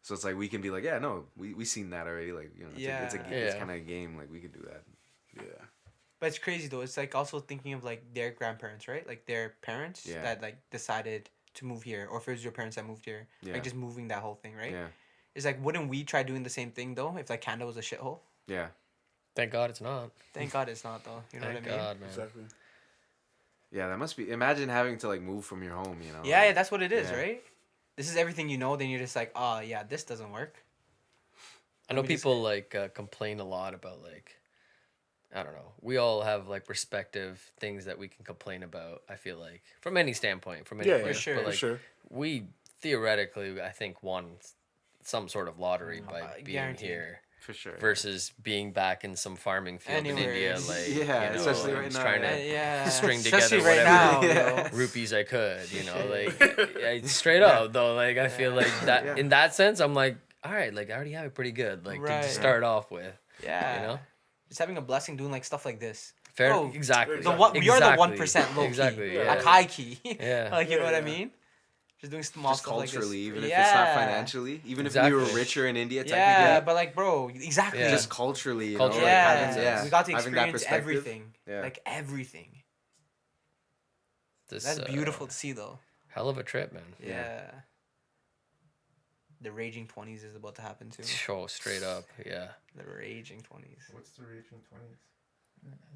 So it's like we can be like, yeah, no, we seen that already. Like, you know, it's Yeah. kind of a game. Like we could do that. Yeah. But it's crazy though. It's like also thinking of like their grandparents, right? Like their parents Yeah. that like decided to move here, or if it was your parents that moved here, Yeah. like just moving that whole thing, right? Yeah. It's like, wouldn't we try doing the same thing though if like Canada was a shithole? Yeah. Thank God it's not. Thank God it's not though. You know Thank what I mean? God, man. Exactly. Yeah, that must be. Imagine having to like move from your home. Yeah, that's what it is, Yeah. right? This is everything you know. Then you're just like, oh yeah, this doesn't work. I know people like complain a lot about like, I don't know. We all have like respective things that we can complain about. I feel like from any standpoint, from any Yeah, place. sure, But for like sure. we theoretically, I think, won some sort of lottery by being guaranteed. here for sure. versus being back in some farming field in Anywhere. India. Like, Yeah, you know, especially like, right just now, trying yeah. to Yeah, string especially together right now. whatever yo. rupees I could. You know, like straight up though. Like I feel like that Yeah. in that sense, I'm like, all right, like I already have it pretty good. Like to Right. just start off with. Yeah, You know? just having a blessing doing like stuff like this. Fair, Bro, exactly. The one, we are the 1% low key, Exactly. Yeah. like high key. Yeah. Like you know what I Yeah. mean? Just doing small Just stuff like culturally, this. even if it's not Yeah. financially, even if we were Exactly. richer in India, Yeah, technically, but like, bro, exactly. Yeah. just culturally, you Culturally, know, like, yeah. having, yeah, We got to having that experience perspective. everything. Yeah. Like everything. This, That's beautiful to see, though. Hell of a trip, man. Yeah. The raging 20s is about to happen too. Oh, straight up. Yeah. The raging 20s. What's the raging 20s?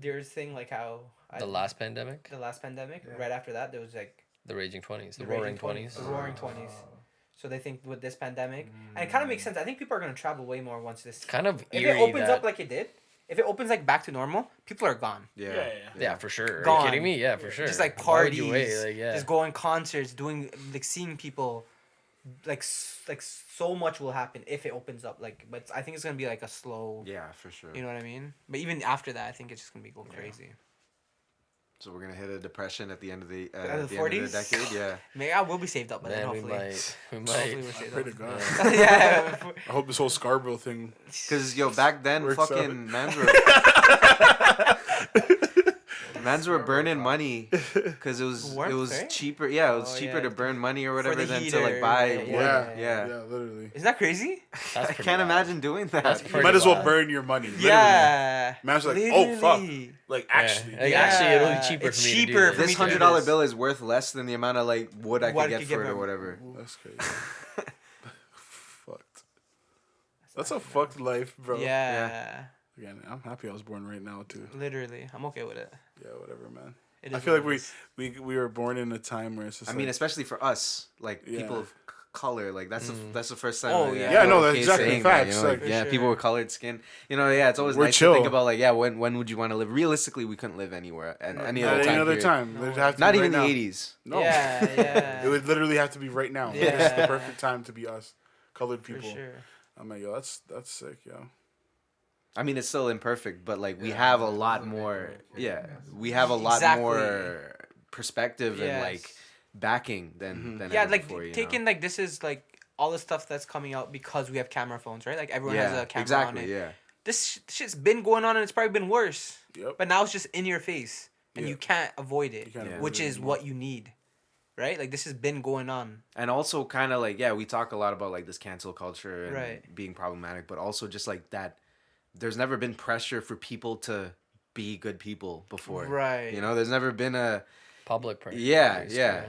There's thing like how The last pandemic, the last pandemic. Yeah. Right after that, there was like the raging 20s, the raging roaring 20s. The roaring 20s. So they think with this pandemic, and it kind of makes sense. I think people are gonna travel way more once this. Kind of If eerie it opens that, up like it did, if it opens like back to normal, people are gone. Yeah. Yeah, yeah. yeah, for sure. Are Gone. you kidding me? Yeah, for sure. Just like Why would parties, you wait? Like, yeah. just going concerts, doing like seeing people, like so much will happen if it opens up. Like, but I think it's gonna be like a slow. Yeah, for sure. You know what I mean? But even after that, I think it's just gonna be go crazy. So we're gonna hit a depression at the end of the the at the end of 40s? the decade. Yeah. Maybe I will be saved up by then. Man, we Hopefully. might. We Hopefully might. we're saved Pray up. to God. Yeah. I hope this whole Scarborough thing. Because back then, Works fucking mans were burning money because it was Warmth, right? cheaper. Yeah, it was Oh, cheaper yeah. to burn money or whatever the than to heater, like buy yeah, wood. Yeah, Yeah. yeah, literally. Isn't that crazy? That's I pretty can't wild. imagine doing that. That's pretty Might as well wild. burn your money. Literally. Yeah. Man's like, oh fuck, Literally. like actually. Like, actually, it'll be cheaper It's for me cheaper to do for this. This me to do $100 this. bill is worth less than the amount of like wood I What could I get could for give it or him. whatever. That's crazy. Fucked. That's a fucked life, bro. Yeah. Again, I'm happy I was born right now too. Literally. I'm okay with it. Yeah, whatever, man. It I is feel what like it is. we were born in a time where it's just. I mean, like, especially for us, like Yeah. people of color, like that's the first time. Oh, I yeah. Yeah, feel no, that's okay exactly saying facts, That, you know, like- like, yeah, For people sure. with colored skin. You know, yeah, it's always We're nice chill. to think about like, yeah, when would you want to live? Realistically, we couldn't live anywhere at any at other time. any other period. time. No. There'd have to Not be even right the now. '80s. No. Yeah, yeah. It would literally have to be right now. Yeah. It's the perfect time to be us, colored For people. sure. I'm like, yo, that's sick, yo. I mean, it's still imperfect, but like we Yeah, have a it's lot a big more. world, Yeah, yes. we have a lot Exactly. more perspective and Yes. like backing than Yeah, ever like before, you know? taking like this is like all the stuff that's coming out because we have camera phones, right? Like everyone has a camera exactly. on it. Yeah. This shit's been going on and it's probably been worse. Yep. But now it's just in your face and Yeah. you can't avoid it, You can't Yeah. avoid which it is anymore. what you need. Right? Like this has been going on. And also kind of like, yeah, we talk a lot about like this cancel culture and Right. being problematic, but also just like that there's never been pressure for people to be good people before. Right. You know, there's never been a Public pressure. yeah. Yeah.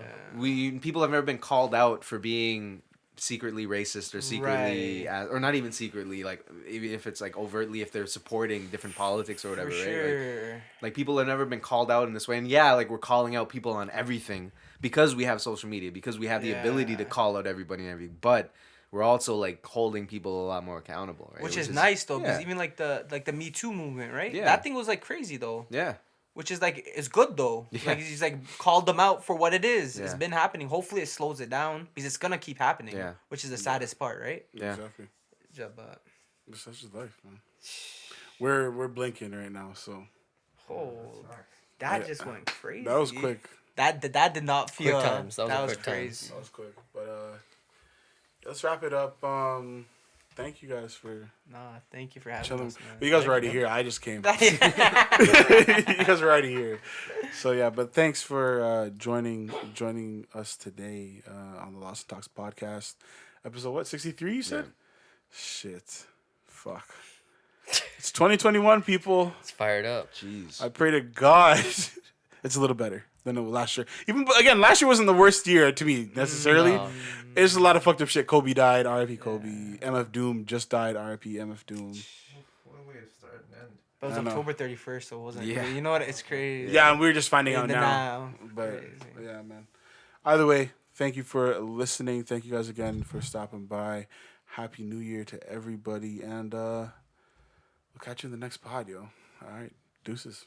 People have never been called out for being secretly racist or secretly Right. or not even secretly, like even if it's like overtly if they're supporting different politics or whatever, For right? sure. Like people have never been called out in this way. And yeah, like we're calling out people on everything because we have social media, because we have the ability to Yeah. call out everybody and everything. But we're also like holding people a lot more accountable, right? Which is nice though, because yeah. even like the Me Too movement, right? Yeah. That thing was like crazy though. Yeah. Which is like it's good though. Yeah. Like he's like called them out for what it is. It's Yeah. been happening. Hopefully it slows it down because it's gonna keep happening. Yeah. Which is the saddest part, right? Yeah. Exactly. Yeah, but It's such is life, man. We're blinking right now, so oh, that Yeah. just went crazy. that was quick. That did not feel. Quick times. That was a quick crazy. times. That was quick. But let's wrap it up. Thank you guys for Nah, thank you for having chilling. us, man. You guys were already here. I just came. You guys were already here. So yeah, but thanks for joining us today on the Lost and Talks podcast. Episode what, 63 you said? Yeah. Shit. Fuck. It's 2021, people. It's fired up. Jeez. I pray to God it's a little better than it was last year. Even again, last year wasn't the worst year to me necessarily. No. It's a lot of fucked up shit. Kobe died, R.I.P. Kobe. MF Doom just died, R.I.P. MF Doom. What a way to start and end. But it was I know. October 31st, so it wasn't. Yeah. You know what? It's crazy. Yeah, and we were just finding In out the now. now. But Crazy. yeah, man. Either way, thank you for listening. Thank you guys again for stopping by. Happy New Year to everybody, and we'll catch you in the next pod, yo. All right, deuces.